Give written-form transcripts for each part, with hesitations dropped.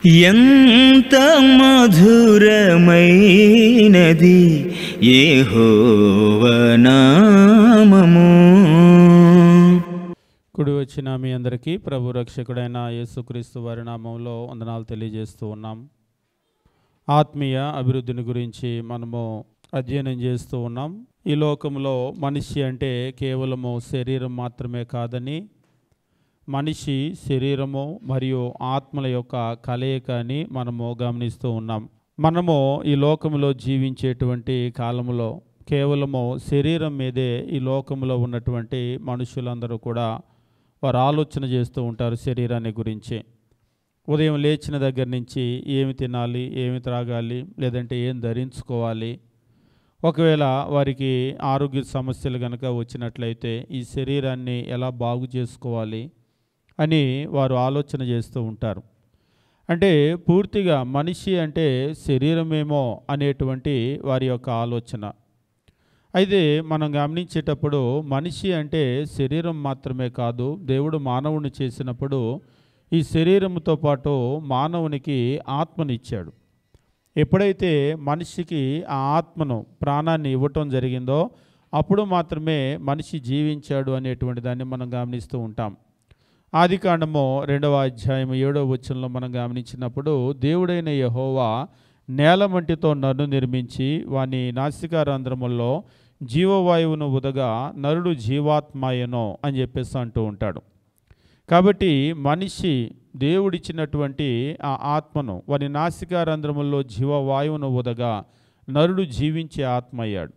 ఎంత మధురమైనది యెహోవా నామము. కుడి వచ్చిన మీ అందరికీ ప్రభు రక్షకుడైన యేసుక్రీస్తు వారి నామంలో వందనాలు తెలియజేస్తూ ఉన్నాం. ఆత్మీయ అభివృద్ధిని గురించి మనము అధ్యయనం చేస్తూ ఉన్నాం. ఈ లోకంలో మనిషి అంటే కేవలము శరీరం మాత్రమే కాదని, మనిషి శరీరము మరియు ఆత్మల యొక్క కలయిక అని మనము గమనిస్తూ ఉన్నాం. మనము ఈ లోకంలో జీవించేటువంటి కాలంలో కేవలము శరీరం మీదే ఈ లోకంలో ఉన్నటువంటి మనుషులందరూ కూడా వారు ఆలోచన చేస్తూ ఉంటారు శరీరాన్ని గురించి. ఉదయం లేచిన దగ్గర నుంచి ఏమి తినాలి, ఏమి త్రాగాలి, లేదంటే ఏం ధరించుకోవాలి, ఒకవేళ వారికి ఆరోగ్య సమస్యలు కనుక వచ్చినట్లయితే ఈ శరీరాన్ని ఎలా బాగు చేసుకోవాలి అని వారు ఆలోచన చేస్తూ ఉంటారు. అంటే పూర్తిగా మనిషి అంటే శరీరమేమో అనేటువంటి వారి యొక్క ఆలోచన. అయితే మనం గమనించేటప్పుడు మనిషి అంటే శరీరం మాత్రమే కాదు, దేవుడు మానవుని చేసినప్పుడు ఈ శరీరంతో పాటు మానవునికి ఆత్మనిచ్చాడు. ఎప్పుడైతే మనిషికి ఆ ఆత్మను, ప్రాణాన్ని ఇవ్వటం జరిగిందో అప్పుడు మాత్రమే మనిషి జీవించాడు అనేటువంటి దాన్ని మనం గమనిస్తూ ఉంటాం. ఆదికాండము 2వ అధ్యాయం 7వ వచనంలో మనం గమనించినప్పుడు, దేవుడైన యెహోవా నేల మంటితో నన్ను నిర్మించి వాని నాసికారంధ్రముల్లో జీవవాయువును ఉదగా నరుడు జీవాత్మాయనో అని చెప్పేసి అంటూ ఉంటాడు. కాబట్టి మనిషి దేవుడిచ్చినటువంటి ఆ ఆత్మను వాని నాసికారంధ్రముల్లో జీవవాయువును ఉదగా నరుడు జీవించే ఆత్మ అయ్యాడు.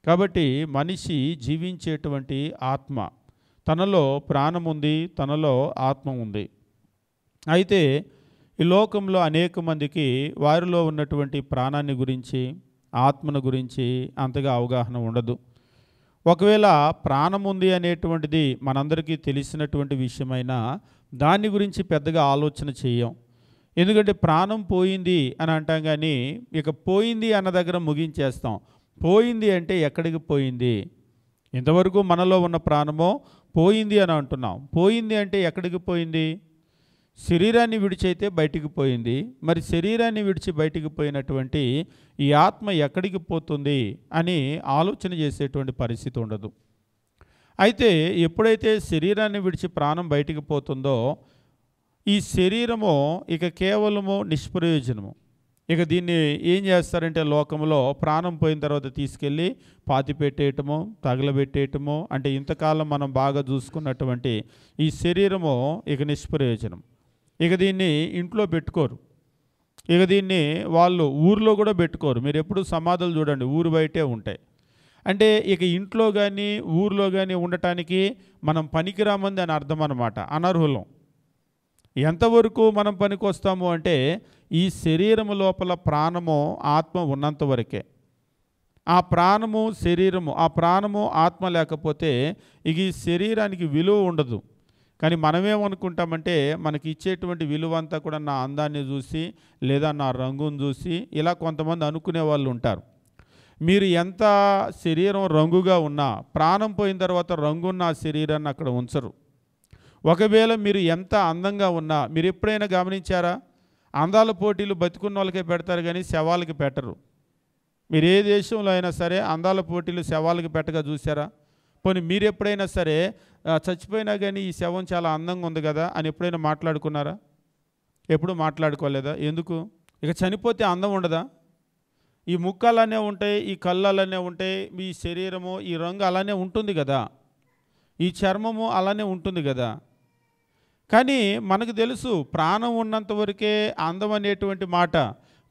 కాబట్టి మనిషి జీవించేటువంటి ఆత్మ, తనలో ప్రాణం ఉంది, తనలో ఆత్మ ఉంది. అయితే ఈ లోకంలో అనేక మందికి వారిలో ఉన్నటువంటి ప్రాణాన్ని గురించి, ఆత్మను గురించి అంతగా అవగాహన ఉండదు. ఒకవేళ ప్రాణం ఉంది అనేటువంటిది మనందరికీ తెలిసినటువంటి విషయమైనా దాని గురించి పెద్దగా ఆలోచన చేయం. ఎందుకంటే ప్రాణం పోయింది అని అంటాం, కానీ ఇక పోయింది అన్న దగ్గర ముగించేస్తాం. పోయింది అంటే ఎక్కడికి పోయింది? ఇంతవరకు మనలో ఉన్న ప్రాణమో పోయింది అని అంటున్నాం. పోయింది అంటే ఎక్కడికి పోయింది? శరీరాన్ని విడిచైతే బయటికి పోయింది. మరి శరీరాన్ని విడిచి బయటికి పోయినటువంటి ఈ ఆత్మ ఎక్కడికి పోతుంది అని ఆలోచన చేసేటువంటి పరిస్థితి ఉండదు. అయితే ఎప్పుడైతే శరీరాన్ని విడిచి ప్రాణం బయటికి పోతుందో ఈ శరీరము ఇక కేవలము నిష్ప్రయోజనము. ఇక దీన్ని ఏం చేస్తారంటే లోకంలో ప్రాణం పోయిన తర్వాత తీసుకెళ్ళి పాతి పెట్టేయటము, తగలబెట్టేయటము. అంటే ఇంతకాలం మనం బాగా చూసుకున్నటువంటి ఈ శరీరము ఇక నిష్ప్రయోజనం. ఇక దీన్ని ఇంట్లో పెట్టుకోరు, ఇక దీన్ని వాళ్ళు ఊర్లో కూడా పెట్టుకోరు. మీరు ఎప్పుడు సమాధులు చూడండి, ఊరు బయటే ఉంటాయి. అంటే ఇక ఇంట్లో కానీ ఊర్లో కానీ ఉండటానికి మనం పనికిరామంది అని అర్థం అన్నమాట, అనర్హులం. ఎంతవరకు మనం పనికొస్తాము అంటే ఈ శరీరము లోపల ప్రాణము, ఆత్మ ఉన్నంత వరకే. ఆ ప్రాణము, శరీరము, ఆ ప్రాణము ఆత్మ లేకపోతే ఇక ఈ శరీరానికి విలువ ఉండదు. కానీ మనమేమనుకుంటామంటే మనకి ఇచ్చేటువంటి విలువ అంతా కూడా నా అందాన్ని చూసి, లేదా నా రంగును చూసి, ఇలా కొంతమంది అనుకునే వాళ్ళు ఉంటారు. మీరు ఎంత శరీరం రంగుగా ఉన్నా ప్రాణం పోయిన తర్వాత రంగున్న ఆ శరీరాన్ని అక్కడ ఉంచరు. ఒకవేళ మీరు ఎంత అందంగా ఉన్నా, మీరు ఎప్పుడైనా గమనించారా? అందాల పోటీలు బతికున్న వాళ్ళకే పెడతారు కానీ శవాలకి పెట్టరు. మీరు ఏ దేశంలో అయినా సరే అందాల పోటీలు శవాలకి పెట్టగా చూసారా? పోనీ మీరు ఎప్పుడైనా సరే చచ్చిపోయినా కానీ ఈ శవం చాలా అందంగా ఉంది కదా అని ఎప్పుడైనా మాట్లాడుకున్నారా? ఎప్పుడు మాట్లాడుకోలేదా? ఎందుకు? ఇక చనిపోతే అందం ఉండదా? ఈ ముక్కు అలానే ఉంటాయి, ఈ కళ్ళు అలానే ఉంటాయి, మీ శరీరము ఈ రంగు అలానే ఉంటుంది కదా, ఈ చర్మము అలానే ఉంటుంది కదా. కానీ మనకు తెలుసు ప్రాణం ఉన్నంత వరకే అందం అనేటువంటి మాట.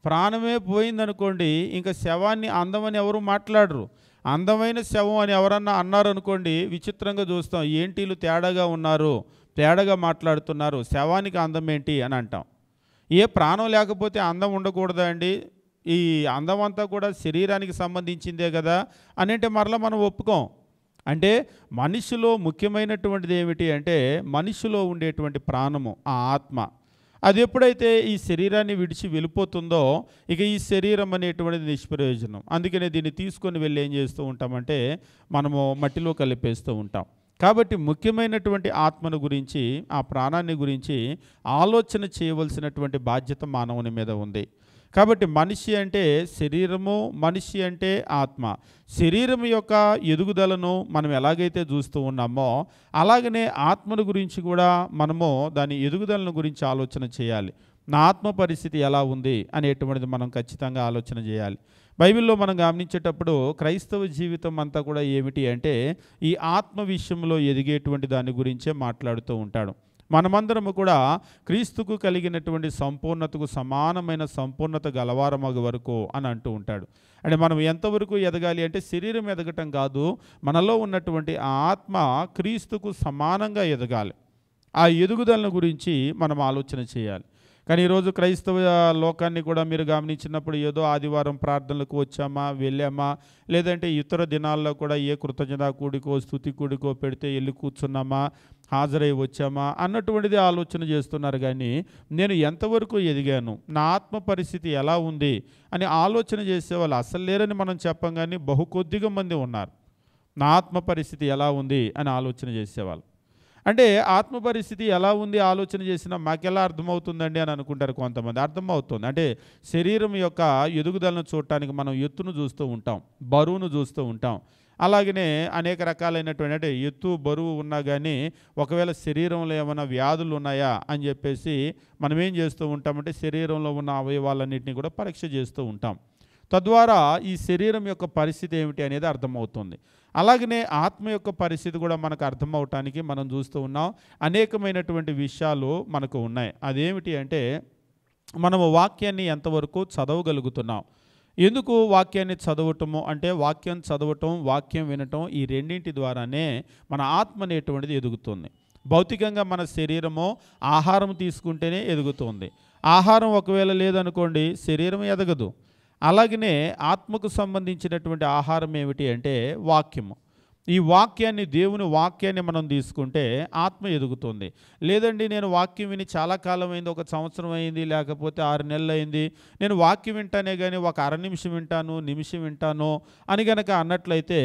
ప్రాణమే పోయిందనుకోండి ఇంకా శవాన్ని అందమని ఎవరు మాట్లాడరు. అందమైన శవం అని ఎవరన్నా అన్నారనుకోండి విచిత్రంగా చూస్తాం. ఏంటి వీళ్ళు తేడాగా ఉన్నారు, తేడాగా మాట్లాడుతున్నారు, శవానికి అందం ఏంటి అని అంటాం. ఏ ప్రాణం లేకపోతే అందం ఉండకూడదా అండి? ఈ అందం అంతా కూడా శరీరానికి సంబంధించిందే కదా అని అంటే మరలా మనం ఒప్పుకోం. అంటే మనిషిలో ముఖ్యమైనటువంటిది ఏమిటి అంటే మనిషిలో ఉండేటువంటి ప్రాణము, ఆ ఆత్మ. అది ఎప్పుడైతే ఈ శరీరాన్ని విడిచి వెళ్ళిపోతుందో ఇక ఈ శరీరం అనేటువంటిది నిష్ప్రయోజనం. అందుకనే దీన్ని తీసుకొని వెళ్ళి ఏం చేస్తూ ఉంటామంటే మనము మట్టిలో కలిపేస్తూ ఉంటాం. కాబట్టి ముఖ్యమైనటువంటి ఆత్మను గురించి, ఆ ప్రాణాన్ని గురించి ఆలోచన చేయవలసినటువంటి బాధ్యత మానవుని మీద ఉంది. కాబట్టి మనిషి అంటే శరీరము, మనిషి అంటే ఆత్మ. శరీరం యొక్క ఎదుగుదలను మనం ఎలాగైతే చూస్తూ ఉన్నామో, అలాగనే ఆత్మను గురించి కూడా మనము దాని ఎదుగుదలను గురించి ఆలోచన చేయాలి. నా ఆత్మ పరిస్థితి ఎలా ఉంది అనేటువంటిది మనం ఖచ్చితంగా ఆలోచన చేయాలి. బైబిల్లో మనం గమనించేటప్పుడు క్రైస్తవ జీవితం అంతా కూడా ఏమిటి అంటే ఈ ఆత్మ విషయంలో ఎదిగేటువంటి దాని గురించే మాట్లాడుతూ ఉంటాడు. మనమందరము కూడా క్రీస్తుకు కలిగినటువంటి సంపూర్ణతకు సమానమైన సంపూర్ణత గలవారమగు వరకు అని అంటూ ఉంటాడు. అంటే మనం ఎంతవరకు ఎదగాలి అంటే శరీరం ఎదగటం కాదు, మనలో ఉన్నటువంటి ఆ ఆత్మ క్రీస్తుకు సమానంగా ఎదగాలి. ఆ ఎదుగుదలను గురించి మనం ఆలోచన చేయాలి. కానీ ఈరోజు క్రైస్తవ లోకాన్ని కూడా మీరు గమనించినప్పుడు ఏదో ఆదివారం ప్రార్థనలకు వచ్చామా, వెళ్ళామా, లేదంటే ఇతర దినాల్లో కూడా ఏ కృతజ్ఞతా కూడికో స్తుతి కూడికో పెడితే వెళ్ళి కూర్చున్నామా, హాజరై వచ్చామా అన్నటువంటిది ఆలోచన చేస్తున్నారు. కానీ నేను ఎంతవరకు ఎదిగాను, నా ఆత్మ పరిస్థితి ఎలా ఉంది అని ఆలోచన చేసేవాళ్ళు అసలు లేరని మనం చెప్పం. కానీ బహు కొద్దిగా మంది ఉన్నారు నా ఆత్మ పరిస్థితి ఎలా ఉంది అని ఆలోచన చేసేవాళ్ళు. అంటే ఆత్మ పరిస్థితి ఎలా ఉంది ఆలోచన చేసినా మాకెలా అర్థమవుతుందండి అని అనుకుంటారు కొంతమంది. అర్థమవుతుంది. అంటే శరీరం యొక్క ఎదుగుదలను చూడటానికి మనం ఎత్తును చూస్తూ ఉంటాం, బరువును చూస్తూ ఉంటాం. అలాగనే అనేక రకాలైనటువంటి అంటే ఎత్తు బరువు ఉన్నా కానీ ఒకవేళ శరీరంలో ఏమైనా వ్యాధులు ఉన్నాయా అని చెప్పేసి మనం ఏం చేస్తూ ఉంటామంటే శరీరంలో ఉన్న అవయవాలన్నింటినీ కూడా పరీక్ష చేస్తూ ఉంటాం. తద్వారా ఈ శరీరం యొక్క పరిస్థితి ఏమిటి అనేది అర్థమవుతుంది. అలాగనే ఆత్మ యొక్క పరిస్థితి కూడా మనకు అర్థమవటానికి మనం చూస్తూ ఉన్నాం. అనేకమైనటువంటి విషయాలు మనకు ఉన్నాయి. అదేమిటి అంటే మనము వాక్యాన్ని ఎంతవరకు చదవగలుగుతున్నాం. ఎందుకు వాక్యాన్ని చదవటము అంటే వాక్యం చదవటం, వాక్యం వినటం ఈ రెండింటి ద్వారానే మన ఆత్మ అనేటువంటిది ఎదుగుతుంది. భౌతికంగా మన శరీరము ఆహారం తీసుకుంటేనే ఎదుగుతుంది. ఆహారం ఒకవేళ లేదనుకోండి శరీరం ఎదగదు. అలాగనే ఆత్మకు సంబంధించినటువంటి ఆహారం ఏమిటి అంటే వాక్యము. ఈ వాక్యాన్ని, దేవుని వాక్యాన్ని మనం తీసుకుంటే ఆత్మ ఎదుగుతుంది. లేదండి నేను వాక్యం విని చాలా కాలం అయింది, 1 సంవత్సరం అయింది, లేకపోతే 6 నెలలు అయింది, నేను వాక్యం వింటానే కానీ ఒక అర నిమిషం వింటాను, నిమిషం వింటాను అని గనక అన్నట్లయితే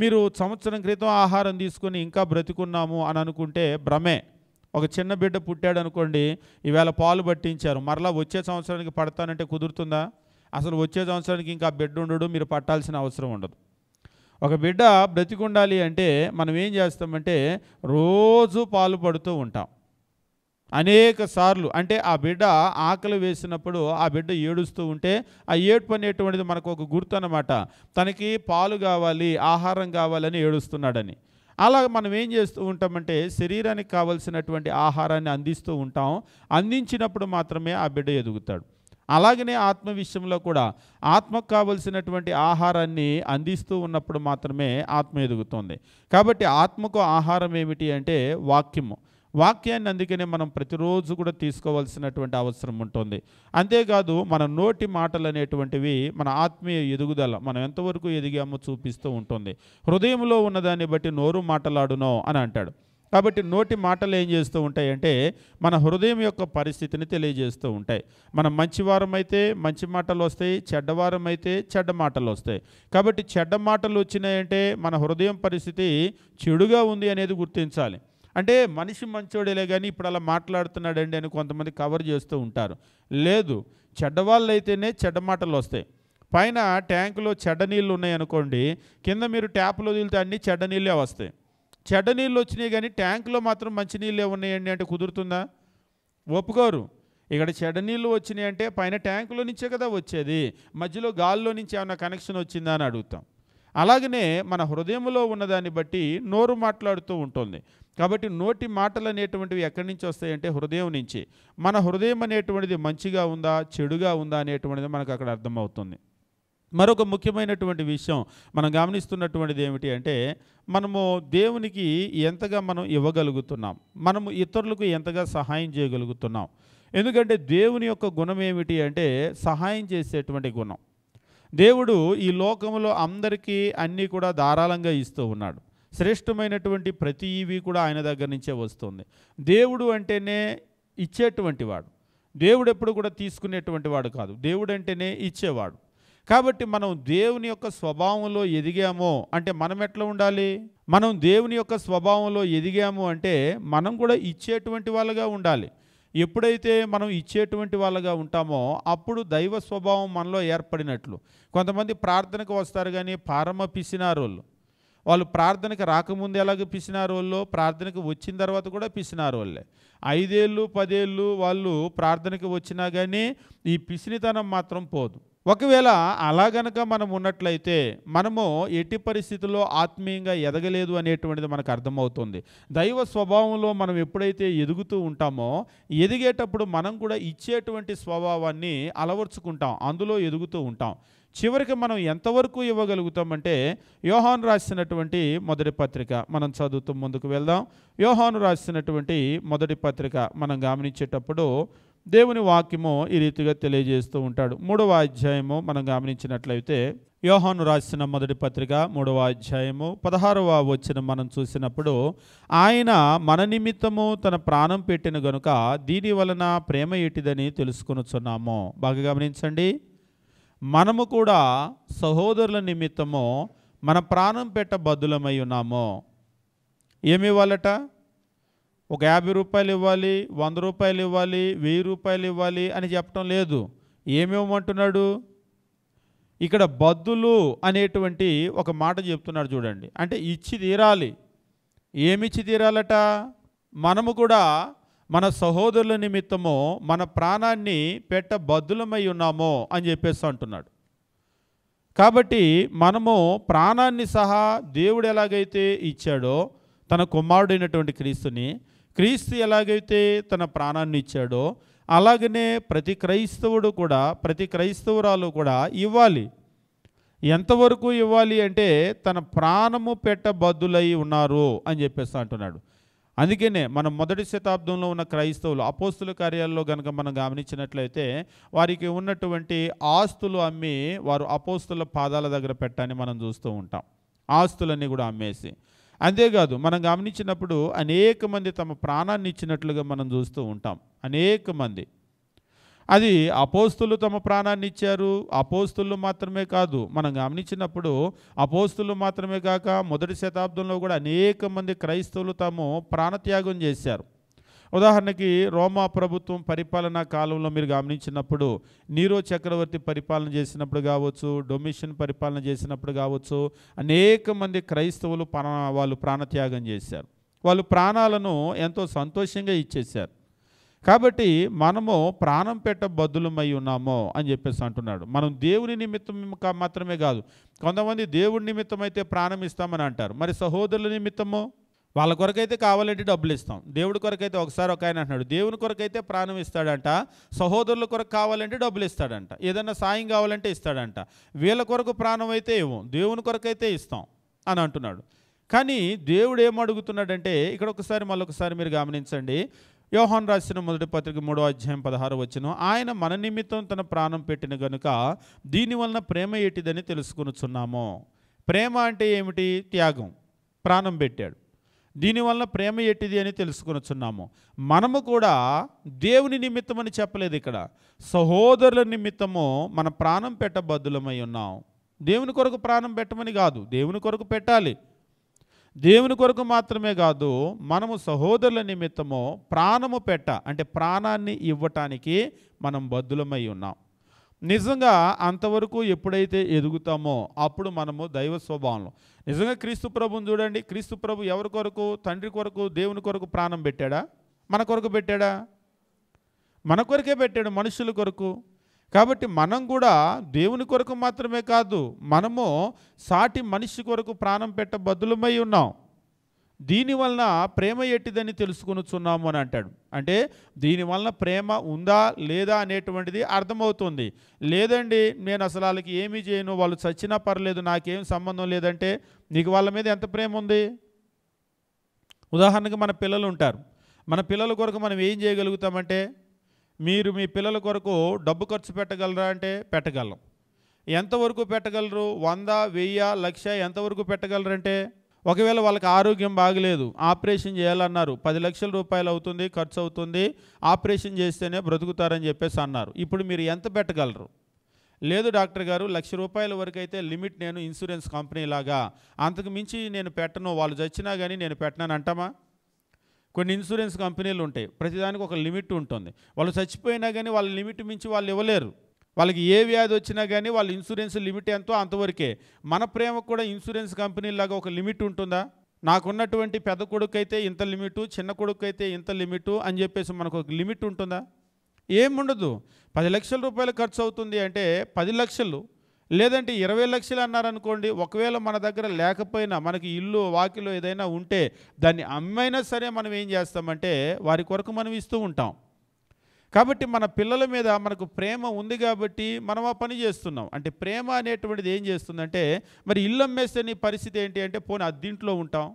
మీరు సంవత్సరం క్రితం ఆహారం తీసుకొని ఇంకా బ్రతికున్నాము అని అనుకుంటే భ్రమే. ఒక చిన్న బిడ్డ పుట్టాడు అనుకోండి, ఈవేళ పాలు పట్టించారు, మరలా వచ్చే సంవత్సరానికి పడతానంటే కుదురుతుందా? అసలు వచ్చే సంవత్సరానికి ఇంకా బిడ్డ ఉండడు, మీరు పట్టాల్సిన అవసరం ఉండదు. ఒక బిడ్డ బ్రతికుండాలి అంటే మనం ఏం చేస్తామంటే రోజు పాలు పడుతూ ఉంటాం అనేక సార్లు. అంటే ఆ బిడ్డ ఆకలి వేసినప్పుడు ఆ బిడ్డ ఏడుస్తూ ఉంటే ఆ ఏడుపు అనేటువంటిది మనకు ఒక గుర్తు అన్నమాట. తనకి పాలు కావాలి, ఆహారం కావాలని ఏడుస్తున్నాడని. అలా మనం ఏం చేస్తూ ఉంటామంటే శరీరానికి కావలసినటువంటి ఆహారాన్ని అందిస్తూ ఉంటాం. అందించినప్పుడు మాత్రమే ఆ బిడ్డ ఎదుగుతాడు. అలాగనే ఆత్మ విషయంలో కూడా ఆత్మకు కావలసినటువంటి ఆహారాన్ని అందిస్తూ ఉన్నప్పుడు మాత్రమే ఆత్మ ఎదుగుతుంది. కాబట్టి ఆత్మకు ఆహారం ఏమిటి అంటే వాక్యము. వాక్యాన్ని అందుకనే మనం ప్రతిరోజు కూడా తీసుకోవాల్సినటువంటి అవసరం ఉంటుంది. అంతేకాదు మన నోటి మాటలు అనేటువంటివి మన ఆత్మీయ ఎదుగుదల, మనం ఎంతవరకు ఎదిగామో చూపిస్తూ ఉంటుంది. హృదయంలో ఉన్నదాన్ని బట్టి నోరు మాటలాడునో అని అంటాడు. కాబట్టి నోటి మాటలు ఏం చేస్తూ ఉంటాయంటే మన హృదయం యొక్క పరిస్థితిని తెలియజేస్తూ ఉంటాయి. మనం మంచివారం అయితే మంచి మాటలు వస్తాయి, చెడ్డవారం అయితే చెడ్డ మాటలు వస్తాయి. కాబట్టి చెడ్డ మాటలు వచ్చినాయంటే మన హృదయం పరిస్థితి చెడుగా ఉంది అనేది గుర్తించాలి. అంటే మనిషి మంచోడేలే కానీ ఇప్పుడు అలా మాట్లాడుతున్నాడండి అని కొంతమంది కవర్ చేస్తూ ఉంటారు. లేదు, చెడ్డవాళ్ళు అయితేనే చెడ్డ మాటలు వస్తాయి. పైన ట్యాంకులో చెడ్డ నీళ్ళు ఉన్నాయనుకోండి, కింద మీరు ట్యాప్లో వదిలితే అన్నీ చెడ్డ నీళ్ళే వస్తాయి. చెడ్డ నీళ్ళు వచ్చినాయి కానీ ట్యాంకులో మాత్రం మంచి నీళ్ళే ఉన్నాయండి అంటే కుదురుతుందా? ఒప్పుకోరు. ఇక్కడ చెడ్డ నీళ్ళు వచ్చినాయి అంటే పైన ట్యాంకులో నుంచే కదా వచ్చేది, మధ్యలో గాల్లో నుంచి ఏమైనా కనెక్షన్ వచ్చిందా అని అడుగుతాం. అలాగనే మన హృదయంలో ఉన్నదాన్ని బట్టి నోరు మాట్లాడుతూ ఉంటుంది. కాబట్టి నోటి మాటలు అనేటువంటివి ఎక్కడి నుంచి వస్తాయంటే హృదయం నుంచి. మన హృదయం అనేటువంటిది మంచిగా ఉందా చెడుగా ఉందా అనేటువంటిది మనకు అక్కడ అర్థమవుతుంది. మరొక ముఖ్యమైనటువంటి విషయం మనం గమనిస్తున్నటువంటిది ఏమిటి అంటే మనము దేవునికి ఎంతగా మనం ఇవ్వగలుగుతున్నాం, మనము ఇతరులకు ఎంతగా సహాయం చేయగలుగుతున్నాం. ఎందుకంటే దేవుని యొక్క గుణం ఏమిటి అంటే సహాయం చేసేటువంటి గుణం. దేవుడు ఈ లోకంలో అందరికీ అన్నీ కూడా ధారాళంగా ఇస్తూ ఉన్నాడు. శ్రేష్టమైనటువంటి ప్రతి ఈవి కూడా ఆయన దగ్గర నుంచే వస్తుంది. దేవుడు అంటేనే ఇచ్చేటువంటి వాడు. దేవుడు ఎప్పుడు కూడా తీసుకునేటువంటి వాడు కాదు. దేవుడు అంటేనే ఇచ్చేవాడు. కాబట్టి మనం దేవుని యొక్క స్వభావంలో ఎదిగాము అంటే మనం ఎట్లా ఉండాలి? మనం దేవుని యొక్క స్వభావంలో ఎదిగాము అంటే మనం కూడా ఇచ్చేటువంటి వాళ్ళగా ఉండాలి. ఎప్పుడైతే మనం ఇచ్చేటువంటి వాళ్ళగా ఉంటామో అప్పుడు దైవ స్వభావం మనలో ఏర్పడినట్లు. కొంతమంది ప్రార్థనకు వస్తారు కానీ పరమ పిసినారోళ్ళు. వాళ్ళు ప్రార్థనకు రాకముందు ఎలాగ పిసినారోళ్ళో ప్రార్థనకు వచ్చిన తర్వాత కూడా పిసినారోళ్ళే. 5 ఏళ్ళు 10 ఏళ్ళు వాళ్ళు ప్రార్థనకు వచ్చినా కానీ ఈ పిసినితనం మాత్రం పోదు. ఒకవేళ అలా గనక మనం ఉన్నట్లయితే మనము ఎట్టి పరిస్థితుల్లో ఆత్మీయంగా ఎదగలేదు అనేటువంటిది మనకు అర్థమవుతుంది. దైవ స్వభావంలో మనం ఎప్పుడైతే ఎదుగుతూ ఉంటామో ఎదిగేటప్పుడు మనం కూడా ఇచ్చేటువంటి స్వభావాన్ని అలవర్చుకుంటాం, అందులో ఎదుగుతూ ఉంటాం. చివరికి మనం ఎంతవరకు ఇవ్వగలుగుతామంటే యోహాను రాసినటువంటి మొదటి పత్రిక మనం చదువుతూ ముందుకు వెళ్దాం. యోహాను రాసినటువంటి మొదటి పత్రిక మనం గమనించేటప్పుడు దేవుని వాక్యము ఈ రీతిగా తెలియజేస్తూ ఉంటాడు. 3వ అధ్యాయము మనం గమనించినట్లయితే యోహాను రాసిన మొదటి పత్రిక 3వ అధ్యాయము 16వ వచనం మనం చూసినప్పుడు, ఆయన మన నిమిత్తము తన ప్రాణం పెట్టిన గనుక దీని వలన ప్రేమ ఎట్టిదని తెలుసుకొనుచున్నాము. బాగా గమనించండి, మనము కూడా సహోదరుల నిమిత్తము మన ప్రాణం పెట్ట బద్దులమై ఉన్నాము. ఏమి ఇవ్వాలట? ఒక 50 రూపాయలు ఇవ్వాలి, 100 రూపాయలు ఇవ్వాలి, 1000 రూపాయలు ఇవ్వాలి అని చెప్పడం లేదు. ఏమేమంటున్నాడు ఇక్కడ? బద్దులు అనేటువంటి ఒక మాట చెప్తున్నాడు చూడండి. అంటే ఇచ్చి తీరాలి. ఏమిచ్చి తీరాలట? మనము కూడా మన సహోదరుల నిమిత్తము మన ప్రాణాన్ని పెట్ట బద్దులమై ఉన్నాము అని చెప్పేసి అంటున్నాడు. కాబట్టి మనము ప్రాణాన్ని సహా దేవుడు ఎలాగైతే ఇచ్చాడో తన కుమారుడైనటువంటి క్రీస్తు ఎలాగైతే తన ప్రాణాన్ని ఇచ్చాడో అలాగనే ప్రతి క్రైస్తవుడు కూడా ప్రతి క్రైస్తవురాలు కూడా ఇవ్వాలి. ఎంతవరకు ఇవ్వాలి అంటే తన ప్రాణము పెట్టబద్దులై ఉన్నారు అని చెప్పేసి అంటున్నాడు. అందుకనే మనం మొదటి శతాబ్దంలో ఉన్న క్రైస్తవులు అపోస్తుల కార్యాల్లో కనుక మనం గమనించినట్లయితే వారికి ఉన్నటువంటి ఆస్తులు అమ్మి వారు అపోస్తుల పాదాల దగ్గర పెట్టని మనం చూస్తూ ఉంటాం. ఆస్తులన్నీ కూడా అమ్మేసి. అంతేకాదు మనం గమనించినప్పుడు అనేక మంది తమ ప్రాణాన్ని ఇచ్చినట్లుగా మనం చూస్తూ ఉంటాం. అనేక మంది. అది అపోస్తులు తమ ప్రాణాన్ని ఇచ్చారు. అపోస్తులు మాత్రమే కాదు, మనం గమనించినప్పుడు అపోస్తులు మాత్రమే కాక మొదటి శతాబ్దంలో కూడా అనేక మంది క్రైస్తవులు తాము ప్రాణత్యాగం చేశారు. ఉదాహరణకి రోమా ప్రభుత్వం పరిపాలనా కాలంలో మీరు గమనించినప్పుడు నీరో చక్రవర్తి పరిపాలన చేసినప్పుడు కావచ్చు, డొమిషన్ పరిపాలన చేసినప్పుడు కావచ్చు, అనేక మంది క్రైస్తవులు వాళ్ళు ప్రాణత్యాగం చేశారు. వాళ్ళు ప్రాణాలను ఎంతో సంతోషంగా ఇచ్చేశారు. కాబట్టి మనము ప్రాణం పెట్ట బద్దులమై ఉన్నామో అని చెప్పేసి అంటున్నాడు. మనం దేవుని నిమిత్తం మాత్రమే కాదు, కొంతమంది దేవుడి నిమిత్తం అయితే ప్రాణం ఇస్తామని అంటారు. మరి సహోదరుల నిమిత్తము వాళ్ళ కొరకైతే కావాలంటే డబ్బులు ఇస్తాం. దేవుడి కొరకైతే ఒకసారి ఒక ఆయన అంటున్నాడు దేవుని కొరకైతే ప్రాణం ఇస్తాడంట, సహోదరుల కొరకు కావాలంటే డబ్బులు ఇస్తాడంట, ఏదన్నా సాయం కావాలంటే ఇస్తాడంట. వీళ్ళ కొరకు ప్రాణం అయితే ఇవ్వం, దేవుని కొరకైతే ఇస్తాం అని అంటున్నాడు. కానీ దేవుడు ఏమడుగుతున్నాడంటే ఇక్కడ మళ్ళొకసారి మీరు గమనించండి. యోహాను రాసిన మొదటి పత్రిక 3వ అధ్యాయం 16వ వచనం, ఆయన మన నిమిత్తం తన ప్రాణం పెట్టిన గనుక దీనివలన ప్రేమ ఎట్టిదని తెలుసుకొనుచున్నాము. ప్రేమ అంటే ఏమిటి? త్యాగం, ప్రాణం పెట్టాడు. దీనివల్ల ప్రేమ ఎట్టిది అని తెలుసుకొనుచున్నాము. మనము కూడా దేవుని నిమిత్తం అని చెప్పలేదు, ఇక్కడ సహోదరుల నిమిత్తము మన ప్రాణం పెట్ట బద్దులమై ఉన్నాం. దేవుని కొరకు ప్రాణం పెట్టమని కాదు, దేవుని కొరకు పెట్టాలి. దేవుని కొరకు మాత్రమే కాదు, మనము సహోదరుల నిమిత్తము ప్రాణము పెట్ట అంటే ప్రాణాన్ని ఇవ్వటానికి మనం బద్దులమై ఉన్నాం. నిజంగా అంతవరకు ఎప్పుడైతే ఎదుగుతామో అప్పుడు మనము దైవ స్వభావంలో నిజంగా క్రీస్తు ప్రభుని చూడండి. క్రీస్తు ప్రభు ఎవరి కొరకు? తండ్రి కొరకు, దేవుని కొరకు ప్రాణం పెట్టాడా? మన కొరకు పెట్టాడా? మన కొరకే పెట్టాడు, మనుషుల కొరకు. కాబట్టి మనం కూడా దేవుని కొరకు మాత్రమే కాదు, మనము సాటి మనిషి కొరకు ప్రాణం పెట్ట బద్దులమై ఉన్నాం. దీనివలన ప్రేమ ఎట్టిదని తెలుసుకొనుచున్నాము అని అంటాడు. అంటే దీనివలన ప్రేమ ఉందా లేదా అనేటువంటిది అర్థమవుతుంది. లేదండి నేను అసలు వాళ్ళకి ఏమీ చేయను, వాళ్ళు చచ్చినా పర్లేదు, నాకేం సంబంధం లేదంటే నీకు వాళ్ళ మీద ఎంత ప్రేమ ఉంది? ఉదాహరణకు మన పిల్లలు ఉంటారు. మన పిల్లల కొరకు మనం ఏం చేయగలుగుతామంటే, మీరు మీ పిల్లల కొరకు డబ్బు ఖర్చు పెట్టగలరా అంటే పెట్టగలం. ఎంతవరకు పెట్టగలరు? 100, 1000, 1,00,000 ఎంతవరకు పెట్టగలరంటే, ఒకవేళ వాళ్ళకి ఆరోగ్యం బాగలేదు, ఆపరేషన్ చేయాలన్నారు, 10 లక్షల రూపాయలు అవుతుంది, ఖర్చు అవుతుంది, ఆపరేషన్ చేస్తేనే బ్రతుకుతారని చెప్పేసి అన్నారు. ఇప్పుడు మీరు ఎంత పెట్టగలరు? లేదు డాక్టర్ గారు, ₹1,00,000 వరకు అయితే లిమిట్, నేను ఇన్సూరెన్స్ కంపెనీ లాగా, అంతకు మించి నేను పెట్టను, వాళ్ళు చచ్చినా కానీ నేను పెట్టనని అంటామా? కొన్ని ఇన్సూరెన్స్ కంపెనీలు ఉంటాయి, ప్రతిదానికి ఒక లిమిట్ ఉంటుంది. వాళ్ళు చచ్చిపోయినా కానీ వాళ్ళ లిమిట్ మించి వాళ్ళు ఇవ్వలేరు. వాళ్ళకి ఏ వ్యాధి వచ్చినా కానీ వాళ్ళ ఇన్సూరెన్స్ లిమిట్ ఎంతో అంతవరకే. మన ప్రేమకు కూడా ఇన్సూరెన్స్ కంపెనీలాగా ఒక లిమిట్ ఉంటుందా? నాకున్నటువంటి పెద్ద కొడుకు అయితే ఇంత లిమిటు, చిన్న కొడుకు అయితే ఇంత లిమిటు అని చెప్పేసి మనకు ఒక లిమిట్ ఉంటుందా? ఏముండదు. 10 లక్షల రూపాయలు ఖర్చు అవుతుంది అంటే 10 లక్షలు, లేదంటే 20 లక్షలు అన్నారనుకోండి. ఒకవేళ మన దగ్గర లేకపోయినా, మనకి ఇల్లు వాకిలో ఏదైనా ఉంటే దాన్ని అమ్మైనా సరే మనం ఏం చేస్తామంటే వారి కొరకు మనం ఇస్తూ ఉంటాం. కాబట్టి మన పిల్లల మీద మనకు ప్రేమ ఉంది కాబట్టి మనం ఆ పని చేస్తున్నాం. అంటే ప్రేమ అనేటువంటిది ఏం చేస్తుందంటే, మరి ఇల్లు అమ్మేస్తే నీ పరిస్థితి ఏంటి అంటే, పోనీ అద్దీంట్లో ఉంటాం.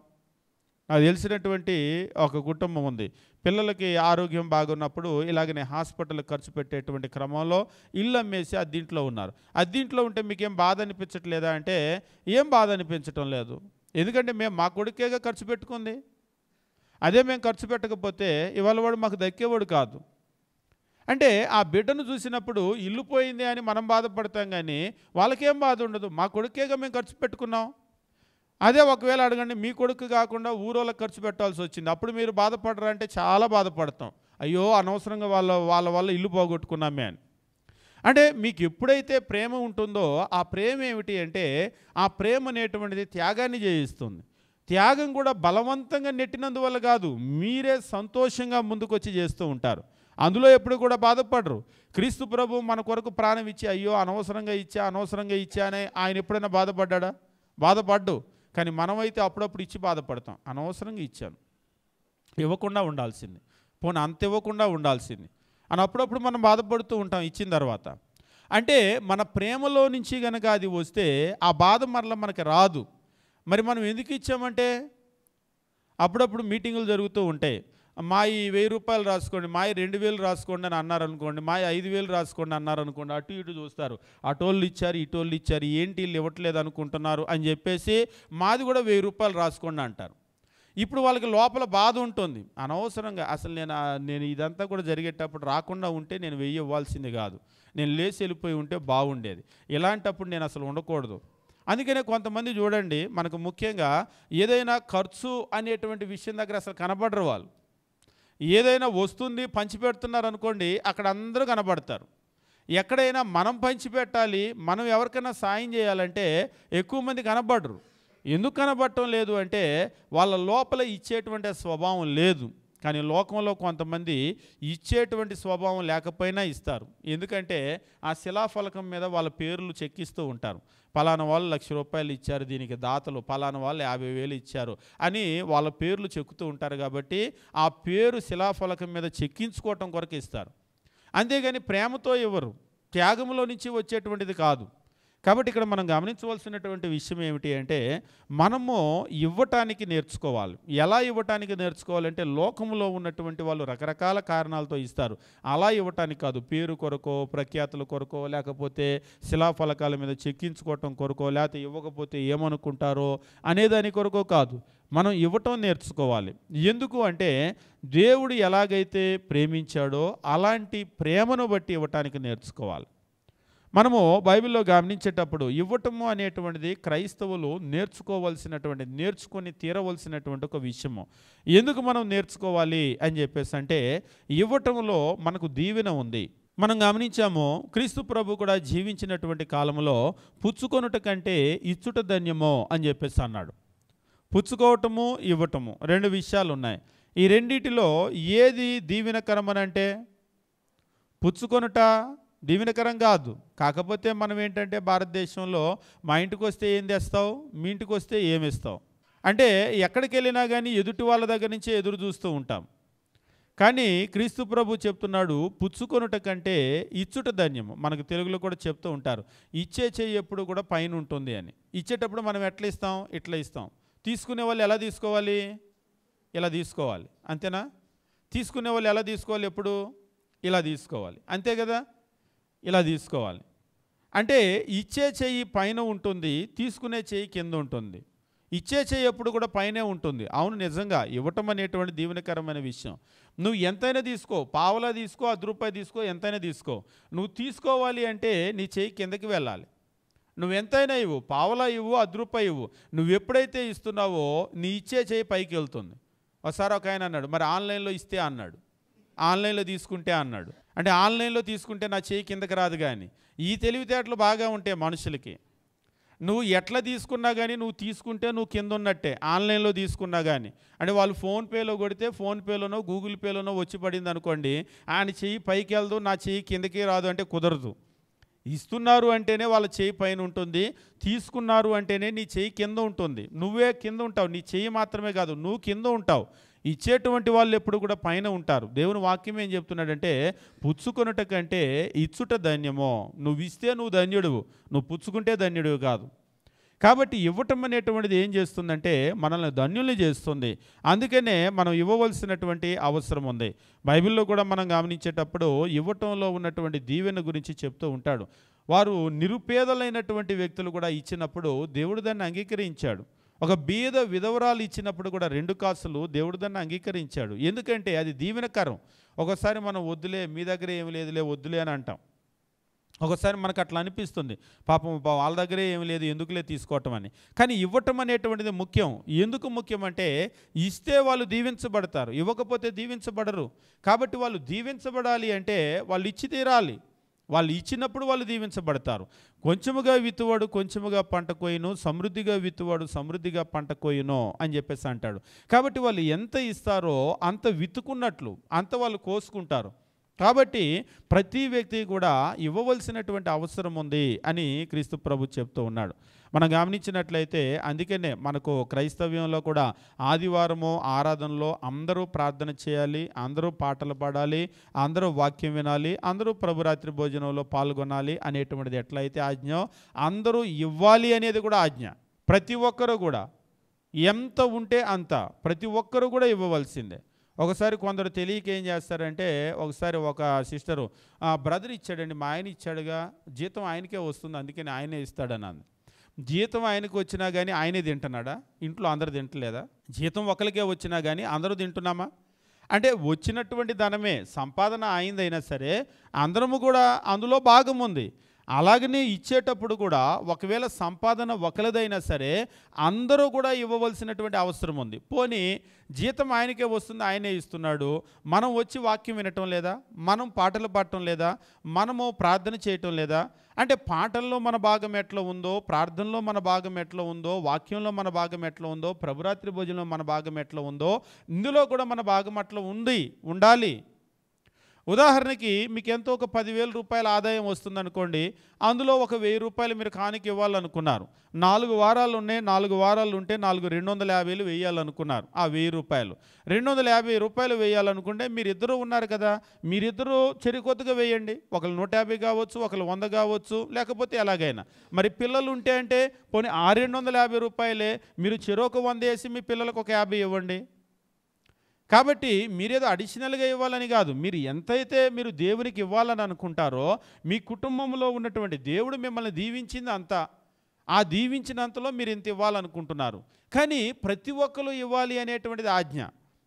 నాకు తెలిసినటువంటి ఒక కుటుంబం ఉంది. పిల్లలకి ఆరోగ్యం బాగున్నప్పుడు ఇలాగనే హాస్పిటల్ ఖర్చు పెట్టేటువంటి క్రమంలో ఇల్లు అమ్మేసి అద్దీంట్లో ఉన్నారు. అద్దీంట్లో ఉంటే మీకేం బాధ అనిపించట్లేదా అంటే, ఏం బాధ అనిపించటం లేదు. ఎందుకంటే మేము మా కొడుకేగా ఖర్చు పెట్టుకుంది. అదే మేము ఖర్చు పెట్టకపోతే ఇవాళ వాడు మాకు దక్కేవాడు కాదు. అంటే ఆ బిడ్డను చూసినప్పుడు ఇల్లు పోయింది అని మనం బాధపడతాం, కానీ వాళ్ళకేం బాధ ఉండదు. మా కొడుకేగా మేము ఖర్చు పెట్టుకున్నాం. అదే ఒకవేళ అడగండి, మీ కొడుకు కాకుండా ఊరోళ్ళకి ఖర్చు పెట్టాల్సి వచ్చింది, అప్పుడు మీరు బాధపడరా అంటే చాలా బాధపడతాం. అయ్యో అనవసరంగా వాళ్ళ వల్ల ఇల్లు పోగొట్టుకున్నామే అని. అంటే మీకు ఎప్పుడైతే ప్రేమ ఉంటుందో ఆ ప్రేమ ఏమిటి అంటే, ఆ ప్రేమ అనేటువంటిది త్యాగాన్ని చేయిస్తుంది. త్యాగం కూడా బలవంతంగా నెట్టినందువల్ల కాదు, మీరే సంతోషంగా ముందుకొచ్చి చేస్తూ ఉంటారు. అందులో ఎప్పుడు కూడా బాధపడరు. క్రీస్తు ప్రభు మన కొరకు ప్రాణం ఇచ్చి, అయ్యో అనవసరంగా ఇచ్చా అని ఆయన ఎప్పుడైనా బాధపడ్డా? బాధపడ్డు. కానీ మనమైతే అప్పుడప్పుడు ఇచ్చి బాధపడతాం. అనవసరంగా ఇచ్చాను, ఇవ్వకుండా ఉండాల్సింది, పోనీ అంత ఇవ్వకుండా ఉండాల్సింది అని అప్పుడప్పుడు మనం బాధపడుతూ ఉంటాం ఇచ్చిన తర్వాత. అంటే మన ప్రేమలో నుంచి కనుక అది వస్తే ఆ బాధ మరలా మనకి రాదు. మరి మనం ఎందుకు ఇచ్చామంటే, అప్పుడప్పుడు మీటింగులు జరుగుతూ ఉంటాయి. మాయి ₹1000 రాసుకోండి, మాయి 2000 రాసుకోండి అని అన్నారనుకోండి, మాయి 5000 రాసుకోండి అన్నారనుకోండి. అటు ఇటు చూస్తారు, అటోళ్ళు ఇచ్చారు ఇటోళ్ళు ఇచ్చారు, ఏంటి వీళ్ళు ఇవ్వట్లేదు అనుకుంటున్నారు అని చెప్పేసి మాది కూడా ₹1000 రాసుకోండి అంటారు. ఇప్పుడు వాళ్ళకి లోపల బాధ ఉంటుంది. అనవసరంగా అసలు నేను ఇదంతా కూడా జరిగేటప్పుడు రాకుండా ఉంటే నేను 1000 ఇవ్వాల్సింది కాదు, నేను లేచి వెళ్ళిపోయి ఉంటే బాగుండేది, ఇలాంటప్పుడు నేను అసలు ఉండకూడదు. అందుకనే కొంతమంది చూడండి, మనకు ముఖ్యంగా ఏదైనా ఖర్చు అనేటువంటి విషయం దగ్గర అసలు కనబడరు వాళ్ళు. ఏదైనా వస్తుంది పంచిపెడుతున్నారు అనుకోండి, అక్కడ అందరూ కనబడతారు. ఎక్కడైనా మనం పంచిపెట్టాలి, మనం ఎవరికైనా సాయం చేయాలంటే ఎక్కువ మంది కనబడరు. ఎందుకు కనబడటం లేదు అంటే, వాళ్ళ లోపల ఇచ్చేటువంటి స్వభావం లేదు. కానీ లోకంలో కొంతమంది ఇచ్చేటువంటి స్వభావం లేకపోయినా ఇస్తారు. ఎందుకంటే ఆ శిలాఫలకం మీద వాళ్ళ పేర్లు చెక్కిస్తూ ఉంటారు. పలానా వాళ్ళు ₹1,00,000 ఇచ్చారు, దీనికి దాతలు, పలానా వాళ్ళు 50,000 ఇచ్చారు అని వాళ్ళ పేర్లు చెక్కుతూ ఉంటారు. కాబట్టి ఆ పేరు శిలాఫలకం మీద చెక్కించుకోవటం కొరకు ఇస్తారు. అంతేగాని ప్రేమతో ఇవ్వరు, త్యాగంలో నుంచి వచ్చేటువంటిది కాదు. కాబట్టి ఇక్కడ మనం గమనించవలసినటువంటి విషయం ఏమిటి అంటే, మనము ఇవ్వటానికి నేర్చుకోవాలి. ఎలా ఇవ్వటానికి నేర్చుకోవాలంటే, లోకంలో ఉన్నటువంటి వాళ్ళు రకరకాల కారణాలతో ఇస్తారు, అలా ఇవ్వటానికి కాదు. పేరు కొరకో, ప్రఖ్యాతుల కొరకో, లేకపోతే శిలాఫలకాల మీద చెక్కించుకోవటం కొరకో, లేకపోతే ఇవ్వకపోతే ఏమనుకుంటారో అనేదాని కొరకో కాదు. మనం ఇవ్వటం నేర్చుకోవాలి. ఎందుకు అంటే, దేవుడు ఎలాగైతే ప్రేమించాడో అలాంటి ప్రేమను బట్టి ఇవ్వటానికి నేర్చుకోవాలి. మనము బైబిల్లో గమనించేటప్పుడు ఇవ్వటము అనేటువంటిది క్రైస్తవులు నేర్చుకొని తీరవలసినటువంటి ఒక విషయము. ఎందుకు మనం నేర్చుకోవాలి అని చెప్పేసి అంటే, ఇవ్వటంలో మనకు దీవెన ఉంది. మనం గమనించాము, క్రీస్తు ప్రభు కూడా జీవించినటువంటి కాలంలో పుచ్చుకొనుట కంటే ఇచ్చుట ధన్యమో అని చెప్పేసి అన్నాడు. పుచ్చుకోవటము ఇవ్వటము 2 విషయాలు ఉన్నాయి. ఈ రెండిటిలో ఏది దీవెనకరమనంటే, పుచ్చుకొనుట దీవెనకరం కాదు. కాకపోతే మనం ఏంటంటే, భారతదేశంలో మా ఇంటికి వస్తే ఏం తెస్తావు, మీ ఇంటికి వస్తే ఏమిస్తావు అంటే, ఎక్కడికి వెళ్ళినా కానీ ఎదుటి వాళ్ళ దగ్గర నుంచే ఎదురు చూస్తూ ఉంటాం. కానీ క్రీస్తు ప్రభు చెప్తున్నాడు, పుచ్చుకొనుట కంటే ఇచ్చుట ధన్యము. మనకు తెలుగులో కూడా చెప్తూ ఉంటారు, ఇచ్చే చెయ్యి ఎప్పుడు కూడా పైన ఉంటుంది అని. ఇచ్చేటప్పుడు మనం ఎట్లా ఇస్తాం, ఇట్లా ఇస్తాం. తీసుకునే వాళ్ళు ఎలా తీసుకోవాలి, ఇలా తీసుకోవాలి, అంతేనా? తీసుకునే వాళ్ళు ఎలా తీసుకోవాలి, ఎప్పుడు ఇలా తీసుకోవాలి, అంతే కదా? ఇలా తీసుకోవాలి. అంటే ఇచ్చే చెయ్యి పైన ఉంటుంది, తీసుకునే చెయ్యి కింద ఉంటుంది. ఇచ్చే చేయి ఎప్పుడు కూడా పైనే ఉంటుంది. అవును, నిజంగా ఇవ్వటం అనేటువంటి దీవెనకరమైన విషయం. నువ్వు ఎంతైనా తీసుకో, పావలా తీసుకో, ₹10 తీసుకో, ఎంతైనా తీసుకో. నువ్వు తీసుకోవాలి అంటే నీ చేయి కిందకి వెళ్ళాలి. నువ్వు ఎంతైనా ఇవ్వు, పావలా ఇవ్వు, ₹10 ఇవ్వు. నువ్వు ఎప్పుడైతే ఇస్తున్నావో నీ ఇచ్చే చేయి పైకి వెళ్తుంది. ఒకసారి ఒక ఆయన అన్నాడు, మరి ఆన్లైన్లో ఇస్తే అన్నాడు, ఆన్లైన్లో తీసుకుంటే అన్నాడు. అంటే ఆన్లైన్లో తీసుకుంటే నా చేయి కిందకి రాదు. కానీ ఈ తెలివితేటలు బాగా ఉంటాయి మనుషులకి. నువ్వు ఎట్లా తీసుకున్నా కానీ నువ్వు తీసుకుంటే నువ్వు కింద ఉన్నట్టే. ఆన్లైన్లో తీసుకున్నా కానీ అంటే వాళ్ళు ఫోన్పేలో కొడితే ఫోన్పేలోనో గూగుల్ పేలోనో వచ్చి పడింది అనుకోండి, ఆయన చెయ్యి పైకి వెళ్దు, నా చెయ్యి కిందకి రాదు అంటే కుదరదు. ఇస్తున్నారు అంటేనే వాళ్ళ చెయ్యి పైన ఉంటుంది, తీసుకున్నారు అంటేనే నీ చెయ్యి కింద ఉంటుంది. నువ్వే కింద ఉంటావు, నీ చెయ్యి మాత్రమే కాదు నువ్వు కింద ఉంటావు. ఇచ్చేటువంటి వాళ్ళు ఎప్పుడు కూడా పైన ఉంటారు. దేవుని వాక్యం ఏం చెప్తున్నాడంటే, పుచ్చుకొనుట కంటే ఇచ్చుట ధన్యమో. నువ్వు ఇస్తే నువ్వు ధన్యుడువు, నువ్వు పుచ్చుకుంటే ధన్యుడివి కాదు. కాబట్టి ఇవ్వటం అనేటువంటిది ఏం చేస్తుందంటే మనల్ని ధన్యుల్ని చేస్తుంది. అందుకనే మనం ఇవ్వవలసినటువంటి అవసరం ఉంది. బైబిల్లో కూడా మనం గమనించేటప్పుడు ఇవ్వటంలో ఉన్నటువంటి దీవెన గురించి చెప్తూ ఉంటాడు. వారు నిరుపేదలైనటువంటి వ్యక్తులు కూడా ఇచ్చినప్పుడు దేవుడు దాన్ని అంగీకరించాడు. ఒక బీద విధవరాలు ఇచ్చినప్పుడు కూడా 2 కాసులు దేవుడు దాన్ని అంగీకరించాడు. ఎందుకంటే అది దీవెనకరం. ఒకసారి మనం వద్దులే, మీ దగ్గర ఏమి లేదులే, వద్దులే అని అంటాం. ఒకసారి మనకు అట్లా అనిపిస్తుంది, పాపం వాళ్ళ దగ్గరే ఏమి లేదు, ఎందుకులే తీసుకోవటం అని. కానీ ఇవ్వటం అనేటువంటిది ముఖ్యం. ఎందుకు ముఖ్యం అంటే ఇస్తే వాళ్ళు దీవించబడతారు, ఇవ్వకపోతే దీవించబడరు. కాబట్టి వాళ్ళు దీవించబడాలి అంటే వాళ్ళు ఇచ్చి తీరాలి. వాళ్ళు ఇచ్చినప్పుడు వాళ్ళు దీవించబడతారు. కొంచెముగా విత్తువాడు కొంచెముగా పంట కోయును, సమృద్ధిగా విత్తువాడు సమృద్ధిగా పంట కోయును అని చెప్పేసి అంటాడు. కాబట్టి వాళ్ళు ఎంత ఇస్తారో అంత విత్తుకున్నట్లు అంత వాళ్ళు కోసుకుంటారు. కాబట్టి ప్రతి వ్యక్తి కూడా ఇవ్వవలసినటువంటి అవసరం ఉంది అని క్రీస్తు ప్రభు చెప్తూ ఉన్నాడు. మనం గమనించినట్లయితే అందుకనే మనకు క్రైస్తవ్యంలో కూడా ఆదివారము ఆరాధనలో అందరూ ప్రార్థన చేయాలి, అందరూ పాటలు పాడాలి, అందరూ వాక్యం వినాలి, అందరూ ప్రభురాత్రి భోజనంలో పాల్గొనాలి అనేటువంటిది ఎట్లయితే ఆజ్ఞ, అందరూ ఇవ్వాలి అనేది కూడా ఆజ్ఞ. ప్రతి ఒక్కరూ కూడా ఎంత ఉంటే అంత ప్రతి ఒక్కరూ కూడా ఇవ్వవలసిందే. ఒకసారి కొందరు తెలియక ఏం చేస్తారంటే, ఒకసారి ఒక సిస్టరు బ్రదర్ ఇచ్చాడండి, మా ఆయన ఇచ్చాడుగా, జీతం ఆయనకే వస్తుంది అందుకని ఆయనే ఇస్తాడని అంది. జీతం ఆయనకు వచ్చినా కానీ ఆయనే తింటున్నాడా? ఇంట్లో అందరు తింటలేదా? జీతం ఒకరికే వచ్చినా కానీ అందరూ తింటున్నామా? అంటే వచ్చినటువంటి ధనమే సంపాదన అయిందైనా సరే అందరము కూడా అందులో భాగం ఉంది. అలాగనే ఇచ్చేటప్పుడు కూడా ఒకవేళ సంపాదన ఒకరిదైనా సరే అందరూ కూడా ఇవ్వవలసినటువంటి అవసరం ఉంది. పోనీ జీతం ఆయనకే వస్తుంది, ఆయనే ఇస్తున్నాడు, మనం వచ్చి వాక్యం వినటం లేదా, మనం పాటలు పాడటం లేదా, మనము ప్రార్థన చేయటం లేదా? అంటే పాటల్లో మన భాగం ఎట్లా ఉందో, ప్రార్థనలో మన భాగం ఎట్లా ఉందో, వాక్యంలో మన భాగం ఎట్లా ఉందో, ప్రభురాత్రి భోజనంలో మన భాగం ఎట్లా ఉందో, ఇందులో కూడా మన భాగం అట్లా ఉండాలి. ఉదాహరణకి మీకు ఎంతో ఒక 10,000 రూపాయల ఆదాయం వస్తుందనుకోండి, అందులో ఒక 1,000 రూపాయలు మీరు కానుక ఇవ్వాలనుకున్నారు. 4 వారాలు ఉన్నాయి, 4 వారాలు ఉంటే 250 వేయాలనుకున్నారు. ఆ 1,000 రూపాయలు 250 రూపాయలు వేయాలనుకుంటే మీరిద్దరూ ఉన్నారు కదా, మీరిద్దరూ చెరికొద్దుగా వేయండి. ఒకరు 150 కావచ్చు, ఒకరు 100 కావచ్చు, లేకపోతే ఎలాగైనా. మరి పిల్లలు ఉంటే అంటే పోనీ ఆ 250 రూపాయలే మీరు చెరొక 100 వేసి మీ పిల్లలకు ఒక 50 ఇవ్వండి. కాబట్టి మీరేదో అడిషనల్గా ఇవ్వాలని కాదు, మీరు ఎంతైతే మీరు దేవునికి ఇవ్వాలని అనుకుంటారో మీ కుటుంబంలో ఉన్నటువంటి దేవుడు మిమ్మల్ని దీవించింది అంతా, ఆ దీవించినంతలో మీరు ఇంత ఇవ్వాలనుకుంటున్నారు. కానీ ప్రతి ఒక్కరు ఇవ్వాలి అనేటువంటిది ఆజ్ఞ.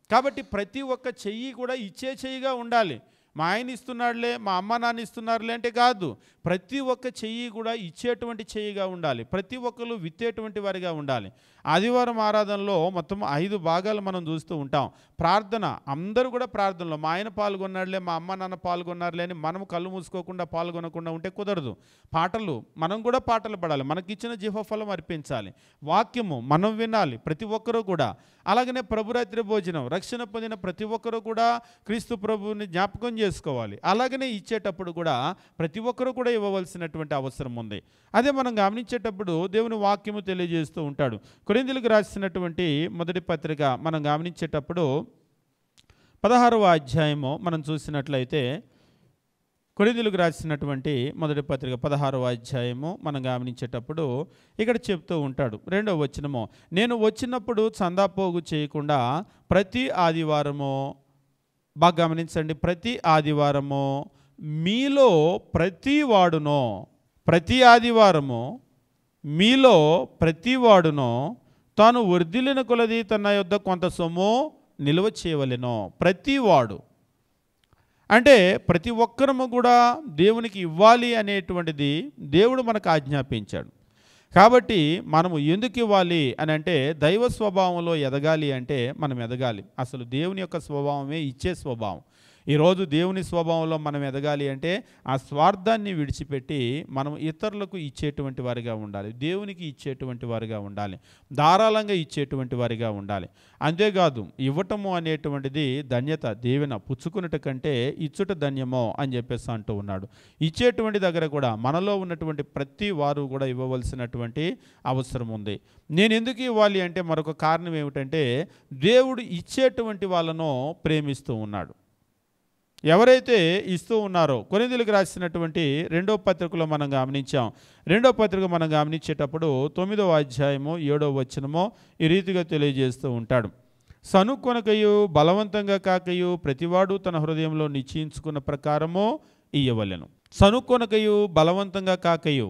కాబట్టి ప్రతి ఒక్క చెయ్యి కూడా ఇచ్చే చెయ్యిగా ఉండాలి. మా ఆయన ఇస్తున్నాడులే, మా అమ్మ నాన్న ఇస్తున్నారులే అంటే కాదు, ప్రతి ఒక్క చెయ్యి కూడా ఇచ్చేటువంటి చెయ్యిగా ఉండాలి. ప్రతి ఒక్కరు విత్తేటువంటి వారిగా ఉండాలి. ఆదివారం ఆరాధనలో మొత్తం 5 భాగాలు మనం చూస్తూ ఉంటాం. ప్రార్థన, అందరూ కూడా ప్రార్థనలో మా ఆయన పాల్గొన్నాడులే, మా అమ్మ నాన్న పాల్గొన్నారులే అని మనం కళ్ళు మూసుకోకుండా పాల్గొనకుండా ఉంటే కుదరదు. పాటలు, మనం కూడా పాటలు పాడాలి, మనకిచ్చిన జీవఫలం అర్పించాలి. వాక్యము మనం వినాలి ప్రతి ఒక్కరూ కూడా. అలాగనే ప్రభురాత్రి భోజనం, రక్షణ పొందిన ప్రతి ఒక్కరూ కూడా క్రీస్తు ప్రభువుని జ్ఞాపకం చేసుకోవాలి. అలాగనే ఇచ్చేటప్పుడు కూడా ప్రతి ఒక్కరూ కూడా ఇవ్వవలసినటువంటి అవసరం ఉంది. అదే మనం గమనించేటప్పుడు దేవుని వాక్యము తెలియజేస్తూ ఉంటాడు. కొరింథీయులకు రాసినటువంటి మొదటి పత్రిక మనం గమనించేటప్పుడు 16వ అధ్యాయము మనం చూసినట్లయితే, కొరింథీయులకు రాసినటువంటి మొదటి పత్రిక 16వ అధ్యాయము మనం గమనించేటప్పుడు ఇక్కడ చెప్తూ ఉంటాడు. 2వ వచనము, నేను వచ్చినప్పుడు చందాపోగు చేయకుండా ప్రతి ఆదివారము, బాగా గమనించండి, ప్రతి ఆదివారము మీలో ప్రతి ఆదివారము మీలో ప్రతి వాడునో తాను వర్ధిల్లిన కొలది తన యొద్ద కొంత సొమ్ము నిల్వ చేయవలెనో. ప్రతివాడు అంటే ప్రతి ఒక్కరము కూడా దేవునికి ఇవ్వాలి అనేటువంటిది దేవుడు మనకు ఆజ్ఞాపించాడు. కాబట్టి మనము ఎందుకు ఇవ్వాలి అని అంటే, దైవ స్వభావంలో ఎదగాలి అంటే మనం ఎదగాలి. అసలు దేవుని యొక్క స్వభావమే ఇచ్చే స్వభావం. ఈరోజు దేవుని స్వభావంలో మనం ఎదగాలి అంటే ఆ స్వార్థాన్ని విడిచిపెట్టి మనం ఇతరులకు ఇచ్చేటువంటి వారిగా ఉండాలి, దేవునికి ఇచ్చేటువంటి వారిగా ఉండాలి, ధారాళంగా ఇచ్చేటువంటి వారిగా ఉండాలి. అంతేకాదు ఇవ్వటము అనేటువంటిది ధన్యత, దీవెన. పుచ్చుకున్నట కంటే ఇచ్చుట ధన్యమో అని చెప్పేసి అంటూ ఉన్నాడు. ఇచ్చేటువంటి దగ్గర కూడా మనలో ఉన్నటువంటి ప్రతి వారు కూడా ఇవ్వవలసినటువంటి అవసరం ఉంది. నేను ఎందుకు ఇవ్వాలి అంటే మరొక కారణం ఏమిటంటే, దేవుడు ఇచ్చేటువంటి వాళ్ళను ప్రేమిస్తూ ఉన్నాడు. ఎవరైతే ఇస్తూ ఉన్నారో, కొరింథీయులకు రాసినటువంటి 2వ పత్రికలో మనం గమనించాం. 2వ పత్రిక మనం గమనించేటప్పుడు 9వ అధ్యాయము 7వ వచనము ఈ రీతిగా తెలియజేస్తూ ఉంటాడు. సనుక్కొనకయు బలవంతంగా కాకయు ప్రతివాడు తన హృదయంలో నిశ్చయించుకున్న ప్రకారము ఇయ్యవలెను. సనుక్కొనకయు బలవంతంగా కాకయు,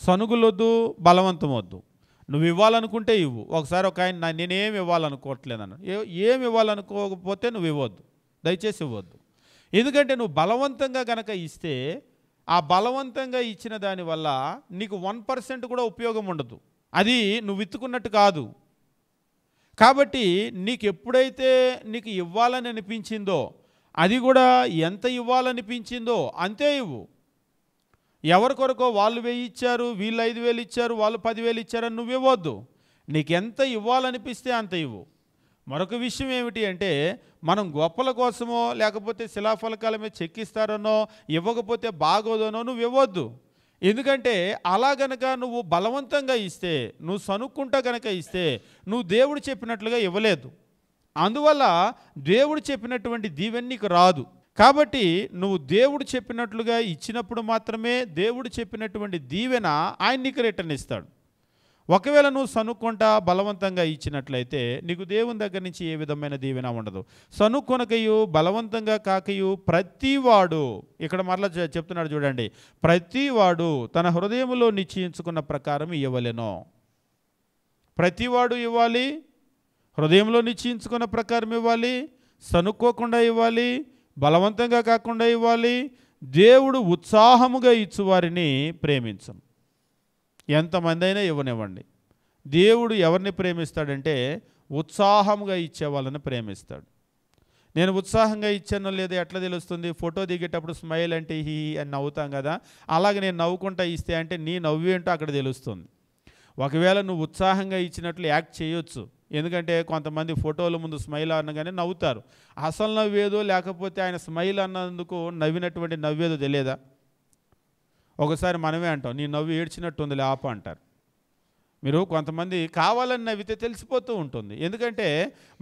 సనుగులొద్దు, బలవంతం వద్దు. నువ్వు ఇవ్వాలనుకుంటే ఇవ్వు. ఒకసారి ఒక ఆయన నేనేమి ఇవ్వాలనుకోవట్లేదన్న, ఏమి ఇవ్వాలనుకోకపోతే నువ్వు ఇవ్వద్దు, దయచేసి ఇవ్వద్దు. ఎందుకంటే నువ్వు బలవంతంగా గనక ఇస్తే ఆ బలవంతంగా ఇచ్చిన దానివల్ల నీకు 1% కూడా ఉపయోగం ఉండదు. అది నువ్వు విత్తుకున్నట్టు కాదు. కాబట్టి నీకు ఎప్పుడైతే నీకు ఇవ్వాలని అనిపించిందో, అది కూడా ఎంత ఇవ్వాలనిపించిందో అంతే ఇవ్వు. ఎవరి కొరకో వాళ్ళు 1000 ఇచ్చారు, వీళ్ళు 5000 ఇచ్చారు, వాళ్ళు 10,000 ఇచ్చారని నువ్వు ఇవ్వద్దు. నీకు ఎంత ఇవ్వాలనిపిస్తే అంత ఇవ్వు. మరొక విషయం ఏమిటి అంటే, మనం గొప్పల కోసమో లేకపోతే శిలాఫలకాల మీద చెక్కిస్తారనో ఇవ్వకపోతే బాగోదనో నువ్వు ఇవ్వద్దు. ఎందుకంటే అలా గనక నువ్వు బలవంతంగా ఇస్తే, నువ్వు సనుక్కుంటా గనక ఇస్తే నువ్వు దేవుడు చెప్పినట్లుగా ఇవ్వలేదు. అందువల్ల దేవుడు చెప్పినటువంటి దీవెన నీకు రాదు. కాబట్టి నువ్వు దేవుడు చెప్పినట్లుగా ఇచ్చినప్పుడు మాత్రమే దేవుడు చెప్పినటువంటి దీవెన ఆయన నీకు రిటర్న్ ఇస్తాడు. ఒకవేళ నువ్వు సనుక్కుంటా బలవంతంగా ఇచ్చినట్లయితే నీకు దేవుని దగ్గర నుంచి ఏ విధమైన దీవెన ఉండదు. సనుక్కొనకయు బలవంతంగా కాకయు ప్రతివాడు, ఇక్కడ మరలా చెప్తున్నాడు చూడండి, ప్రతివాడు తన హృదయంలో నిశ్చయించుకున్న ప్రకారం ఇవ్వలేనో. ప్రతివాడు ఇవ్వాలి, హృదయంలో నిశ్చయించుకున్న ప్రకారం ఇవ్వాలి, సనుక్కోకుండా ఇవ్వాలి, బలవంతంగా కాకుండా ఇవ్వాలి. దేవుడు ఉత్సాహముగా ఇచ్చువారిని ప్రేమించను. ఎంతమంది అయినా ఇవ్వనివ్వండి. దేవుడు ఎవరిని ప్రేమిస్తాడంటే ఉత్సాహంగా ఇచ్చే వాళ్ళని ప్రేమిస్తాడు. నేను ఉత్సాహంగా ఇచ్చానో లేదో ఎట్లా తెలుస్తుంది? ఫోటో దిగేటప్పుడు స్మైల్ అంటే హీ అని నవ్వుతాం కదా, అలాగే నేను నవ్వుకుంటా ఇస్తే అంటే నీ నవ్వు ఏంటో అక్కడ తెలుస్తుంది. ఒకవేళ నువ్వు ఉత్సాహంగా ఇచ్చినట్లు యాక్ట్ చేయొచ్చు. ఎందుకంటే కొంతమంది ఫోటోల ముందు స్మైల్ అనగానే నవ్వుతారు. అసలు నవ్వేదో లేకపోతే ఆయన స్మైల్ అన్నందుకు నవ్వినటువంటి నవ్వేదో తెలియదా? ఒకసారి మనమే అంటాం, నీ నవ్వు ఏడ్చినట్టుంది లేప అంటారు. మీరు కొంతమంది కావాలని నవ్వితే తెలిసిపోతూ ఉంటుంది. ఎందుకంటే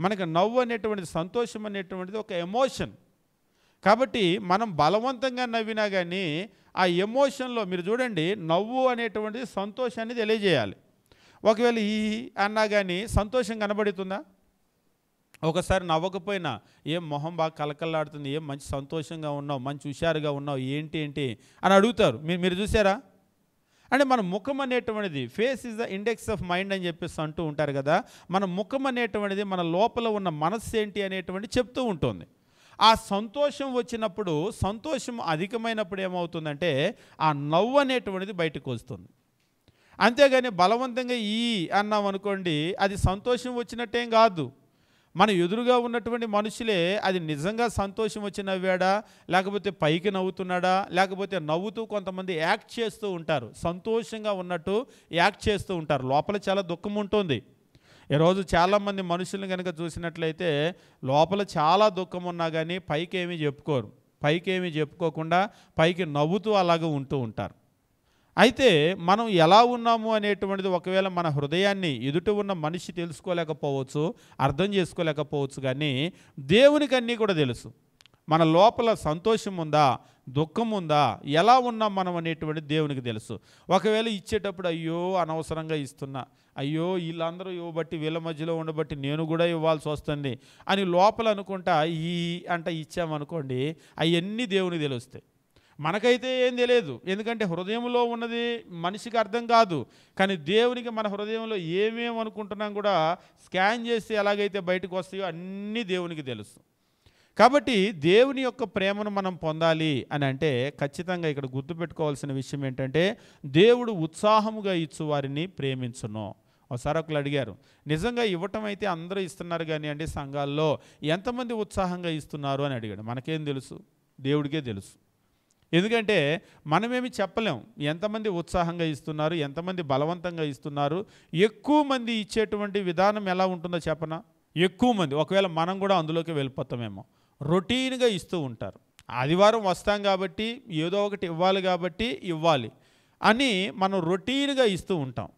మనకు నవ్వు అనేటువంటిది, సంతోషం అనేటువంటిది ఒక ఎమోషన్. కాబట్టి మనం బలవంతంగా నవ్వినా కానీ ఆ ఎమోషన్లో మీరు చూడండి, నవ్వు అనేటువంటిది సంతోషాన్ని తెలియజేయాలి. ఒకవేళ ఈ అన్నా కానీ సంతోషం కనబడుతుందా? ఒకసారి నవ్వకపోయినా ఏం మొహం బాగా కలకల్లాడుతుంది, ఏం మంచి సంతోషంగా ఉన్నావు, మంచి హుషారుగా ఉన్నావు, ఏంటి అని అడుగుతారు. మీరు చూసారా? అంటే మన ముఖం అనేటువంటిది, face is the index of mind అని చెప్పేసి అంటూ ఉంటారు కదా. మన ముఖం అనేటువంటిది మన లోపల ఉన్న మనస్సు ఏంటి అనేటువంటి చెప్తూ ఉంటుంది. ఆ సంతోషం వచ్చినప్పుడు, సంతోషం అధికమైనప్పుడు ఏమవుతుందంటే ఆ నవ్వు అనేటువంటిది బయటకు వస్తుంది. అంతేగాని బలవంతంగా అన్నాం అనుకోండి, అది సంతోషం వచ్చినట్టేం కాదు. మన ఎదురుగా ఉన్నటువంటి మనుషులే అది నిజంగా సంతోషం వచ్చి నవ్వాడా, లేకపోతే పైకి నవ్వుతున్నాడా, లేకపోతే నవ్వుతూ కొంతమంది యాక్ట్ చేస్తూ ఉంటారు, సంతోషంగా ఉన్నట్టు యాక్ట్ చేస్తూ ఉంటారు, లోపల చాలా దుఃఖం ఉంటుంది. ఈరోజు చాలామంది మనుషులను కనుక చూసినట్లయితే లోపల చాలా దుఃఖం ఉన్నా కానీ పైకి ఏమీ చెప్పుకోరు. పైకి ఏమీ చెప్పుకోకుండా పైకి నవ్వుతూ అలాగే ఉంటూ ఉంటారు. అయితే మనం ఎలా ఉన్నాము అనేటువంటిది ఒకవేళ మన హృదయాన్ని ఎదుట ఉన్న మనిషి తెలుసుకోలేకపోవచ్చు, అర్థం చేసుకోలేకపోవచ్చు, కానీ దేవునికి అన్నీ కూడా తెలుసు. మన లోపల సంతోషం ఉందా, దుఃఖం ఉందా, ఎలా ఉన్నాం మనం అనేటువంటిది దేవునికి తెలుసు. ఒకవేళ ఇచ్చేటప్పుడు అయ్యో అనవసరంగా ఇస్తున్నా, అయ్యో వీళ్ళందరూ ఇవ్వబట్టి వీళ్ళ మధ్యలో ఉండబట్టి నేను కూడా ఇవ్వాల్సి వస్తుంది అని లోపల అనుకుంటా ఇచ్చామనుకోండి, అవన్నీ దేవునికి తెలుస్తాయి. మనకైతే ఏం తెలియదు, ఎందుకంటే హృదయంలో ఉన్నది మనిషికి అర్థం కాదు. కానీ దేవునికి మన హృదయంలో ఏమేమి అనుకుంటున్నాం కూడా స్కాన్ చేస్తే ఎలాగైతే బయటకు వస్తాయో అన్నీ దేవునికి తెలుసు. కాబట్టి దేవుని యొక్క ప్రేమను మనం పొందాలి అని అంటే ఖచ్చితంగా ఇక్కడ గుర్తుపెట్టుకోవాల్సిన విషయం ఏంటంటే, దేవుడు ఉత్సాహముగా ఇచ్చు వారిని ప్రేమించును. ఒకసారి ఒకళ్ళు అడిగారు, నిజంగా ఇవ్వటం అయితే అందరూ ఇస్తున్నారు కానీ అండి సంఘాల్లో ఎంతమంది ఉత్సాహంగా ఇస్తున్నారు అని అడిగాడు. మనకేం తెలుసు? దేవుడికే తెలుసు. ఎందుకంటే మనమేమి చెప్పలేం ఎంతమంది ఉత్సాహంగా ఇస్తున్నారు, ఎంతమంది బలవంతంగా ఇస్తున్నారు. ఎక్కువ మంది ఇచ్చేటువంటి విధానం ఎలా ఉంటుందో చెప్పనా? ఎక్కువ మంది, ఒకవేళ మనం కూడా అందులోకి వెళ్ళిపోతామేమో, రొటీన్గా ఇస్తూ ఉంటారు. ఆదివారం వస్తాం కాబట్టి ఏదో ఒకటి ఇవ్వాలి కాబట్టి ఇవ్వాలి అని మనం రొటీన్గా ఇస్తూ ఉంటాం.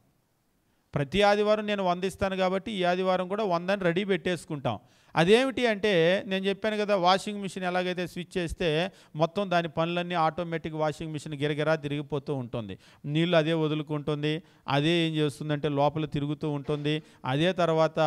ప్రతి ఆదివారం నేను 100 ఇస్తాను కాబట్టి ఈ ఆదివారం కూడా 100 అని రెడీ పెట్టేసుకుంటాం. అదేమిటి అంటే నేను చెప్పాను కదా, వాషింగ్ మిషన్ ఎలాగైతే స్విచ్ చేస్తే మొత్తం దాని పనులన్నీ ఆటోమేటిక్ వాషింగ్ మిషన్ గిరగిరా తిరిగిపోతూ ఉంటుంది. నీళ్ళు అదే వదులుకుంటుంది, అదే ఏం చేస్తుందంటే లోపల తిరుగుతూ ఉంటుంది, అదే తర్వాత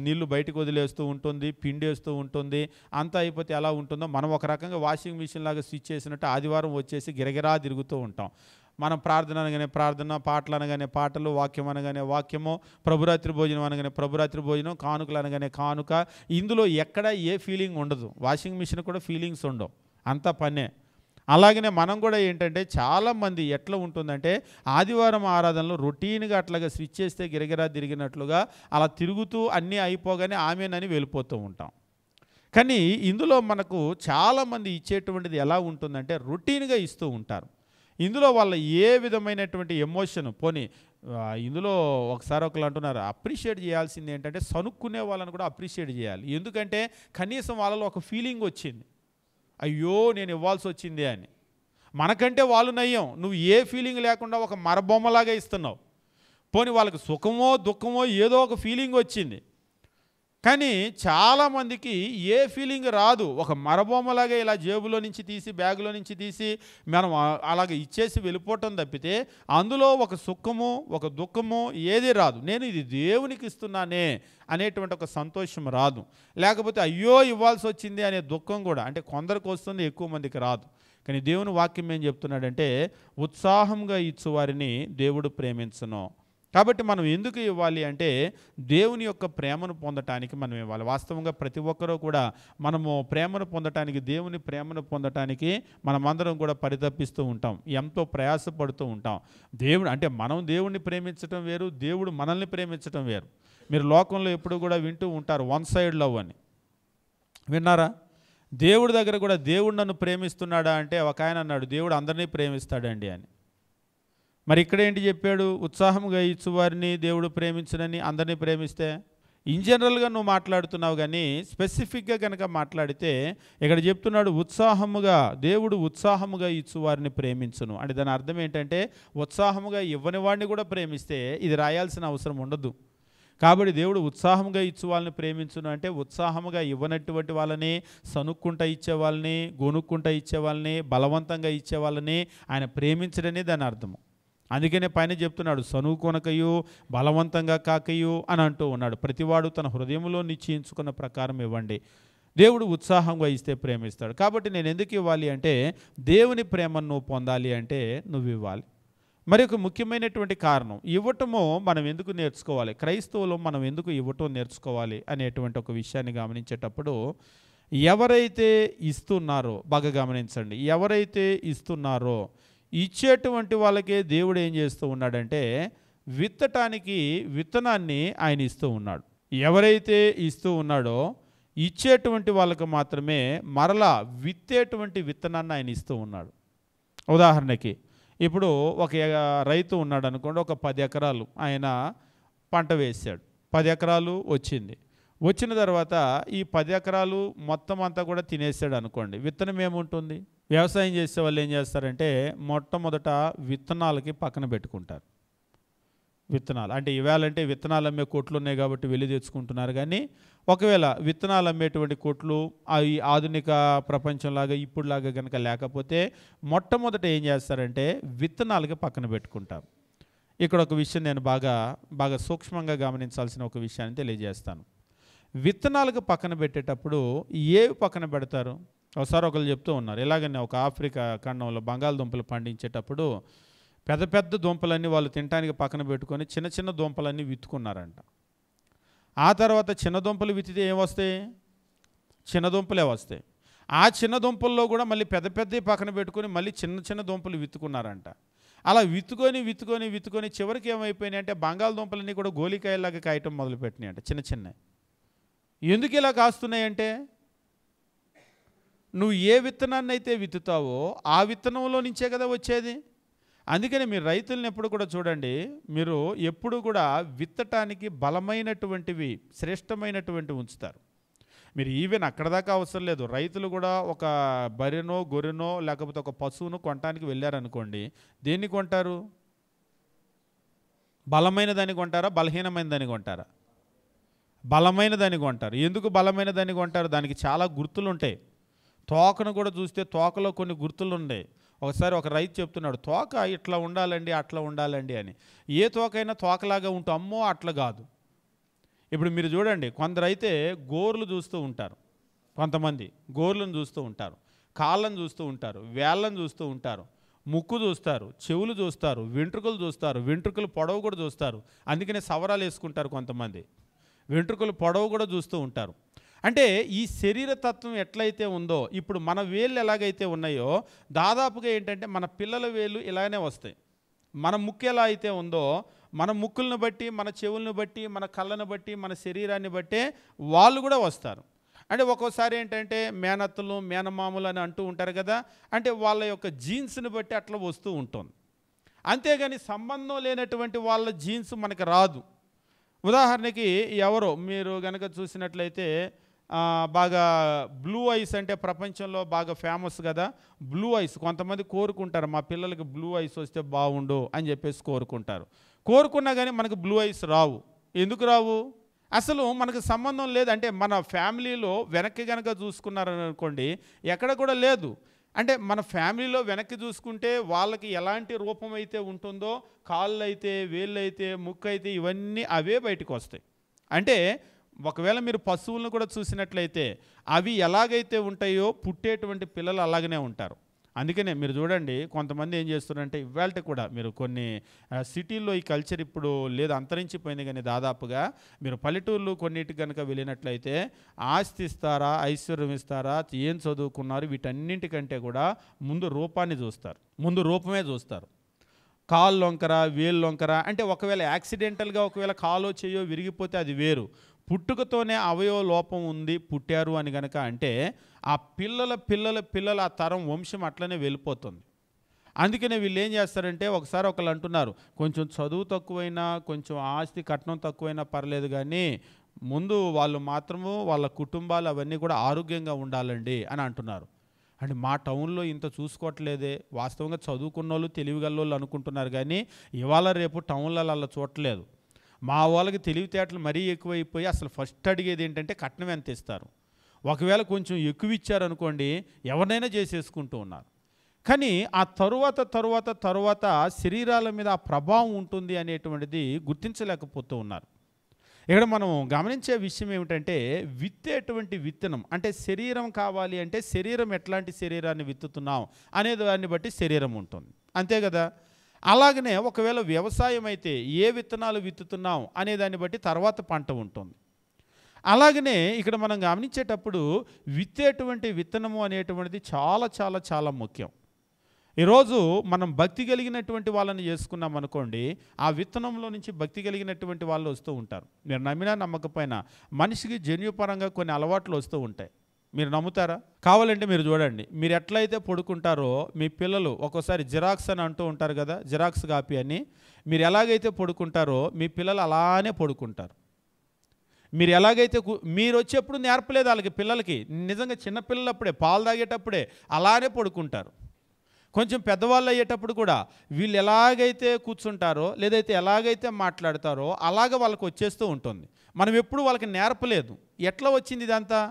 నీళ్లు బయటకు వదిలేస్తూ ఉంటుంది, పిండేస్తూ ఉంటుంది. అంతా అయిపోతే ఎలా ఉంటుందో మనం ఒక రకంగా వాషింగ్ మిషన్ లాగా స్విచ్ చేసినట్టు ఆదివారం వచ్చేసి గిరగిరా తిరుగుతూ ఉంటాం. మనం ప్రార్థన అనగానే ప్రార్థన, పాటలు అనగానే పాటలు, వాక్యం అనగానే వాక్యము, ప్రభురాత్రి భోజనం అనగానే ప్రభురాత్రి భోజనం, కానుకలు అనగానే కానుక. ఇందులో ఎక్కడ ఏ ఫీలింగ్ ఉండదు. వాషింగ్ మిషన్ కూడా ఫీలింగ్స్ ఉండవు, అంతా పనే. అలాగనే మనం కూడా ఏంటంటే చాలామంది ఎట్లా ఉంటుందంటే ఆదివారం ఆరాధనలో రొటీన్గా అట్లాగా స్విచ్ చేస్తే గిరగిరా తిరిగినట్లుగా అలా తిరుగుతూ అన్నీ అయిపోగానే ఆమెనని వెళ్ళిపోతూ ఉంటాం. కానీ ఇందులో మనకు చాలామంది ఇచ్చేటువంటిది ఎలా ఉంటుందంటే రొటీన్గా ఇస్తూ ఉంటారు. ఇందులో వాళ్ళ ఏ విధమైనటువంటి ఎమోషన్ పోనీ ఇందులో ఒకసారి ఒకళ్ళు అంటున్నారు, అప్రిషియేట్ చేయాల్సింది ఏంటంటే సనుక్కునే వాళ్ళని కూడా అప్రిషియేట్ చేయాలి. ఎందుకంటే కనీసం వాళ్ళలో ఒక ఫీలింగ్ వచ్చింది, అయ్యో నేను ఇవ్వాల్సి వచ్చింది అని. మనకంటే వాళ్ళు నయ్యం, నువ్వు ఏ ఫీలింగ్ లేకుండా ఒక మరబొమ్మలాగా ఇస్తున్నావు. పోనీ వాళ్ళకి సుఖమో దుఃఖమో ఏదో ఒక ఫీలింగ్ వచ్చింది. కానీ చాలామందికి ఏ ఫీలింగ్ రాదు, ఒక మరబొమ్మలాగా ఇలా జేబులో నుంచి తీసి బ్యాగులో నుంచి తీసి మనం అలాగే ఇచ్చేసి వెళ్ళిపోవటం తప్పితే అందులో ఒక సుఖము ఒక దుఃఖము ఏది రాదు. నేను ఇది దేవునికి ఇస్తున్నానే అనేటువంటి ఒక సంతోషం రాదు. లేకపోతే అయ్యో ఇవ్వాల్సి వచ్చింది అనే దుఃఖం కూడా, అంటే కొందరికి వస్తుంది, ఎక్కువ మందికి రాదు. కానీ దేవుని వాక్యం ఏం చెప్తున్నాడంటే ఉత్సాహంగా ఇచ్చు వారిని దేవుడు ప్రేమించును. కాబట్టి మనం ఎందుకు ఇవ్వాలి అంటే దేవుని యొక్క ప్రేమను పొందటానికి మనం ఇవ్వాలి. వాస్తవంగా ప్రతి ఒక్కరూ కూడా మనము ప్రేమను పొందటానికి, దేవుని ప్రేమను పొందటానికి మనమందరం కూడా పరితపిస్తూ ఉంటాం, ఎంతో ప్రయాసపడుతూ ఉంటాం. దేవుడు అంటే మనం దేవుణ్ణి ప్రేమించటం వేరు, దేవుడు మనల్ని ప్రేమించటం వేరు. మీరు లోకంలో ఎప్పుడు కూడా వింటూ ఉంటారు వన్ సైడ్ లవ్ అని, విన్నారా? దేవుడి దగ్గర కూడా దేవుడు నన్ను ప్రేమిస్తున్నాడా అంటే ఒక ఆయన అన్నాడు, దేవుడు అందరినీ ప్రేమిస్తాడండి అని. మరి ఇక్కడ ఏంటి చెప్పాడు? ఉత్సాహంగా ఇచ్చువారిని దేవుడు ప్రేమించనని, అందరినీ ప్రేమిస్తే. ఇన్ జనరల్గా నువ్వు మాట్లాడుతున్నావు కానీ స్పెసిఫిక్గా కనుక మాట్లాడితే ఇక్కడ చెప్తున్నాడు ఉత్సాహముగా, దేవుడు ఉత్సాహముగా ఇచ్చువారిని ప్రేమించును అంటే దాని అర్థం ఏంటంటే ఉత్సాహముగా ఇవ్వని వాడిని కూడా ప్రేమిస్తే ఇది రాయాల్సిన అవసరం ఉండదు. కాబట్టి దేవుడు ఉత్సాహంగా ఇచ్చు వాళ్ళని ప్రేమించును అంటే ఉత్సాహముగా ఇవ్వనటువంటి వాళ్ళని, సనుక్కుంటా ఇచ్చే వాళ్ళని, గొనుక్కుంటా ఇచ్చే వాళ్ళని, బలవంతంగా ఇచ్చే వాళ్ళని ఆయన ప్రేమించడని దాని అర్థము. అందుకనే పైన చెప్తున్నాడు సనుకొనకయు బలవంతంగా కాకయు అని అంటూ ఉన్నాడు. ప్రతివాడు తన హృదయంలో నిశ్చయించుకున్న ప్రకారం ఇవ్వండి. దేవుడు ఉత్సాహంగా ఇస్తే ప్రేమిస్తాడు. కాబట్టి నేను ఎందుకు ఇవ్వాలి అంటే దేవుని ప్రేమను నువ్వు పొందాలి అంటే నువ్వు ఇవ్వాలి. మరి ఒక ముఖ్యమైనటువంటి కారణం ఇవ్వటము మనం ఎందుకు నేర్చుకోవాలి, క్రైస్తవులు మనం ఎందుకు ఇవ్వటం నేర్చుకోవాలి అనేటువంటి ఒక విషయాన్ని గమనించేటప్పుడు ఎవరైతే ఇస్తున్నారో బాగా గమనించండి, ఎవరైతే ఇస్తున్నారో ఇచ్చేటువంటి వాళ్ళకే దేవుడు ఏం చేస్తూ ఉన్నాడంటే విత్తటానికి విత్తనాన్ని ఆయన ఇస్తూ ఉన్నాడు. ఎవరైతే ఇస్తూ ఉన్నాడో ఇచ్చేటువంటి వాళ్ళకు మాత్రమే మరలా విత్తేటువంటి విత్తనాన్ని ఆయన ఇస్తూ ఉన్నాడు. ఉదాహరణకి ఇప్పుడు ఒక రైతు ఉన్నాడు అనుకోండి, ఒక 10 ఎకరాలు ఆయన పంట వేసాడు, 10 ఎకరాలు వచ్చింది. వచ్చిన తర్వాత ఈ 10 ఎకరాలు మొత్తం అంతా కూడా తినేసాడు అనుకోండి, విత్తనం ఏముంటుంది? వ్యవసాయం చేసే వాళ్ళు ఏం చేస్తారంటే మొట్టమొదట విత్తనాలకి పక్కన పెట్టుకుంటారు. విత్తనాలు అంటే ఇవాళంటే విత్తనాలు అమ్మే కొట్లు ఉన్నాయి కాబట్టి వెళ్ళి తెచ్చుకుంటున్నారు. కానీ ఒకవేళ విత్తనాలు అమ్మేటువంటి కొట్లు ఈ ఆధునిక ప్రపంచంలాగా ఇప్పుడులాగా కనుక లేకపోతే మొట్టమొదట ఏం చేస్తారంటే విత్తనాలకి పక్కన పెట్టుకుంటారు. ఇక్కడ ఒక విషయం నేను బాగా సూక్ష్మంగా గమనించాల్సిన ఒక విషయాన్ని తెలియజేస్తాను. విత్తనాలకు పక్కన పెట్టేటప్పుడు ఏవి పక్కన పెడతారు? ఒకసారి ఒకరు చెప్తూ ఉన్నారు, ఎలాగనే ఒక ఆఫ్రికా ఖండంలో బంగాళదుంపలు పండించేటప్పుడు పెద్ద పెద్ద దుంపలన్నీ వాళ్ళు తినడానికి పక్కన పెట్టుకొని చిన్న చిన్న దుంపలన్నీ విత్తుకున్నారంట. ఆ తర్వాత చిన్న దుంపలు విత్తితే ఏమొస్తాయి? చిన్న దుంపలే వస్తాయి. ఆ చిన్న దుంపల్లో కూడా మళ్ళీ పెద్ద పెద్దవి పక్కన పెట్టుకొని మళ్ళీ చిన్న చిన్న దుంపలు విత్తుకున్నారంట. అలా విత్తుకొని చివరికి ఏమైపోయినాయి అంటే బంగాళదుంపలన్నీ కూడా గోలికాయలాగా కాయటం మొదలుపెట్టినాయి అంట, చిన్న చిన్నవి. ఎందుకు ఇలా కాస్తున్నాయంటే నువ్వు ఏ విత్తనాన్ని అయితే విత్తుతావో ఆ విత్తనంలో నుంచే కదా వచ్చేది. అందుకని మీరు రైతులను ఎప్పుడు కూడా చూడండి, మీరు ఎప్పుడు కూడా విత్తటానికి బలమైనటువంటివి శ్రేష్టమైనటువంటివి ఉంచుతారు. మీరు ఈవెన్ అక్కడ దాకా అవసరం లేదు, రైతులు కూడా ఒక బర్రెనో గొర్రెనో లేకపోతే ఒక పశువును కొనడానికి వెళ్ళారనుకోండి, దేన్ని కొంటారు? బలమైన దాన్ని కొంటారా, బలహీనమైన దాన్ని కొంటారా? బలమైన దాన్ని కొంటారు. ఎందుకు బలమైన దాన్ని కొంటారు? దానికి చాలా గుర్తులు ఉంటాయి. తోకను కూడా చూస్తే తోకలో కొన్ని గుర్తులు ఉన్నాయి. ఒకసారి ఒక రైతు చెప్తున్నాడు, తోక ఇట్లా ఉండాలండి అట్లా ఉండాలండి అని. ఏ తోకైనా తోకలాగా ఉంటూ అమ్మో అట్లా కాదు. ఇప్పుడు మీరు చూడండి, కొందరైతే గోర్లు చూస్తూ ఉంటారు, కొంతమంది గోర్లను చూస్తూ ఉంటారు, కాళ్ళను చూస్తూ ఉంటారు, వేళ్ళను చూస్తూ ఉంటారు, ముక్కు చూస్తారు, చెవులు చూస్తారు, వెంట్రుకలు చూస్తారు, వెంట్రుకలు పొడవు కూడా చూస్తారు. అందుకనే సవరాలు వేసుకుంటారు కొంతమంది, వెంట్రుకలు పొడవు కూడా చూస్తూ ఉంటారు. అంటే ఈ శరీర తత్వం ఎట్లయితే ఉందో, ఇప్పుడు మన వేళ్ళు ఎలాగైతే ఉన్నాయో దాదాపుగా ఏంటంటే మన పిల్లల వేళ్ళు ఇలానే వస్తాయి. మన ముక్కు ఎలా అయితే ఉందో, మన ముక్కులను బట్టి, మన చెవులను బట్టి, మన కళ్ళను బట్టి, మన శరీరాన్ని బట్టే వాళ్ళు కూడా వస్తారు. అంటే ఒక్కోసారి ఏంటంటే మేనత్తలు మేనమామలు అని అంటూ ఉంటారు కదా, అంటే వాళ్ళ యొక్క జీన్స్ని బట్టి అట్లా వస్తూ ఉంటుంది. అంతేగాని సంబంధం లేనటువంటి వాళ్ళ జీన్స్ మనకు రాదు. ఉదాహరణకి ఎవరో మీరు కనుక చూసినట్లయితే బాగా బ్లూ ఐస్ అంటే ప్రపంచంలో బాగా ఫేమస్ కదా, బ్లూ ఐస్. కొంతమంది కోరుకుంటారు మా పిల్లలకి బ్లూ ఐస్ వస్తే బాగుండు అని చెప్పేసి కోరుకున్నా కానీ మనకు బ్లూ ఐస్ రావు. ఎందుకు రావు? అసలు మనకు సంబంధం లేదు. అంటే మన ఫ్యామిలీలో వెనక్కి కనుక చూసుకున్నారనుకోండి ఎక్కడ కూడా లేదు. అంటే మన ఫ్యామిలీలో వెనక్కి చూసుకుంటే వాళ్ళకి ఎలాంటి రూపం అయితే ఉంటుందో, కాళ్ళు అయితే, వేళ్ళు అయితే, ముక్కు అయితే, ఇవన్నీ అవే బయటకు వస్తాయి. అంటే ఒకవేళ మీరు పశువులను కూడా చూసినట్లయితే అవి ఎలాగైతే ఉంటాయో పుట్టేటువంటి పిల్లలు అలాగనే ఉంటారు. అందుకనే మీరు చూడండి, కొంతమంది ఏం చేస్తున్నారంటే ఇవాళ కూడా మీరు కొన్ని సిటీల్లో ఈ కల్చర్ ఇప్పుడు లేదు, అంతరించిపోయింది. కానీ దాదాపుగా మీరు పల్లెటూర్లు కొన్నిటికి కనుక వెళ్ళినట్లయితే ఆస్తి ఇస్తారా, ఐశ్వర్యం ఇస్తారా, ఏం చదువుకున్నారు, వీటన్నింటికంటే కూడా ముందు రూపాన్ని చూస్తారు, ముందు రూపమే చూస్తారు. కాళ్ళు వంకర, వేళ్ళు వంకర అంటే ఒకవేళ యాక్సిడెంటల్గా ఒకవేళ కాలో చేయో విరిగిపోతే అది వేరు. పుట్టుకతోనే అవయవ లోపం ఉంది, పుట్టారు అని కనుక అంటే ఆ పిల్లల ఆ తరం వంశం అట్లనే వెళ్ళిపోతుంది. అందుకనే వీళ్ళు ఏం చేస్తారంటే, ఒకసారి ఒకళ్ళు అంటున్నారు, కొంచెం చదువు తక్కువైనా, కొంచెం ఆస్తి కట్నం తక్కువైనా పర్లేదు కానీ ముందు వాళ్ళు మాత్రము వాళ్ళ కుటుంబాలు అవన్నీ కూడా ఆరోగ్యంగా ఉండాలండి అని అంటున్నారు. అంటే మా టౌన్లో ఇంత చూసుకోవట్లేదే, వాస్తవంగా చదువుకున్న వాళ్ళు తెలివిగల్లోళ్ళు అనుకుంటున్నారు కానీ ఇవాళ రేపు టౌన్లలో అలా చూడట్లేదు. మా వాళ్ళకి తెలివితేటలు మరీ ఎక్కువైపోయి అసలు ఫస్ట్ అడిగేది ఏంటంటే కట్నం ఎంత ఇస్తారు. ఒకవేళ కొంచెం ఎక్కువ ఇచ్చారనుకోండి ఎవరినైనా చేసేసుకుంటూ ఉన్నారు. కానీ ఆ తరువాత శరీరాల మీద ఆ ప్రభావం ఉంటుంది అనేటువంటిది గుర్తించలేకపోతూ ఉన్నారు. ఇక్కడ మనం గమనించే విషయం ఏమిటంటే, విత్తేటువంటి విత్తనం అంటే శరీరం కావాలి అంటే శరీరం ఎట్లాంటి శరీరాన్ని విత్తుతున్నాం అనే దాన్ని బట్టి శరీరం ఉంటుంది, అంతే కదా. అలాగనే ఒకవేళ వ్యవసాయం అయితే ఏ విత్తనాలు విత్తుతున్నాం అనే దాన్ని బట్టి తర్వాత పంట ఉంటుంది. అలాగనే ఇక్కడ మనం గమనించేటప్పుడు విత్తేటువంటి విత్తనము అనేటువంటిది చాలా చాలా చాలా ముఖ్యం. ఈరోజు మనం భక్తి కలిగినటువంటి వాళ్ళని చేసుకున్నాం అనుకోండి, ఆ విత్తనంలో నుంచి భక్తి కలిగినటువంటి వాళ్ళు వస్తూ ఉంటారు. మీరు నమ్మినా నమ్మకపోయినా మనిషికి జన్యుపరంగా కొన్ని అలవాట్లు వస్తూ ఉంటాయి. మీరు నమ్ముతారా? కావాలంటే మీరు చూడండి, మీరు ఎట్లయితే పడుకుంటారో మీ పిల్లలు ఒక్కోసారి జిరాక్స్ అని అంటూ ఉంటారు కదా, జిరాక్స్ కాపీ అని. మీరు ఎలాగైతే పడుకుంటారో మీ పిల్లలు అలానే పడుకుంటారు. మీరు ఎలాగైతే మీరు వచ్చేప్పుడు నేర్పలేదు వాళ్ళకి, పిల్లలకి నిజంగా చిన్నపిల్లలప్పుడే పాలు తాగేటప్పుడే అలానే పడుకుంటారు. కొంచెం పెద్దవాళ్ళు అయ్యేటప్పుడు కూడా వీళ్ళు ఎలాగైతే కూర్చుంటారో లేదైతే ఎలాగైతే మాట్లాడతారో అలాగ వాళ్ళకి వచ్చేస్తూ ఉంటుంది. మనం ఎప్పుడు వాళ్ళకి నేర్పలేదు. ఎట్లా వచ్చింది ఇదంతా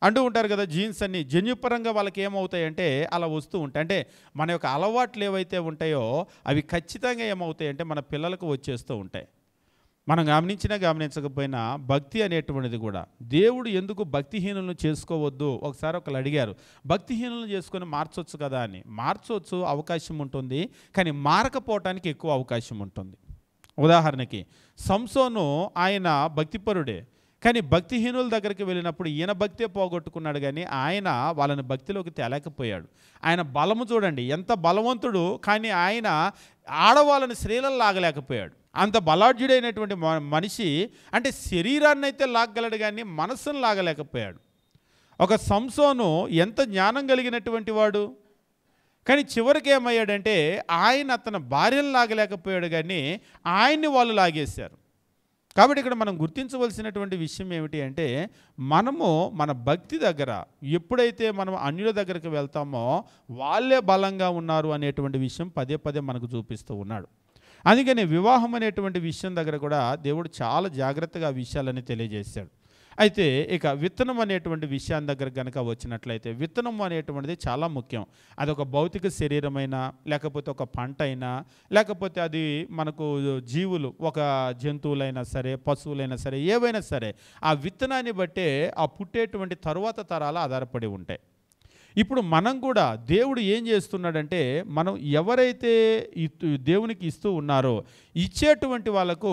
అంటూ ఉంటారు కదా, జీన్స్ అన్ని జన్యుపరంగా వాళ్ళకి ఏమవుతాయంటే అలా వస్తూ ఉంటాయి. అంటే మన యొక్క అలవాట్లు ఏవైతే ఉంటాయో అవి ఖచ్చితంగా ఏమవుతాయంటే మన పిల్లలకు వచ్చేస్తూ ఉంటాయి. మనం గమనించినా గమనించకపోయినా భక్తి అనేటువంటిది కూడా దేవుడు ఎందుకు భక్తిహీనులను చేసుకోవద్దు, ఒకసారి ఒకళ్ళు అడిగారు, భక్తిహీనులను చేసుకొని మార్చవచ్చు కదా అని. మార్చవచ్చు, అవకాశం ఉంటుంది, కానీ మారకపోవటానికి ఎక్కువ అవకాశం ఉంటుంది. ఉదాహరణకి సంసోను ఆయన భక్తిపరుడే, కానీ భక్తిహీనుల దగ్గరికి వెళ్ళినప్పుడు ఈయన భక్తే పోగొట్టుకున్నాడు, కానీ ఆయన వాళ్ళని భక్తిలోకి తేలేకపోయాడు. ఆయన బలము చూడండి, ఎంత బలవంతుడు, కానీ ఆయన ఆడవాళ్ళని స్త్రీలను లాగలేకపోయాడు. అంత బలాఢ్యుడైనటువంటి మనిషి, అంటే శరీరాన్ని అయితే లాగగలడు కానీ మనస్సును లాగలేకపోయాడు. ఒక సంసోను ఎంత జ్ఞానం కలిగినటువంటి వాడు, కానీ చివరికి ఏమయ్యాడంటే ఆయన అతని భార్యను లాగలేకపోయాడు, కానీ ఆయన్ని వాళ్ళు లాగేశారు. కాబట్టి ఇక్కడ మనం గుర్తించవలసినటువంటి విషయం ఏమిటి అంటే, మనము మన భక్తి దగ్గర ఎప్పుడైతే మనం అన్యుల దగ్గరికి వెళ్తామో వాళ్ళే బలంగా ఉన్నారు అనేటువంటి విషయం పదే పదే మనకు చూపిస్తూ ఉన్నాడు. అందుకని వివాహం అనేటువంటి విషయం దగ్గర కూడా దేవుడు చాలా జాగ్రత్తగా ఆ విషయాలని తెలియజేశాడు. అయితే ఇక విత్తనం అనేటువంటి విషయాన్ని దగ్గర కనుక వచ్చినట్లయితే, విత్తనం అనేటువంటిది చాలా ముఖ్యం. అది ఒక భౌతిక శరీరమైనా, లేకపోతే ఒక పంట అయినా, లేకపోతే అది మనకు జీవులు, ఒక జంతువులైనా సరే, పశువులైనా సరే, ఏవైనా సరే, ఆ విత్తనాన్ని బట్టే ఆ పుట్టేటువంటి తరువాత తరాలు ఆధారపడి ఉంటాయి. ఇప్పుడు మనం కూడా దేవుడు ఏం చేస్తున్నాడంటే, మనం ఎవరైతే దేవునికి ఇస్తూ ఉన్నారో ఇచ్చేటువంటి వాళ్ళకు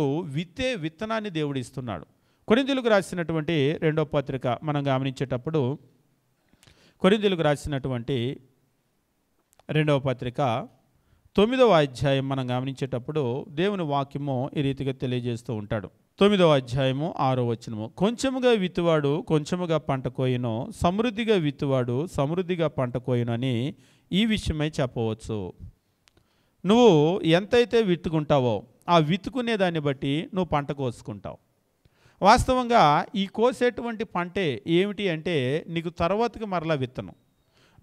విత్తనాన్ని దేవుడు ఇస్తున్నాడు. కొరింథీయులకు రాసినటువంటి 2వ పత్రిక మనం గమనించేటప్పుడు, కొరింథీయులకు రాసినటువంటి 2వ పత్రిక 9వ అధ్యాయం మనం గమనించేటప్పుడు దేవుని వాక్యము ఈ రీతిగా తెలియజేస్తూ ఉంటాడు. 9వ అధ్యాయము 6వ వచనము, కొంచెముగా విత్తువాడు కొంచెముగా పంట కోయును, సమృద్ధిగా విత్తువాడు సమృద్ధిగా పంట కోయును అని ఈ విషయమై చెప్పవచ్చు. నువ్వు ఎంతైతే విత్తుకుంటావో ఆ విత్తుకునే దాన్ని బట్టి నువ్వు పంట కోసుకుంటావు. వాస్తవంగా ఈ కోసేటువంటి పంటే ఏమిటి అంటే, నీకు తర్వాతకి మరలా విత్తనం.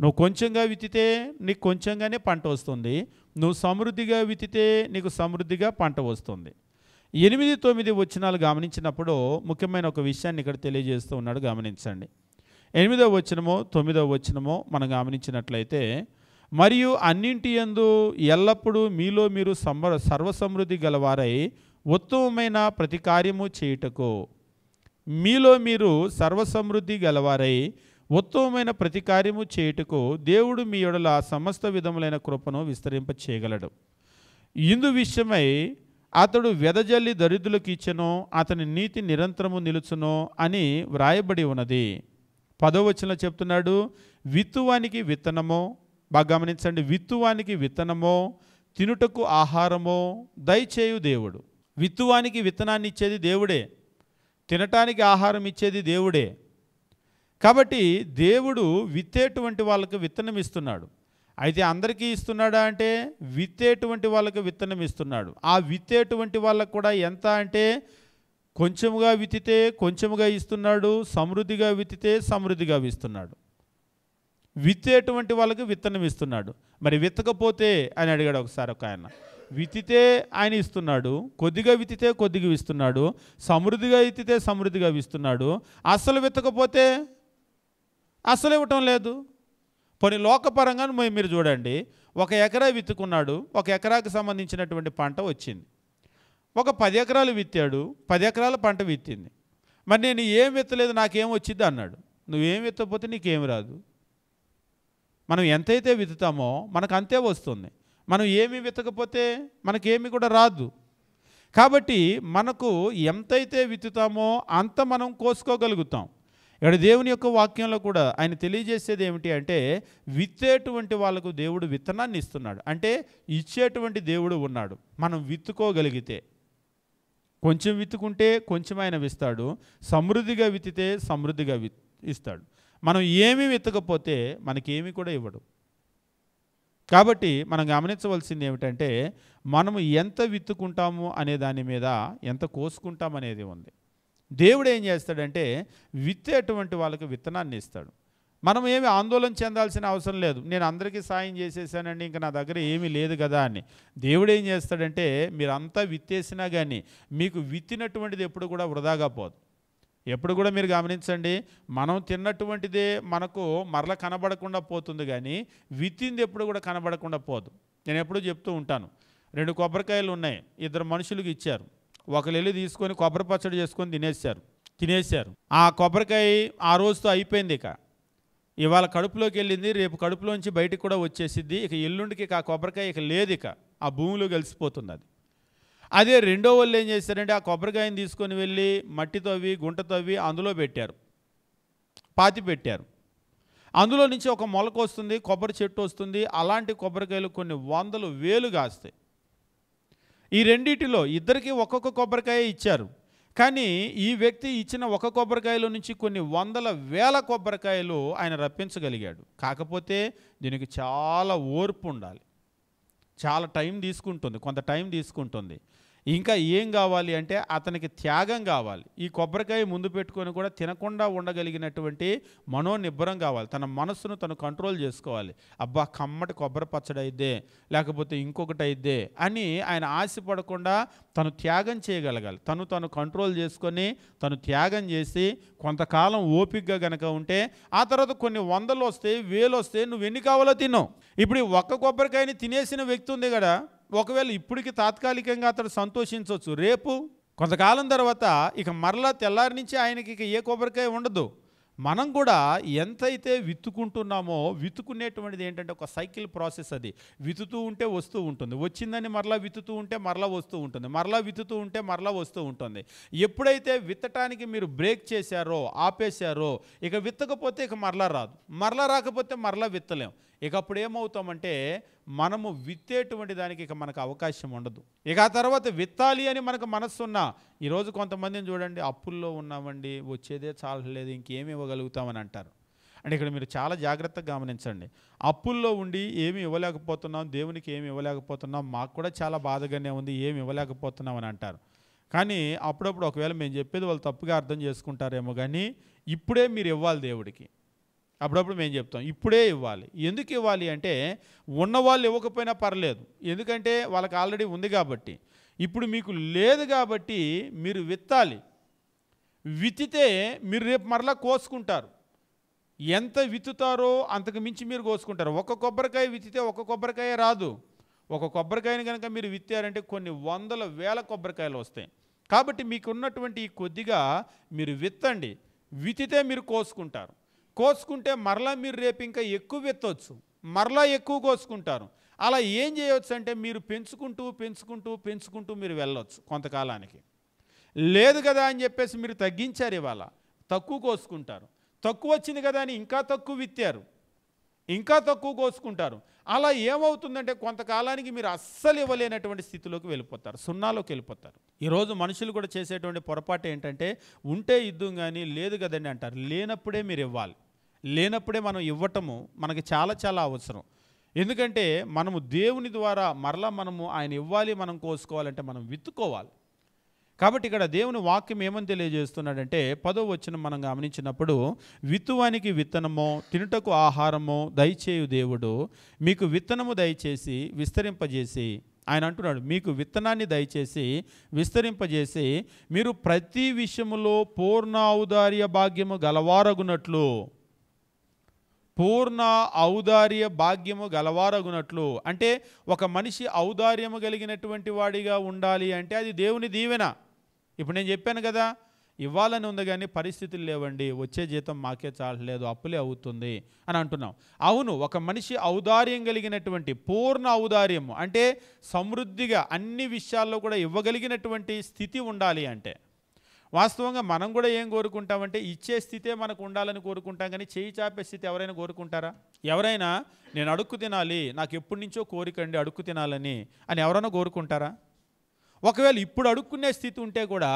నువ్వు కొంచెంగా విత్తితే నీకు కొంచెంగానే పంట వస్తుంది, నువ్వు సమృద్ధిగా విత్తితే నీకు సమృద్ధిగా పంట వస్తుంది. 8-9 వచనాలు గమనించినప్పుడు ముఖ్యమైన ఒక విషయాన్ని ఇక్కడ తెలియజేస్తూ ఉన్నాడు, గమనించండి. 8వ వచనము 9వ వచనము మనం గమనించినట్లయితే, మరియు అన్నింటి యందు ఎల్లప్పుడూ మీలో మీరు సర్వసమృద్ధి గలవారై ఉత్తమమైన ప్రతి కార్యము చేయుటకు, మీలో మీరు సర్వసమృద్ధి గలవారై ఉత్తమమైన ప్రతి కార్యము చేయుటకు దేవుడు మీ యొడల సమస్త విధములైన కృపను విస్తరింప చేయగలడు. ఇందు విషయమై అతడు వెదజల్లి దరిద్రులకు ఇచ్చెను, అతని నీతి నిరంతరము నిలుచును అని వ్రాయబడి ఉన్నది. 10వ వచనంలో చెప్తున్నాడు, విత్తువానికి విత్తనము, బాగా గమనించండి, విత్తువానికి విత్తనము, తినుటకు ఆహారము దయచేయు దేవుడు. విత్తువానికి విత్తనాన్ని ఇచ్చేది దేవుడే, తినటానికి ఆహారం ఇచ్చేది దేవుడే. కాబట్టి దేవుడు విత్తేటువంటి వాళ్ళకు విత్తనం ఇస్తున్నాడు. అయితే అందరికీ ఇస్తున్నాడా అంటే, విత్తేటువంటి వాళ్ళకు విత్తనం ఇస్తున్నాడు. ఆ విత్తేటువంటి వాళ్ళకు కూడా ఎంత అంటే, కొంచెముగా విత్తితే కొంచెముగా ఇస్తున్నాడు, సమృద్ధిగా విత్తితే సమృద్ధిగా ఇస్తున్నాడు. విత్తేటువంటి వాళ్ళకు విత్తనం ఇస్తున్నాడు. మరి విత్తకపోతే అని అడిగాడు ఒకసారి ఒక ఆయన. విత్తితే ఆయన ఇస్తున్నాడు, కొద్దిగా విత్తితే కొద్దిగా ఇస్తున్నాడు, సమృద్ధిగా విత్తితే సమృద్ధిగా ఇస్తున్నాడు. అసలు విత్తకపోతే అసలు ఇవ్వటం లేదు. పోనీ లోకపరంగా మీరు చూడండి, 1 ఎకరా విత్తుకున్నాడు, 1 ఎకరాకు సంబంధించినటువంటి పంట వచ్చింది. ఒక 10 ఎకరాలు విత్తాడు, 10 ఎకరాల పంట విత్తింది. మరి నేను ఏం విత్తలేదు, నాకేం వచ్చింది అన్నాడు. నువ్వేం విత్తకపోతే నీకేమి రాదు. మనం ఎంతైతే విత్తుతామో మనకు అంతే వస్తుంది. మనం ఏమి విత్తకపోతే మనకేమి కూడా రాదు. కాబట్టి మనకు ఎంతైతే విత్తుతామో అంత మనం కోసుకోగలుగుతాం. ఇక్కడ దేవుని యొక్క వాక్యంలో కూడా ఆయన తెలియజేసేది ఏమిటి అంటే, విత్తేటువంటి వాళ్ళకు దేవుడు విత్తనాన్ని ఇస్తున్నాడు. అంటే ఇచ్చేటువంటి దేవుడు ఉన్నాడు. మనం విత్తుకోగలిగితే, కొంచెం విత్తుకుంటే కొంచెం ఆయన ఇస్తాడు, సమృద్ధిగా విత్తితే సమృద్ధిగా ఇస్తాడు. మనం ఏమీ విత్తకపోతే మనకేమీ కూడా ఇవ్వడు. కాబట్టి మనం గమనించవలసింది ఏమిటంటే, మనము ఎంత విత్తుకుంటాము అనే దాని మీద ఎంత కోసుకుంటాం అనేది ఉంది. దేవుడు ఏం చేస్తాడంటే, విత్తేటువంటి వాళ్ళకి విత్తనాన్ని ఇస్తాడు. మనం ఏమి ఆందోళన చెందాల్సిన అవసరం లేదు. నేను అందరికీ సాయం చేసేసానండి, ఇంకా నా దగ్గర ఏమీ లేదు కదా అని. దేవుడు ఏం చేస్తాడంటే, మీరంతా విత్తేసినా కానీ మీకు విత్తినటువంటిది ఎప్పుడు కూడా వృధాగా పోదు. ఎప్పుడు కూడా మీరు గమనించండి, మనం తిన్నటువంటిదే మనకు మరల కనబడకుండా పోతుంది, కానీ విత్తింది ఎప్పుడు కూడా కనబడకుండా పోదు. నేను ఎప్పుడూ చెప్తూ ఉంటాను, 2 కొబ్బరికాయలు ఉన్నాయి, 2 మనుషులకు ఇచ్చారు. ఒకరు వెళ్ళి తీసుకొని కొబ్బరి పచ్చడి చేసుకొని తినేశారు. ఆ కొబ్బరికాయ ఆ రోజుతో అయిపోయింది. ఇవాళ కడుపులోకి వెళ్ళింది, రేపు కడుపులోంచి బయటికి కూడా వచ్చేసిద్ది. ఇక ఎల్లుండికి ఆ కొబ్బరికాయ ఇక లేదు, ఆ భూమిలో కలిసిపోతుంది అది. అదే రెండో వాళ్ళు ఏం చేశారంటే ఆ కొబ్బరికాయని తీసుకొని వెళ్ళి మట్టి తవ్వి గుంట తవ్వి అందులో పాతి పెట్టారు. అందులో నుంచి ఒక మొలక వస్తుంది, కొబ్బరి చెట్టు వస్తుంది. అలాంటి కొబ్బరికాయలు కొన్ని వందలు వేలు కాస్తాయి. ఈ రెండిటిలో ఇద్దరికి ఒక్కొక్క కొబ్బరికాయ ఇచ్చారు. కానీ ఈ వ్యక్తి ఇచ్చిన ఒక కొబ్బరికాయలో నుంచి కొన్ని వందల వేల కొబ్బరికాయలు ఆయన రప్పించగలిగాడు. కాకపోతే దీనికి చాలా ఓర్పు ఉండాలి, చాలా టైం తీసుకుంటుంది, కొంత టైం తీసుకుంటుంది. ఇంకా ఏం కావాలి అంటే అతనికి త్యాగం కావాలి. ఈ కొబ్బరికాయ ముందు పెట్టుకొని కూడా తినకుండా ఉండగలిగినటువంటి మనోనిబ్బరం కావాలి. తన మనస్సును తను కంట్రోల్ చేసుకోవాలి. అబ్బా కమ్మటి కొబ్బరి పచ్చడి అయిద్దే, లేకపోతే ఇంకొకటి అయిద్దే అని ఆయన ఆశపడకుండా తను త్యాగం చేయగలగాలి. తను కంట్రోల్ చేసుకొని తను త్యాగం చేసి కొంతకాలం ఓపికగా గనక ఉంటే ఆ తర్వాత కొన్ని వందలు వస్తాయి, వేలు వస్తాయి, నువ్వు ఎన్ని కావాలో తిన్నావు. ఇప్పుడు ఒక్క కొబ్బరికాయని తినేసిన వ్యక్తి ఉంది కదా, ఒకవేళ ఇప్పటికి తాత్కాలికంగా అతడు సంతోషించవచ్చు, రేపు కొంతకాలం తర్వాత ఇక మరలా తెల్లారి నుంచి ఆయనకి ఇక ఏ కొబ్బరికాయ ఉండదు. మనం కూడా ఎంతైతే విత్తుకుంటున్నామో, విత్తుకునేటువంటిది ఏంటంటే ఒక సైకిల్ ప్రాసెస్. అది విత్తుతూ ఉంటే వస్తూ ఉంటుంది, వచ్చిందని మరలా విత్తుతూ ఉంటే మరలా వస్తూ ఉంటుంది, మరలా విత్తుతూ ఉంటే మరలా వస్తూ ఉంటుంది. ఎప్పుడైతే విత్తటానికి మీరు బ్రేక్ చేశారో, ఆపేశారో, ఇక విత్తకపోతే ఇక మరలా రాదు, మరలా రాకపోతే మరలా విత్తలేం. ఇక అప్పుడు ఏమవుతామంటే మనము విత్తేటువంటి దానికి ఇక మనకు అవకాశం ఉండదు. ఇక ఆ తర్వాత విత్తాలి అని మనకు మనస్సున్నా, ఈరోజు కొంతమందిని చూడండి, అప్పుల్లో ఉన్నామండి, వచ్చేదే చాలలేదు, ఇంకేమి ఇవ్వగలుగుతామని అంటారు. అంటే ఇక్కడ మీరు చాలా జాగ్రత్తగా గమనించండి. అప్పుల్లో ఉండి ఏమి ఇవ్వలేకపోతున్నాం, దేవునికి ఏమి ఇవ్వలేకపోతున్నాం, మాకు కూడా చాలా బాధగానే ఉంది, ఏమి ఇవ్వలేకపోతున్నాం అని అంటారు. కానీ అప్పుడప్పుడు ఒకవేళ మేము చెప్పేది వాళ్ళు తప్పుగా అర్థం చేసుకుంటారేమో, కానీ ఇప్పుడే మీరు ఇవ్వాలి దేవుడికి. అప్పుడప్పుడు మేము చెప్తాం ఇప్పుడే ఇవ్వాలి. ఎందుకు ఇవ్వాలి అంటే ఉన్నవాళ్ళు ఇవ్వకపోయినా పర్లేదు, ఎందుకంటే వాళ్ళకి ఆల్రెడీ ఉంది కాబట్టి. ఇప్పుడు మీకు లేదు కాబట్టి మీరు విత్తాలి. విత్తితే మీరు రేపు మరలా కోసుకుంటారు. ఎంత విత్తుతారో అంతకు మించి మీరు కోసుకుంటారు. ఒక కొబ్బరికాయ విత్తితే ఒక కొబ్బరికాయ రాదు. ఒక కొబ్బరికాయని కనుక మీరు విత్తారంటే కొన్ని వందల వేల కొబ్బరికాయలు వస్తాయి. కాబట్టి మీకున్నటువంటి ఈ కొద్దిగా మీరు విత్తండి. విత్తితే మీరు కోసుకుంటారు. కోసుకుంటే మరలా మీరు రేపు ఇంకా ఎక్కువ విత్తవచ్చు, మరలా ఎక్కువ కోసుకుంటారు. అలా ఏం చేయవచ్చు అంటే మీరు పెంచుకుంటూ మీరు వెళ్ళవచ్చు కొంతకాలానికి. లేదు కదా అని చెప్పేసి మీరు తగ్గించారు, ఇవాళ తక్కువ కోసుకుంటారు. తక్కువ వచ్చింది కదా అని ఇంకా తక్కువ విత్తారు, ఇంకా తక్కువ కోసుకుంటారు. అలా ఏమవుతుందంటే కొంతకాలానికి మీరు అస్సలు ఇవ్వలేనటువంటి స్థితిలోకి వెళ్ళిపోతారు, సున్నాలోకి వెళ్ళిపోతారు. ఈరోజు మనుషులు కూడా చేసేటువంటి పొరపాటు ఏంటంటే ఉంటే ఇద్దాం కానీ లేదు కదండి అంటారు. లేనప్పుడే మీరు ఇవ్వాలి. లేనప్పుడే మనం ఇవ్వటము మనకి చాలా చాలా అవసరం. ఎందుకంటే మనము దేవుని ద్వారా మరలా మనము ఆయన ఇవ్వాలి, మనం కోసుకోవాలంటే మనం విత్తుకోవాలి. కాబట్టి ఇక్కడ దేవుని వాక్యం ఏమని తెలియజేస్తున్నాడంటే 10వ వచనం మనం గమనించినప్పుడు, విత్తువానికి విత్తనమో తినుటకు ఆహారమో దయచేయు దేవుడు మీకు విత్తనము దయచేసి విస్తరింపజేసి, ఆయన అంటున్నాడు మీకు విత్తనాన్ని దయచేసి విస్తరింపజేసి మీరు ప్రతి విషయములో పూర్ణ ఔదార్య భాగ్యము గలవారగునట్లు, పూర్ణ ఔదార్య భాగ్యము గలవారగునట్లు అంటే ఒక మనిషి ఔదార్యము కలిగినటువంటి వాడిగా ఉండాలి అంటే అది దేవుని దీవెన. ఇప్పుడు నేను చెప్పాను కదా, ఇవ్వాలని ఉంది కానీ పరిస్థితులు లేవండి, వచ్చే జీతం మాకే చాలలేదు, అప్పులే అవుతుంది అని అంటున్నాం. అవును, ఒక మనిషి ఔదార్యం కలిగినటువంటి పూర్ణ ఔదార్యము అంటే సమృద్ధిగా అన్ని విషయాల్లో కూడా ఇవ్వగలిగినటువంటి స్థితి ఉండాలి అంటే, వాస్తవంగా మనం కూడా ఏం కోరుకుంటామంటే ఇచ్చే స్థితే మనకు ఉండాలని కోరుకుంటాం, కానీ చేయి చాపే స్థితి ఎవరైనా కోరుకుంటారా? ఎవరైనా నేను అడుక్కు తినాలి, నాకు ఎప్పటి నుంచో కోరికండి అడుక్కు తినాలని అని ఎవరైనా కోరుకుంటారా? ఒకవేళ ఇప్పుడు అడుక్కునే స్థితి ఉంటే కూడా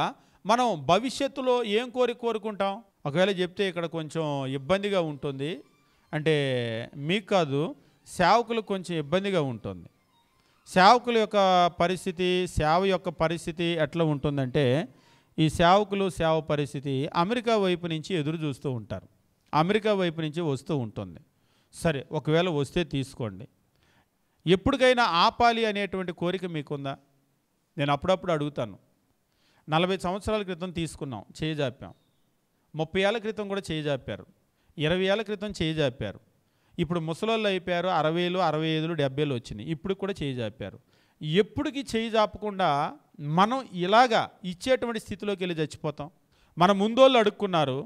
మనం భవిష్యత్తులో ఏం కోరుకుంటాం? ఒకవేళ చెప్తే ఇక్కడ కొంచెం ఇబ్బందిగా ఉంటుంది, అంటే మీకు కాదు సేవకులకు కొంచెం ఇబ్బందిగా ఉంటుంది. సేవకుల యొక్క పరిస్థితి, సేవ యొక్క పరిస్థితి ఎట్లా ఉంటుందంటే, ఈ సేవకులు సేవ పరిస్థితి అమెరికా వైపు నుంచి ఎదురు చూస్తూ ఉంటారు, అమెరికా వైపు నుంచి వస్తూ ఉంటుంది. సరే, ఒకవేళ వస్తే తీసుకోండి. ఎప్పటికైనా ఆపాలి అనేటువంటి కోరిక మీకుందా? నేను అప్పుడప్పుడు అడుగుతాను. 40 సంవత్సరాల క్రితం తీసుకున్నాం, చేయి జాపాం. 30 ఏళ్ళ క్రితం కూడా చేయి జాపారు, 20 ఏళ్ళ క్రితం చేయి జాపారు. ఇప్పుడు ముసలోళ్ళు అయిపోయారు, 60, 65, 70 వచ్చినాయి, ఇప్పుడు కూడా చేయి జాపారు. ఎప్పటికీ చేయి జాపకుండా మనం ఇలాగా ఇచ్చేటువంటి స్థితిలోకి వెళ్ళి చచ్చిపోతాం. మన ముందోళ్ళు అడుక్కున్నారు,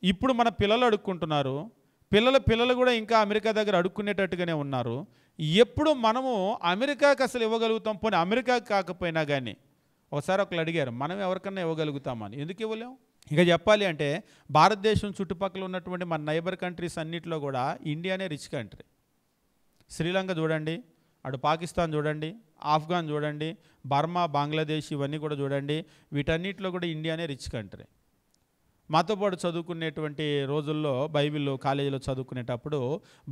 ఇప్పుడు మన పిల్లలు అడుక్కుంటున్నారు, పిల్లలు కూడా ఇంకా అమెరికా దగ్గర అడుక్కునేటట్టుగానే ఉన్నారు. ఎప్పుడు మనము అమెరికాకి అసలు ఇవ్వగలుగుతాం? పోనీ అమెరికాకి కాకపోయినా కానీ ఒకసారి ఒకళ్ళు అడిగారు, మనం ఎవరికన్నా ఇవ్వగలుగుతామని. ఎందుకు ఇవ్వలేం? ఇక చెప్పాలి అంటే భారతదేశం చుట్టుపక్కల ఉన్నటువంటి మన నైబర్ కంట్రీస్ అన్నింటిలో కూడా ఇండియానే రిచ్ కంట్రీ. శ్రీలంక చూడండి, అటు పాకిస్తాన్ చూడండి, ఆఫ్ఘాన్ చూడండి, బర్మా, బంగ్లాదేశ్ ఇవన్నీ కూడా చూడండి, వీటన్నిటిలో కూడా ఇండియానే రిచ్ కంట్రీ. మాతో పాటు చదువుకునేటువంటి రోజుల్లో బైబిల్ కాలేజీలో చదువుకునేటప్పుడు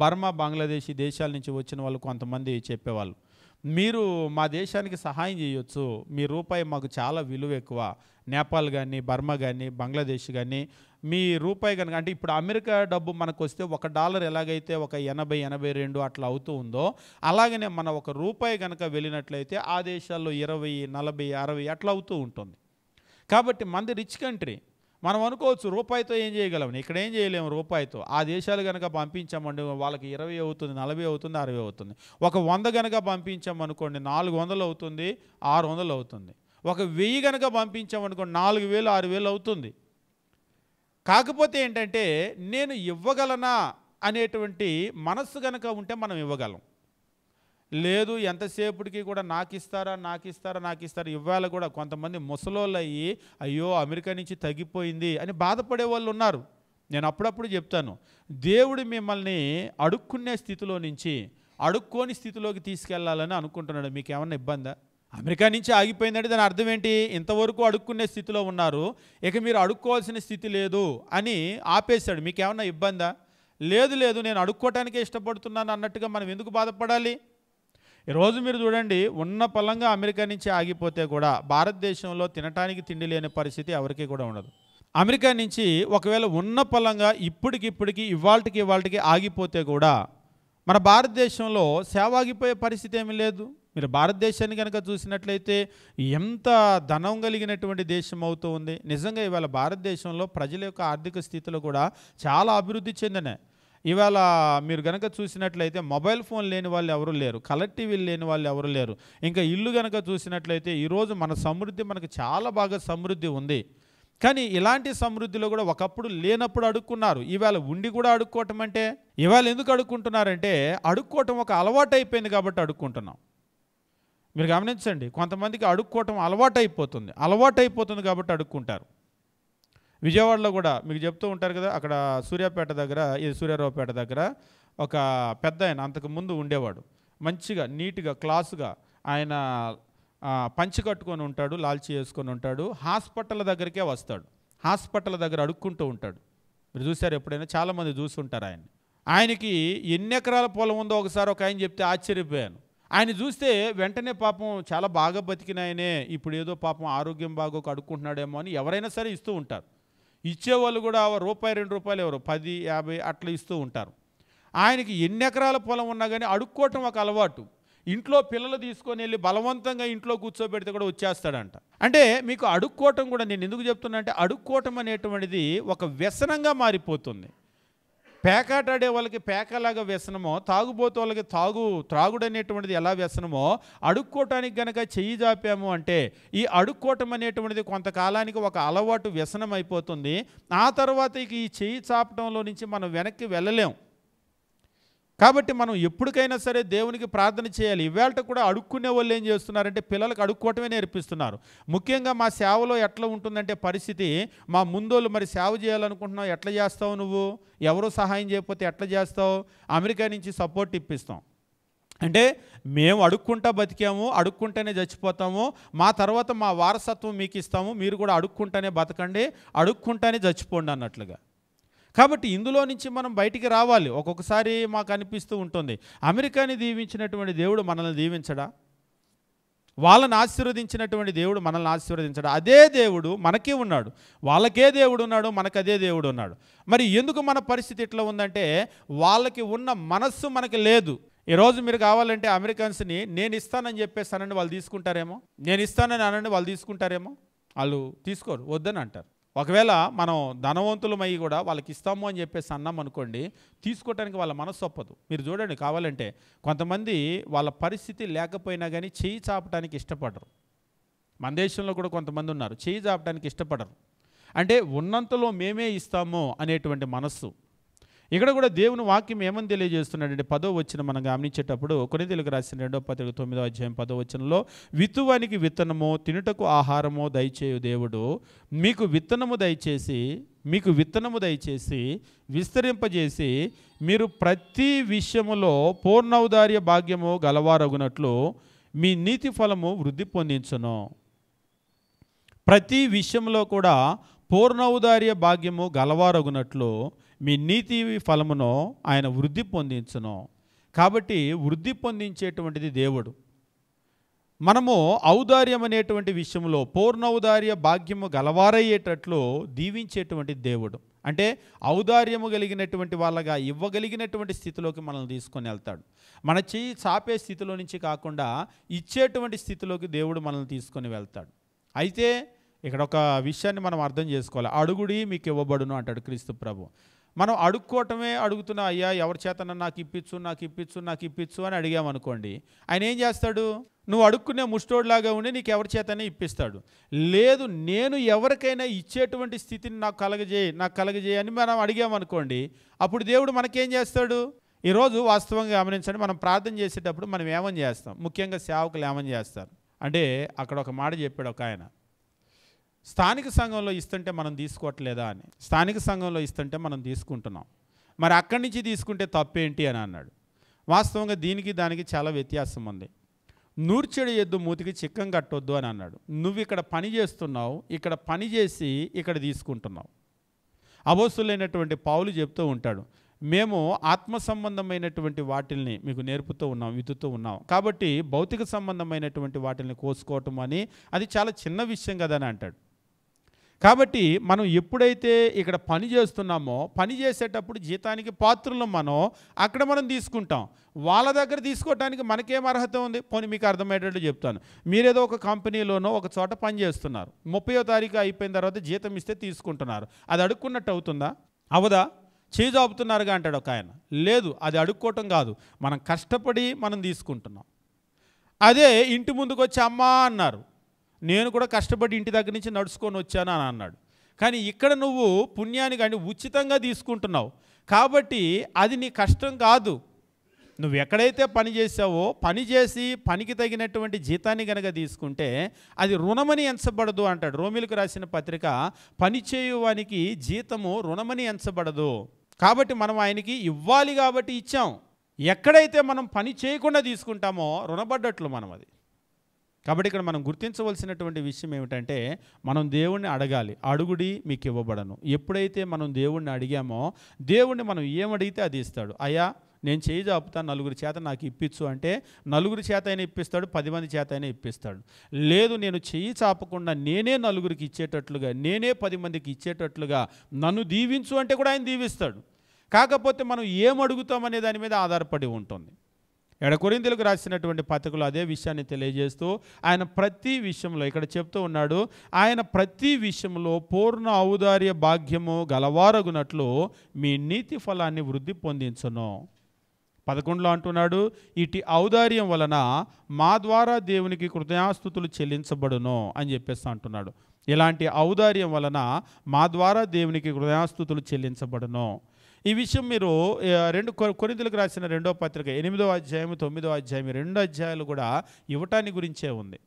బర్మా, బంగ్లాదేశ్ ఈ దేశాల నుంచి వచ్చిన వాళ్ళు కొంతమంది చెప్పేవాళ్ళు, మీరు మా దేశానికి సహాయం చేయొచ్చు, మీ రూపాయి మాకు చాలా విలువ ఎక్కువ, నేపాల్ కానీ, బర్మా కానీ, బంగ్లాదేశ్ కానీ మీ రూపాయి కనుక, అంటే ఇప్పుడు అమెరికా డబ్బు మనకు వస్తే $1 ఎలాగైతే ఒక 80-82 అట్లా అవుతూ ఉందో, అలాగనే మన ఒక రూపాయి కనుక వెళ్ళినట్లయితే ఆ దేశాల్లో 20-40-60 అట్లా అవుతూ ఉంటుంది. కాబట్టి మనది రిచ్ కంట్రీ. మనం అనుకోవచ్చు రూపాయితో ఏం చేయగలం, ఇక్కడ ఏం చేయలేము రూపాయితో. ఆ దేశాలు కనుక పంపించామండి వాళ్ళకి 20 అవుతుంది, 40 అవుతుంది, 60 అవుతుంది. ఒక 100 కనుక పంపించామనుకోండి 400 అవుతుంది, 600 అవుతుంది. ఒక 1000 కనుక పంపించామనుకోండి 4000, 6000 అవుతుంది. కాకపోతే ఏంటంటే నేను ఇవ్వగలనా అనేటువంటి మనస్సు కనుక ఉంటే మనం ఇవ్వగలం. లేదు ఎంతసేపటికి కూడా నాకు ఇస్తారా ఇవ్వాలి. కూడా కొంతమంది ముసలోళ్ళు అయ్యి అయ్యో అమెరికా నుంచి తగ్గిపోయింది అని బాధపడే వాళ్ళు ఉన్నారు. నేను అప్పుడప్పుడు చెప్తాను, దేవుడు మిమ్మల్ని అడుక్కునే స్థితిలో నుంచి అడుక్కోని స్థితిలోకి తీసుకెళ్లాలని అనుకుంటున్నాడు. మీకు ఏమన్నా ఇబ్బందా? అమెరికా నుంచి ఆగిపోయిందంటే దాని అర్థం ఏంటి? ఇంతవరకు అడుక్కునే స్థితిలో ఉన్నారు, ఇక మీరు అడుక్కోవాల్సిన స్థితి లేదు అని ఆపేశాడు. మీకు ఏమన్నా ఇబ్బందా? లేదు నేను అడుక్కోవటానికే ఇష్టపడుతున్నాను అన్నట్టుగా మనం ఎందుకు బాధపడాలి? ఈరోజు మీరు చూడండి, ఉన్న పలంగా అమెరికా నుంచి ఆగిపోతే కూడా భారతదేశంలో తినటానికి తిండి లేని పరిస్థితి ఎవరికి కూడా ఉండదు. అమెరికా నుంచి ఒకవేళ ఉన్న పలంగా ఇప్పటికి ఇవాళకి ఆగిపోతే కూడా మన భారతదేశంలో సేవ ఆగిపోయే పరిస్థితి ఏమీ లేదు. మీరు భారతదేశాన్ని కనుక చూసినట్లయితే ఎంత ధనం కలిగినటువంటి దేశం అవుతూ ఉంది. నిజంగా ఇవాళ భారతదేశంలో ప్రజల యొక్క ఆర్థిక స్థితిలో కూడా చాలా అభివృద్ధి చెందినాయి. ఇవాళ మీరు కనుక చూసినట్లయితే మొబైల్ ఫోన్ లేని వాళ్ళు ఎవరు లేరు, కలర్ టీవీలు లేని వాళ్ళు ఎవరు లేరు. ఇంకా ఇల్లు కనుక చూసినట్లయితే ఈరోజు మన సమృద్ధి మనకు చాలా బాగా సమృద్ధి ఉంది. కానీ ఇలాంటి సమృద్ధిలో కూడా ఒకప్పుడు లేనప్పుడు అడుక్కున్నారు, ఇవాళ ఉండి కూడా అడుక్కోవటం అంటే ఇవాళ ఎందుకు అడుక్కుంటున్నారంటే అడుక్కోవటం ఒక అలవాటు అయిపోయింది కాబట్టి అడుక్కుంటున్నాం. మీరు గమనించండి, కొంతమందికి అడుక్కోవటం అలవాటు అయిపోతుంది కాబట్టి అడుక్కుంటారు. విజయవాడలో కూడా మీకు చెప్తూ ఉంటారు కదా, అక్కడ సూర్యాపేట దగ్గర, ఇది సూర్యారావుపేట దగ్గర ఒక పెద్ద ఆయన అంతకుముందు ఉండేవాడు. మంచిగా నీట్గా క్లాసుగా ఆయన పంచి కట్టుకొని ఉంటాడు, లాల్చి వేసుకొని ఉంటాడు. హాస్పిటల్ దగ్గరికే వస్తాడు, హాస్పిటల్ దగ్గర అడుక్కుంటూ ఉంటాడు. మీరు చూసారు ఎప్పుడైనా? చాలామంది చూస్తుంటారు ఆయన్ని. ఆయనకి ఎన్ని ఎకరాల పొలం ఉందో ఒకసారి ఒక ఆయన చెప్తే ఆశ్చర్యపోయాను. ఆయన చూస్తే వెంటనే పాపం చాలా బాగా బతికిన ఆయనే ఇప్పుడు ఏదో పాపం ఆరోగ్యం బాగోక అడుక్కుంటున్నాడేమో అని ఎవరైనా సరే ఇస్తూ ఉంటారు. ఇచ్చేవాళ్ళు కూడా ₹1-2 ఎవరు 10-50 అట్లా ఇస్తూ ఉంటారు. ఆయనకి ఎన్ని ఎకరాల పొలం ఉన్నా కానీ అడుక్కోవటం ఒక అలవాటు. ఇంట్లో పిల్లలు తీసుకొని వెళ్ళి బలవంతంగా ఇంట్లో కూర్చోబెడితే కూడా వచ్చేస్తాడంట. అంటే మీకు అడుక్కోవటం కూడా నేను ఎందుకు చెప్తున్నా అంటే అడుక్కోవటం అనేటువంటిది ఒక వ్యసనంగా మారిపోతుంది. పేకాటాడే వాళ్ళకి పేకలాగా వ్యసనమో, తాగుబోతు వాళ్ళకి త్రాగుడు అనేటువంటిది ఎలా వ్యసనమో, అడుక్కోవటానికి గనక చెయ్యి జాపాము అంటే ఈ అడుక్కోవటం అనేటువంటిది కొంతకాలానికి ఒక అలవాటు వ్యసనం అయిపోతుంది. ఆ తర్వాత ఇక ఈ చెయ్యి చాపటంలో నుంచి మనం వెనక్కి వెళ్ళలేం. కాబట్టి మనం ఎప్పటికైనా సరే దేవునికి ప్రార్థన చేయాలి. ఇవాళ కూడా అడుక్కునే వాళ్ళు ఏం చేస్తున్నారంటే పిల్లలకు అడుక్కోవటమే నేర్పిస్తున్నారు. ముఖ్యంగా మా సేవలో ఎట్లా ఉంటుందంటే పరిస్థితి, మా ముందోళ్ళు మరి సేవ చేయాలనుకుంటున్నావు, ఎట్లా చేస్తావు నువ్వు? ఎవరో సహాయం చేయకపోతే ఎట్లా చేస్తావు? అమెరికా నుంచి సపోర్ట్ ఇప్పిస్తాం. అంటే మేము అడుక్కుంటా బతికాము, అడుక్కుంటేనే చచ్చిపోతాము, మా తర్వాత మా వారసత్వం మీకు ఇస్తాము, మీరు కూడా అడుక్కుంటానే బతకండి, అడుక్కుంటానే చచ్చిపోండి అన్నట్లుగా. కాబట్టి ఇందులో నుంచి మనం బయటికి రావాలి. ఒక్కొక్కసారి మాకు అనిపిస్తూ ఉంటుంది, అమెరికాని దీవించినటువంటి దేవుడు మనల్ని దీవించడా? వాళ్ళని ఆశీర్వదించినటువంటి దేవుడు మనల్ని ఆశీర్వదించడా? అదే దేవుడు మనకే ఉన్నాడు. వాళ్ళకే దేవుడు ఉన్నాడు, మనకు అదే దేవుడు ఉన్నాడు. మరి ఎందుకు మన పరిస్థితి ఇట్లా ఉందంటే వాళ్ళకి ఉన్న మనస్సు మనకి లేదు. ఈరోజు మీరు కావాలంటే అమెరికన్స్ని నేను ఇస్తానని చెప్పేస్తానండి, వాళ్ళు తీసుకుంటారేమో. నేను ఇస్తానని అనండి, వాళ్ళు తీసుకుంటారేమో. వాళ్ళు తీసుకోరు, వద్దని అంటారు. ఒకవేళ మనం ధనవంతులమై కూడా వాళ్ళకి ఇస్తాము అని చెప్పేసి అన్నాం అనుకోండి, తీసుకోవటానికి వాళ్ళ మనసు ఒప్పదు. మీరు చూడండి, కావాలంటే కొంతమంది వాళ్ళ పరిస్థితి లేకపోయినా కానీ చేయి చాపటానికి ఇష్టపడరు. మన దేశంలో కూడా కొంతమంది ఉన్నారు, చేయి చాపటానికి ఇష్టపడరు. అంటే ఉన్నంతలో మేమే ఇస్తాము అనేటువంటి మనస్సు. ఇక్కడ కూడా దేవుని వాక్యం ఏమని తెలియజేస్తున్నాడంటే 10వ వచనం మనం గమనించేటప్పుడు, కొరింథీయులకు రాసిన 2వ పత్రిక 9వ అధ్యాయం 10వ వచనంలో, విత్తువానికి విత్తనము తినుటకు ఆహారము దయచేయు దేవుడు మీకు విత్తనము దయచేసి విస్తరింపజేసి మీరు ప్రతి విషయములో పూర్ణౌదార్య భాగ్యము గలవారగునట్లు మీ నీతి ఫలము వృద్ధి పొందించును. ప్రతి విషయంలో కూడా పూర్ణౌదార్య భాగ్యము గలవారగునట్లు మీ నీతి ఫలమును ఆయన వృద్ధి పొందించును. కాబట్టి వృద్ధి పొందించేటువంటిది దేవుడు. మనము ఔదార్యం అనేటువంటి విషయంలో పూర్ణౌదార్య భాగ్యము గలవారయ్యేటట్లు దీవించేటువంటి దేవుడు. అంటే ఔదార్యము కలిగినటువంటి వాళ్ళగా ఇవ్వగలిగినటువంటి స్థితిలోకి మనల్ని తీసుకొని వెళ్తాడు. మన చెయ్యి చాపే స్థితిలో నుంచి కాకుండా ఇచ్చేటువంటి స్థితిలోకి దేవుడు మనల్ని తీసుకొని వెళ్తాడు. అయితే ఇక్కడ ఒక విషయాన్ని మనం అర్థం చేసుకోవాలి. అడుగుడి మీకు ఇవ్వబడును అంటాడు క్రీస్తు ప్రభు. మనం అడుక్కోవటమే అడుగుతున్నా, అయ్యా ఎవరి చేతన నాకు ఇప్పించు అని అడిగామనుకోండి, ఆయన ఏం చేస్తాడు? నువ్వు అడుక్కునే ముష్టోడ్లాగా ఉండి నీకు ఎవరి చేతనే ఇప్పిస్తాడు. లేదు, నేను ఎవరికైనా ఇచ్చేటువంటి స్థితిని నాకు కలగజేయి అని మనం అడిగామనుకోండి, అప్పుడు దేవుడు మనకేం చేస్తాడు? ఈరోజు వాస్తవంగా గమనించండి, మనం ప్రార్థన చేసేటప్పుడు మనం ఏమని చేస్తాం? ముఖ్యంగా సేవకులు ఏమని చేస్తారు అంటే, అక్కడ ఒక మాట చెప్పాడు ఒక ఆయన, స్థానిక సంఘంలో ఇస్తుంటే మనం తీసుకోవట్లేదా అని. స్థానిక సంఘంలో ఇస్తుంటే మనం తీసుకుంటున్నాం, మరి అక్కడి నుంచి తీసుకుంటే తప్పేంటి అని అన్నాడు. వాస్తవంగా దీనికి దానికి చాలా వ్యత్యాసం ఉంది. నూర్చెడు ఎద్దు మూతికి చిక్కం కట్టొద్దు అని అన్నాడు. నువ్వు ఇక్కడ పని చేస్తున్నావు, ఇక్కడ పని చేసి ఇక్కడ తీసుకుంటున్నావు. అపోస్తలుడైనటువంటి పౌలు చెప్తూ ఉంటాడు, మేము ఆత్మ సంబంధమైనటువంటి వాటిల్ని మీకు నేర్పుతూ ఉన్నాం, విత్తుతూ ఉన్నాం. కాబట్టి భౌతిక సంబంధమైనటువంటి వాటిల్ని కోసుకోవటం అని అది చాలా చిన్న విషయం కదా అని అంటాడు. కాబట్టి మనం ఎప్పుడైతే ఇక్కడ పని చేస్తున్నామో, పని చేసేటప్పుడు జీతానికి పాత్రలు అక్కడ మనం తీసుకుంటాం. వాళ్ళ దగ్గర తీసుకోవటానికి మనకేం అర్హత ఉంది? పోనీ మీకు అర్థమయ్యేటట్టు చెప్తాను. మీరేదో ఒక కంపెనీలోనో ఒక చోట పని చేస్తున్నారు, 30వ తారీఖు అయిపోయిన తర్వాత జీతం ఇస్తే తీసుకుంటున్నారు. అది అడుక్కున్నట్టు అవుతుందా? అవదా? చేయి చాపుతున్నారుగా అంటాడు ఒక ఆయన. లేదు, అది అడుక్కోవటం కాదు, మనం కష్టపడి మనం తీసుకుంటున్నాం. అదే ఇంటి ముందుకు వచ్చి అమ్మా అన్నారు, నేను కూడా కష్టపడి ఇంటి దగ్గర నుంచి నడుచుకొని వచ్చాను అని అన్నాడు. కానీ ఇక్కడ నువ్వు పుణ్యాన్ని కానీ ఉచితంగా తీసుకుంటున్నావు. కాబట్టి అది నీ కష్టం కాదు. నువ్వు ఎక్కడైతే పని చేసావో పని చేసి పనికి తగినటువంటి జీతాన్ని కనుక తీసుకుంటే అది రుణమని ఎంచబడదు అంటాడు. రోమీయులకు రాసిన పత్రిక, పని చేయువానికి జీతము రుణమని ఎంచబడదు. కాబట్టి మనం ఆయనకి ఇవ్వాలి కాబట్టి ఇచ్చాం. ఎక్కడైతే మనం పని చేయకుండా తీసుకుంటామో రుణపడ్డట్లు మనం అది. కాబట్టి ఇక్కడ మనం గుర్తించవలసినటువంటి విషయం ఏమిటంటే, మనం దేవుణ్ణి అడగాలి. అడుగుడి మీకు ఇవ్వబడను. ఎప్పుడైతే మనం దేవుణ్ణి అడిగామో దేవుణ్ణి మనం ఏమడిగితే అది ఇస్తాడు. అయ్యా నేను చేయి చాపుతాను, నలుగురి చేత నాకు ఇప్పించు అంటే నలుగురి చేత అయినా ఇప్పిస్తాడు, 10 మంది చేత అయినా ఇప్పిస్తాడు. లేదు, నేను చేయి చాపకుండా నేనే నలుగురికి ఇచ్చేటట్లుగా, నేనే 10 మందికి ఇచ్చేటట్లుగా నన్ను దీవించు అంటే కూడా ఆయన దీవిస్తాడు. కాకపోతే మనం ఏం అడుగుతామనే దాని మీద ఆధారపడి ఉంటుంది. ఇక్కడ కొరింథీయులకు రాసినటువంటి పత్రికలో అదే విషయాన్ని తెలియజేస్తూ ఆయన ప్రతి విషయంలో ఇక్కడ చెప్తూ ఉన్నాడు, ఆయన ప్రతి విషయంలో పూర్ణ ఔదార్య భాగ్యము గలవారగునట్లు మీ నీతి ఫలాన్ని వృద్ధి పొందించును. 11లో అంటున్నాడు, ఇటు ఔదార్యం వలన మా ద్వారా దేవునికి కృతజ్ఞతాస్తుతులు చెల్లించబడును అని చెప్పేసి అంటున్నాడు. ఇలాంటి ఔదార్యం వలన మా ద్వారా దేవునికి కృతజ్ఞతాస్తుతులు చెల్లించబడును. ఈ విషయం మీరు కొరింథీయులకు రాసిన 2వ పత్రిక 8వ అధ్యాయం 9వ అధ్యాయం 2 అధ్యాయాలు కూడా ఇవ్వటాన్ని గురించే ఉంది.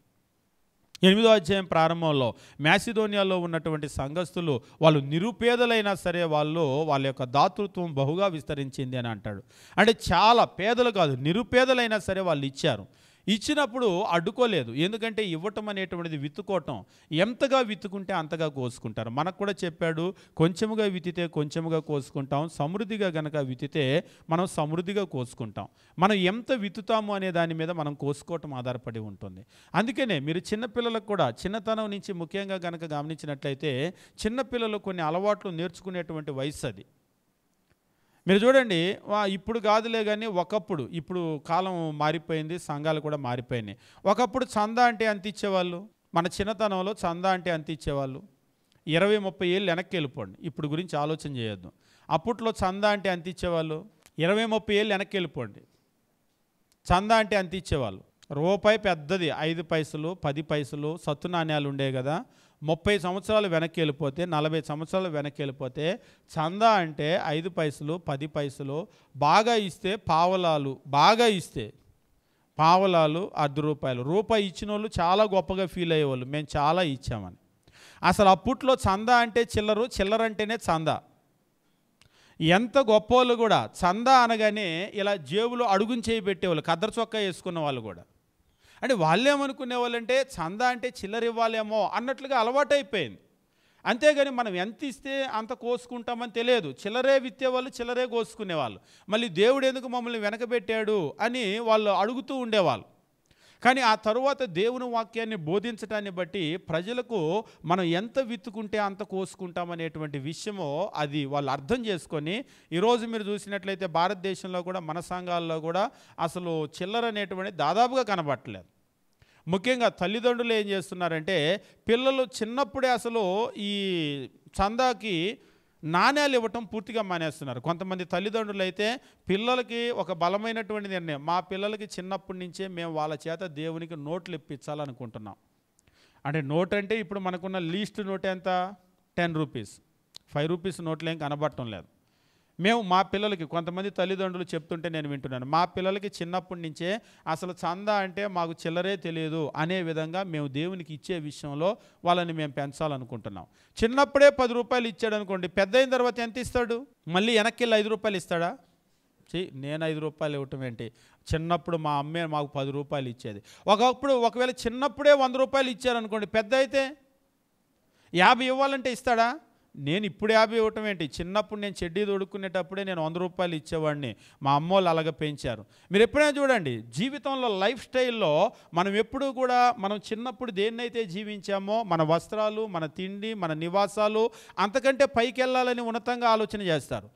8వ అధ్యాయం ప్రారంభంలో మాసిదోనియాలో ఉన్నటువంటి సంఘస్థులు వాళ్ళు నిరుపేదలైనా సరే వాళ్ళ యొక్క దాతృత్వం బహుగా విస్తరించింది అని అంటాడు. అంటే చాలా పేదలు కాదు, నిరుపేదలైనా సరే వాళ్ళు ఇచ్చారు. ఇచ్చినప్పుడు అడ్డుకోలేదు. ఎందుకంటే ఇవ్వటం అనేటువంటిది విత్తుకోవటం. ఎంతగా విత్తుకుంటే అంతగా కోసుకుంటారు. మనకు కూడా చెప్పాడు, కొంచెముగా విత్తితే కొంచెముగా కోసుకుంటాం, సమృద్ధిగా గనక విత్తితే మనం సమృద్ధిగా కోసుకుంటాం. మనం ఎంత విత్తుతాము అనే దాని మీద మనం కోసుకోవటం ఆధారపడి ఉంటుంది. అందుకనే మీరు చిన్నపిల్లలకు కూడా చిన్నతనం నుంచి ముఖ్యంగా గనక గమనించినట్లయితే చిన్నపిల్లలు కొన్ని అలవాట్లు నేర్చుకునేటువంటి వయసు అది. మీరు చూడండి, ఇప్పుడు కాదులే కానీ ఒకప్పుడు, ఇప్పుడు కాలం మారిపోయింది, సంఘాలు కూడా మారిపోయినాయి. ఒకప్పుడు చందా అంటే అంత ఇచ్చేవాళ్ళు, మన చిన్నతనంలో చందా అంటే అంత ఇచ్చేవాళ్ళు. 20-30 ఏళ్ళు వెనక్కి వెళ్ళిపోండి, ఇప్పుడు గురించి ఆలోచన చేయొద్దు. అప్పట్లో చందా అంటే ఎంత ఇచ్చేవాళ్ళు? 20-30 ఏళ్ళు వెనక్కి వెళ్ళిపోండి, చందా అంటే ఎంత ఇచ్చేవాళ్ళు? రూపాయి పెద్దది, 5 పైసలు 10 పైసలు సత్తు నాణ్యాలు ఉండేవి కదా. 30 సంవత్సరాలు వెనక్కి వెళ్ళిపోతే, 40 సంవత్సరాలు వెనక్కి వెళ్ళిపోతే చందా అంటే 5 పైసలు 10 పైసలు, బాగా ఇస్తే పావలాలు, బాగా ఇస్తే పావలాలు, ₹10. రూపాయి ఇచ్చిన వాళ్ళు చాలా గొప్పగా ఫీల్ అయ్యేవాళ్ళు, మేము చాలా ఇచ్చామని. అసలు అప్పట్లో చందా అంటే చిల్లరు, చిల్లర అంటేనే చందా. ఎంత గొప్పవాళ్ళు కూడా చందా అనగానే ఇలా జేబులో అడుగుని చేయి పెట్టేవాళ్ళు, కద్దరు చొక్కా వేసుకున్న వాళ్ళు కూడా. అంటే వాళ్ళు ఏమనుకునే వాళ్ళంటే చందా అంటే చిల్లర ఇవ్వాలేమో అన్నట్లుగా అలవాటైపోయింది. అంతేగాని మనం ఎంత ఇస్తే అంత కోసుకుంటామని తెలియదు. చిల్లరే విత్తేవాళ్ళు, చిల్లరే కోసుకునేవాళ్ళు. మళ్ళీ దేవుడు ఎందుకు మమ్మల్ని వెనకబెట్టాడు అని వాళ్ళు అడుగుతూ ఉండేవాళ్ళు. కానీ ఆ తరువాత దేవుని వాక్యాన్ని బోధించడాన్ని బట్టి ప్రజలకు మనం ఎంత విత్తుకుంటే అంత కోసుకుంటామనేటువంటి విషయమో అది వాళ్ళు అర్థం చేసుకొని, ఈరోజు మీరు చూసినట్లయితే భారతదేశంలో కూడా మన సంఘాల్లో కూడా అసలు చిల్లర అనేటువంటిది దాదాపుగా కనబట్టలేదు. ముఖ్యంగా తల్లిదండ్రులు ఏం చేస్తున్నారంటే పిల్లలు చిన్నప్పుడే అసలు ఈ చందాకి నాణ్యాలు ఇవ్వటం పూర్తిగా మానేస్తున్నారు. కొంతమంది తల్లిదండ్రులు అయితే పిల్లలకి ఒక బలమైనటువంటి నిర్ణయం, మా పిల్లలకి చిన్నప్పటి నుంచే మేము వాళ్ళ చేత దేవునికి నోట్లు ఇప్పించాలనుకుంటున్నాం. అంటే నోట్ అంటే ఇప్పుడు మనకున్న లీస్ట్ నోట్ ఎంత? 10 రూపీస్, 5 రూపీస్ నోట్లు ఏం కనబడటం లేదు. మేము మా పిల్లలకి, కొంతమంది తల్లిదండ్రులు చెప్తుంటే నేను వింటున్నాను, మా పిల్లలకి చిన్నప్పటి నుంచే అసలు చందా అంటే మాకు చిల్లరే తెలియదు అనే విధంగా మేము దేవునికి ఇచ్చే విషయంలో వాళ్ళని మేము పెంచాలనుకుంటున్నాం. చిన్నప్పుడే 10 రూపాయలు ఇచ్చాడు అనుకోండి, పెద్ద అయిన తర్వాత ఎంత ఇస్తాడు? మళ్ళీ వెనక్కి వెళ్ళి 5 రూపాయలు ఇస్తాడా? నేను 5 రూపాయలు ఇవ్వటం ఏంటి? చిన్నప్పుడు మా అమ్మే మాకు 10 రూపాయలు ఇచ్చేది. ఒకవేళ చిన్నప్పుడే 100 రూపాయలు ఇచ్చారనుకోండి, పెద్ద అయితే 50 ఇవ్వాలంటే ఇస్తాడా? నేను ఇప్పుడు 50 ఇవ్వటం ఏంటి? చిన్నప్పుడు నేను చెడ్డీ తొడుక్కునేటప్పుడే నేను 100 రూపాయలు ఇచ్చేవాడిని, మా అమ్మోళ్ళు అలాగ పెంచారు. మీరు ఎప్పుడైనా చూడండి, జీవితంలో లైఫ్ స్టైల్లో మనం ఎప్పుడూ కూడా మనం చిన్నప్పుడు దేన్నైతే జీవించామో, మన వస్త్రాలు, మన తిండి, మన నివాసాలు అంతకంటే పైకి వెళ్ళాలని ఉన్నతంగా ఆలోచన చేస్తారు.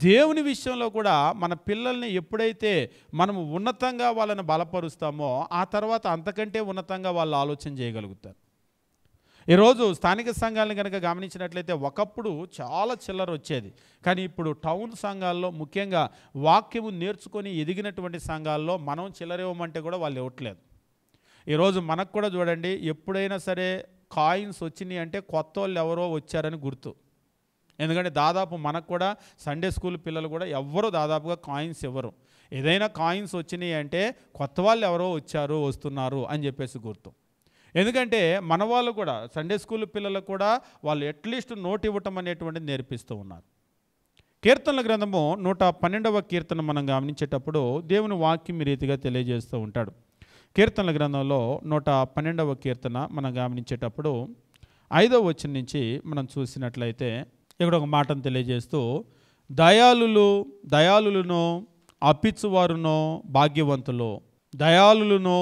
దేవుని విషయంలో కూడా మన పిల్లల్ని ఎప్పుడైతే మనము ఉన్నతంగా వాళ్ళని బలపరుస్తామో ఆ తర్వాత అంతకంటే ఉన్నతంగా వాళ్ళు ఆలోచన చేయగలుగుతారు. ఈరోజు స్థానిక సంఘాలను కనుక గమనించినట్లయితే ఒకప్పుడు చాలా చిల్లర వచ్చేది, కానీ ఇప్పుడు టౌన్ సంఘాల్లో ముఖ్యంగా వాక్యము నేర్చుకొని ఎదిగినటువంటి సంఘాల్లో మనం చిల్లర ఇవ్వమంటే కూడా వాళ్ళు ఇవ్వట్లేదు. ఈరోజు మనకు కూడా చూడండి, ఎప్పుడైనా సరే కాయిన్స్ వచ్చినాయి అంటే కొత్త వాళ్ళు ఎవరో వచ్చారని గుర్తు. ఎందుకంటే దాదాపు మనకు కూడా సండే స్కూల్ పిల్లలు కూడా ఎవ్వరూ దాదాపుగా కాయిన్స్ ఇవ్వరు. ఏదైనా కాయిన్స్ వచ్చినాయి అంటే కొత్త వాళ్ళు ఎవరో వస్తున్నారు అని చెప్పేసి గుర్తు. ఎందుకంటే మన వాళ్ళు కూడా సండే స్కూల్ పిల్లలకు కూడా వాళ్ళు అట్లీస్ట్ నోట్ ఇవ్వటం అనేటువంటిది నేర్పిస్తూ ఉన్నారు. కీర్తనల గ్రంథము 112వ కీర్తన మనం గమనించేటప్పుడు దేవుని వాక్యం ఈ రీతిగా తెలియజేస్తూ ఉంటాడు. కీర్తనల గ్రంథంలో 112వ కీర్తన మనం గమనించేటప్పుడు 5వ వచనం నుంచి మనం చూసినట్లయితే ఇక్కడ ఒక మాటను తెలియజేస్తూ, దయాళులను అప్పించువారును భాగ్యవంతులు, దయాళులను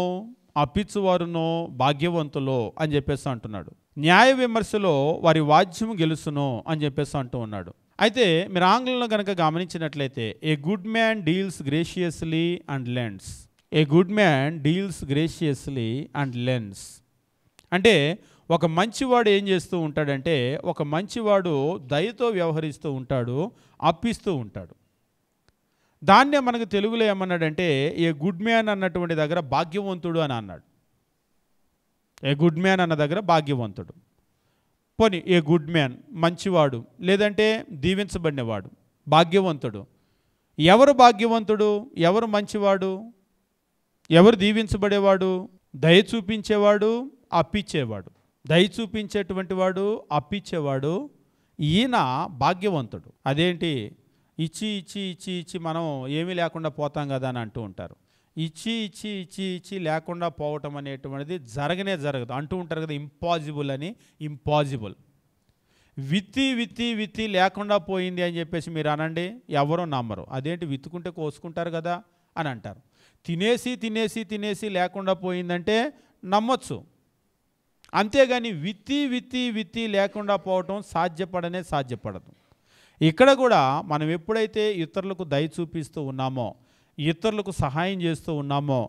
అప్పించువారును భాగ్యవంతులు అని చెప్పేసి అంటున్నాడు. న్యాయ విమర్శలో వారి వాద్యము గెలుసును అని చెప్పేసి అంటూ ఉన్నాడు. అయితే మీరు ఆంగ్లంలో కనుక గమనించినట్లయితే a good man deals graciously and lends, a good man deals graciously and lends అంటే ఒక మంచివాడు ఏం చేస్తూ ఉంటాడంటే, ఒక మంచివాడు దయతో వ్యవహరిస్తూ ఉంటాడు, అప్పిస్తూ ఉంటాడు. దాన్నే మనకు తెలుగులో ఏమన్నాడంటే ఏ గుడ్ మ్యాన్ అన్నటువంటి దగ్గర భాగ్యవంతుడు అని అన్నాడు. ఏ గుడ్ మ్యాన్ అన్న దగ్గర భాగ్యవంతుడు. పోనీ ఏ గుడ్ మ్యాన్ మంచివాడు, లేదంటే దీవించబడినవాడు, భాగ్యవంతుడు. ఎవరు భాగ్యవంతుడు, ఎవరు మంచివాడు, ఎవరు దీవించబడేవాడు? దయ చూపించేవాడు, అప్పిచ్చేవాడు. దయ చూపించేటువంటి వాడు, అప్పిచ్చేవాడు, ఈయన భాగ్యవంతుడు. అదేంటి, ఇచ్చి ఇచ్చి ఇచ్చి ఇచ్చి మనం ఏమీ లేకుండా పోతాం కదా అని అంటూ ఉంటారు. ఇచ్చి ఇచ్చి ఇచ్చి ఇచ్చి లేకుండా పోవటం అనేటువంటిది జరగదు అంటూ ఉంటారు కదా, ఇంపాసిబుల్ అని. ఇంపాసిబుల్. విత్తి విత్తి విత్తి లేకుండా పోయింది అని చెప్పేసి మీరు అనండి, ఎవరో నమ్మరు. అదేంటి, విత్తుకుంటే కోసుకుంటారు కదా అని అంటారు. తినేసి తినేసి తినేసి లేకుండా పోయిందంటే నమ్మొచ్చు, అంతేగాని విత్తి విత్తి విత్తి లేకుండా పోవటం సాధ్యపడదు. ఇక్కడ కూడా మనం ఎప్పుడైతే ఇతరులకు దయ చూపిస్తూ ఉన్నామో, ఇతరులకు సహాయం చేస్తూ ఉన్నామో,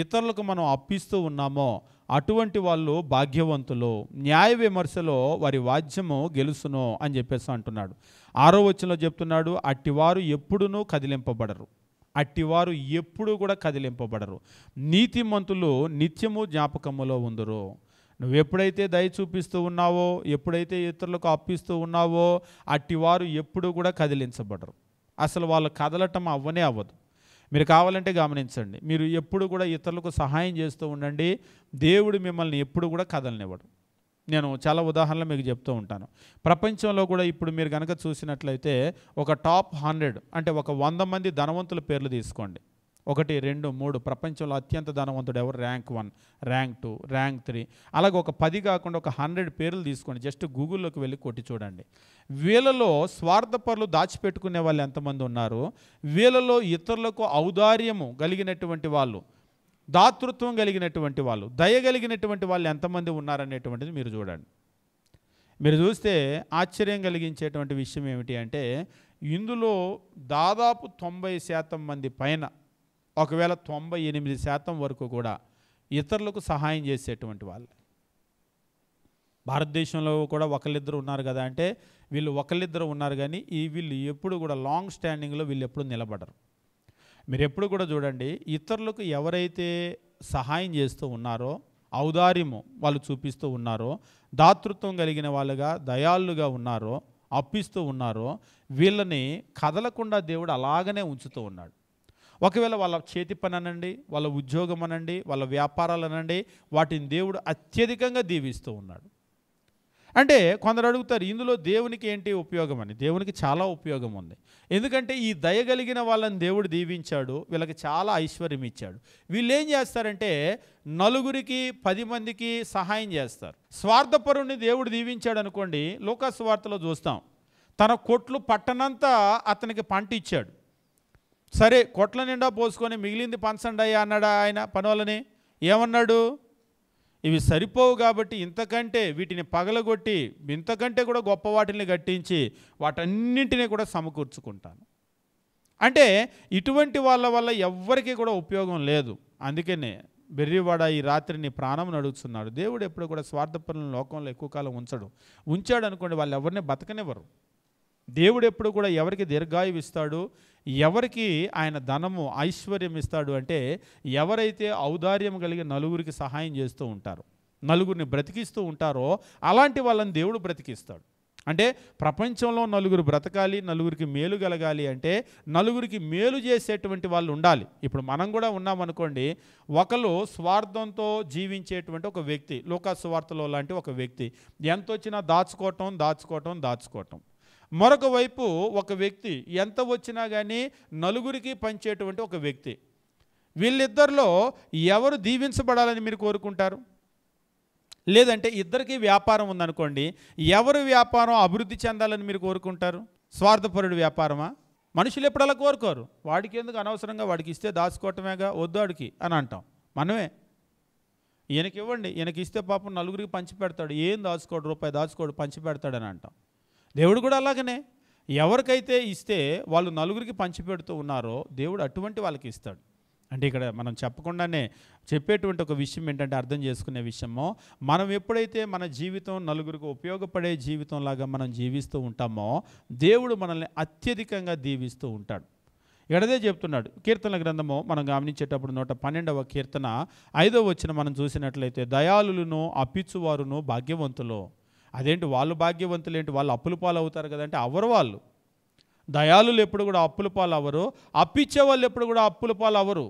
ఇతరులకు మనం అప్పిస్తూ ఉన్నామో, అటువంటి వాళ్ళు భాగ్యవంతులు, న్యాయ విమర్శలో వారి వాద్యము గెలుసును అని చెప్పేసి అంటున్నాడు. 6వ వచనంలో చెప్తున్నాడు, అట్టివారు ఎప్పుడునూ కదిలింపబడరు. అట్టివారు ఎప్పుడు కూడా కదిలింపబడరు. నీతిమంతులు నిత్యము జ్ఞాపకములో ఉందురు. నువ్వు ఎప్పుడైతే దయ చూపిస్తూ ఉన్నావో, ఎప్పుడైతే ఇతరులకు అప్పిస్తూ ఉన్నావో, అట్టివారు ఎప్పుడు కూడా కదిలించబడరు. అసలు వాళ్ళు కదలటం అవ్వనే అవ్వదు. మీరు కావాలంటే గమనించండి, మీరు ఎప్పుడు కూడా ఇతరులకు సహాయం చేస్తూ ఉండండి, దేవుడు మిమ్మల్ని ఎప్పుడు కూడా కదలనివ్వడు. నేను చాలా ఉదాహరణలు మీకు చెప్తూ ఉంటాను. ప్రపంచంలో కూడా ఇప్పుడు మీరు కనుక చూసినట్లయితే ఒక టాప్ 100 అంటే ఒక 100 మంది ధనవంతుల పేర్లు తీసుకోండి. 1, 2, 3 ప్రపంచంలో అత్యంత ధనవంతుడు ఎవరు, ర్యాంక్ 1, ర్యాంక్ 2, ర్యాంక్ 3, అలాగే ఒక 10 కాకుండా ఒక 100 పేర్లు తీసుకోండి. జస్ట్ గూగుల్లోకి వెళ్ళి కొట్టి చూడండి. వీళ్ళలో స్వార్థపరులు దాచిపెట్టుకునే వాళ్ళు ఎంతమంది ఉన్నారు, వీళ్ళలో ఇతరులకు ఔదార్యము కలిగినటువంటి వాళ్ళు, దాతృత్వం కలిగినటువంటి వాళ్ళు, దయ కలిగినటువంటి వాళ్ళు ఎంతమంది ఉన్నారనేటువంటిది మీరు చూడండి. మీరు చూస్తే ఆశ్చర్యం కలిగించేటువంటి విషయం ఏమిటి అంటే, ఇందులో దాదాపు 90% మంది పైన, ఒకవేళ 98% వరకు కూడా ఇతరులకు సహాయం చేసేటువంటి వాళ్ళు. భారతదేశంలో కూడా ఒకళ్ళిద్దరు ఉన్నారు కదా అంటే, వీళ్ళు ఒకళ్ళిద్దరు ఉన్నారు కానీ వీళ్ళు ఎప్పుడు కూడా లాంగ్ స్టాండింగ్లో వీళ్ళు ఎప్పుడు నిలబడరు. మీరు ఎప్పుడు కూడా చూడండి, ఇతరులకు ఎవరైతే సహాయం చేస్తూ ఉన్నారో, ఔదార్యము వాళ్ళు చూపిస్తూ ఉన్నారో, దాతృత్వం కలిగిన వాళ్ళుగా, దయాళుగా ఉన్నారో, అప్పిస్తూ ఉన్నారో, వీళ్ళని కదలకుండా దేవుడు అలాగనే ఉంచుతూ ఉన్నాడు. ఒకవేళ వాళ్ళ చేతి పని అనండి, వాళ్ళ ఉద్యోగం అనండి, వాళ్ళ వ్యాపారాలు అనండి, వాటిని దేవుడు అత్యధికంగా దీవిస్తూ ఉన్నాడు. అంటే కొందరు అడుగుతారు, ఇందులో దేవునికి ఏంటి ఉపయోగం అని. దేవునికి చాలా ఉపయోగం ఉంది. ఎందుకంటే ఈ దయగలిగిన వాళ్ళని దేవుడు దీవించాడు, వీళ్ళకి చాలా ఐశ్వర్యం ఇచ్చాడు. వీళ్ళు ఏం చేస్తారంటే నలుగురికి 10 మందికి సహాయం చేస్తారు. స్వార్థపరుణ్ణి దేవుడు దీవించాడు అనుకోండి, లూకా సువార్తలో చూస్తాం, తన కొట్లు పట్టనంతా అతనికి పంట ఇచ్చాడు. సరే కొట్ల నిండా పోసుకొని మిగిలింది పంచండి అన్నాడు ఆయన పనులని. ఏమన్నాడు, ఇవి సరిపోవు కాబట్టి ఇంతకంటే వీటిని పగలగొట్టి ఇంతకంటే కూడా గొప్ప వాటిని కట్టించి వాటన్నింటినీ కూడా సమకూర్చుకుంటాను. అంటే ఇటువంటి వాళ్ళ వల్ల ఎవ్వరికీ కూడా ఉపయోగం లేదు. అందుకనే బెర్రివాడ ఈ రాత్రి నీ ప్రాణం అడుగుతున్నాడు. దేవుడు ఎప్పుడు కూడా స్వార్థపరులను లోకంలో ఎక్కువ కాలం ఉంచాడు అనుకోండి, వాళ్ళు ఎవరిని బతకనివ్వరు. దేవుడు ఎప్పుడు కూడా ఎవరికి దీర్ఘాయువు ఇస్తాడు, ఎవరికి ఆయన ధనము ఐశ్వర్యం ఇస్తాడు అంటే ఎవరైతే ఔదార్యం కలిగి నలుగురికి సహాయం చేస్తూ ఉంటారో, నలుగురిని బ్రతికిస్తూ ఉంటారో అలాంటి వాళ్ళని దేవుడు బ్రతికిస్తాడు. అంటే ప్రపంచంలో నలుగురు బ్రతకాలి, నలుగురికి మేలు కలగాలి అంటే నలుగురికి మేలు చేసేటువంటి వాళ్ళు ఉండాలి. ఇప్పుడు మనం కూడా ఉన్నామనుకోండి, ఒకరు స్వార్థంతో జీవించేటువంటి ఒక వ్యక్తి, లూకా సువార్తలో లాంటి ఒక వ్యక్తి, ఎంత వచ్చినా దాచుకోవటం. మరొక వైపు ఒక వ్యక్తి ఎంత వచ్చినా కానీ నలుగురికి పంచేటువంటి ఒక వ్యక్తి. వీళ్ళిద్దరిలో ఎవరు దీవించబడాలని మీరు కోరుకుంటారు? లేదంటే ఇద్దరికి వ్యాపారం ఉందనుకోండి, ఎవరు వ్యాపారం అభివృద్ధి చెందాలని మీరు కోరుకుంటారు? స్వార్థపరుడు వ్యాపారమా? మనుషులు ఎప్పుడు అలా కోరుకోరు. వాడికి ఎందుకు అనవసరంగా, వాడికి ఇస్తే దాచుకోవటమేగా, వద్దు వాడికి అని అంటాం మనమే. ఈయనకి ఇవ్వండి, ఈయనకి ఇస్తే పాపం నలుగురికి పంచి పెడతాడు, ఏం దాచుకోడు, రూపాయి దాచుకోడు, పంచి పెడతాడని అంటాం. దేవుడు కూడా అలాగనే ఎవరికైతే ఇస్తే వాళ్ళు నలుగురికి పంచిపెడుతూ ఉన్నారో దేవుడు అటువంటి వాళ్ళకి ఇస్తాడు. అంటే ఇక్కడ మనం చెప్పకుండానే చెప్పేటువంటి ఒక విషయం ఏంటంటే, అర్థం చేసుకునే విషయమో, మనం ఎప్పుడైతే మన జీవితం నలుగురికి ఉపయోగపడే జీవితంలాగా మనం జీవిస్తూ ఉంటామో దేవుడు మనల్ని అత్యధికంగా దీవిస్తూ ఉంటాడు. ఇక్కడదే చెప్తున్నాడు. కీర్తనల గ్రంథము మనం గమనించేటప్పుడు 112వ కీర్తన 5వ వచనం మనం చూసినట్లయితే, దయాళులను అప్పిచ్చువారును భాగ్యవంతులు. అదేంటి వాళ్ళు భాగ్యవంతులు ఏంటి, వాళ్ళు అప్పుల పాలు అవుతారు కదంటే అవ్వరు. వాళ్ళు దయాళులు ఎప్పుడు కూడా అప్పుల పాలు అవ్వరు, అప్పిచ్చే వాళ్ళు ఎప్పుడు కూడా అప్పుల పాలు అవ్వరు.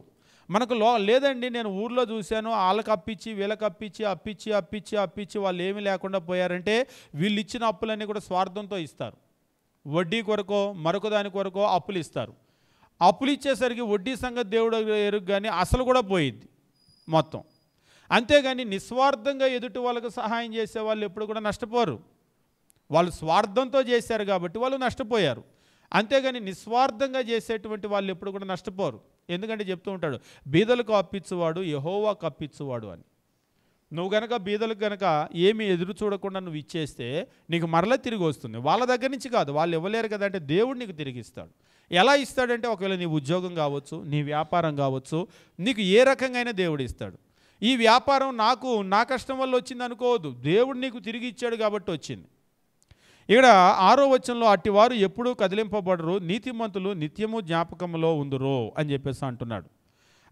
మనకు లేదండి, నేను ఊర్లో చూశాను, వాళ్ళకి అప్పిచ్చి వీళ్ళకి అప్పిచ్చి వాళ్ళు ఏమీ లేకుండా పోయారంటే వీళ్ళు ఇచ్చిన అప్పులన్నీ కూడా స్వార్థంతో ఇస్తారు. వడ్డీ కొరకో మరొక దాని కొరకో అప్పులు ఇస్తారు. అప్పులు ఇచ్చేసరికి వడ్డీ సంగతి దేవుడు ఎరుగు కానీ అసలు కూడా పోయిద్ది మొత్తం. అంతేగాని నిస్వార్థంగా ఎదుటి వాళ్ళకు సహాయం చేసే వాళ్ళు ఎప్పుడు కూడా నష్టపోరు. వాళ్ళు స్వార్థంతో చేశారు కాబట్టి వాళ్ళు నష్టపోయారు. అంతేగాని నిస్వార్థంగా చేసేటువంటి వాళ్ళు ఎప్పుడు కూడా నష్టపోరు. ఎందుకంటే చెప్తూ ఉంటాడు, బీదలకు అప్పిచ్చువాడు యెహోవాకు అప్పిచ్చువాడు అని. నువ్వు గనక బీదలకు గనక ఏమి ఎదురు చూడకుండా నువ్వు ఇచ్చేస్తే నీకు మరలా తిరిగి వస్తుంది. వాళ్ళ దగ్గర నుంచి కాదు, వాళ్ళు ఇవ్వలేరు కదా అంటే దేవుడు నీకు తిరిగి ఇస్తాడు. ఎలా ఇస్తాడంటే, ఒకవేళ నీ ఉద్యోగం కావచ్చు, నీ వ్యాపారం కావచ్చు, నీకు ఏ రకంగా దేవుడు ఇస్తాడు. ఈ వ్యాపారం నా కష్టం వల్ల వచ్చింది అనుకోవద్దు, దేవుడు నీకు తిరిగి ఇచ్చాడు కాబట్టి వచ్చింది. ఇక్కడ 6వ వచనంలో అట్టివారు ఎప్పుడూ కదిలింపబడరు, నీతిమంతులు నిత్యము జ్ఞాపకములో ఉందురు అని చెప్పేసి అంటున్నాడు.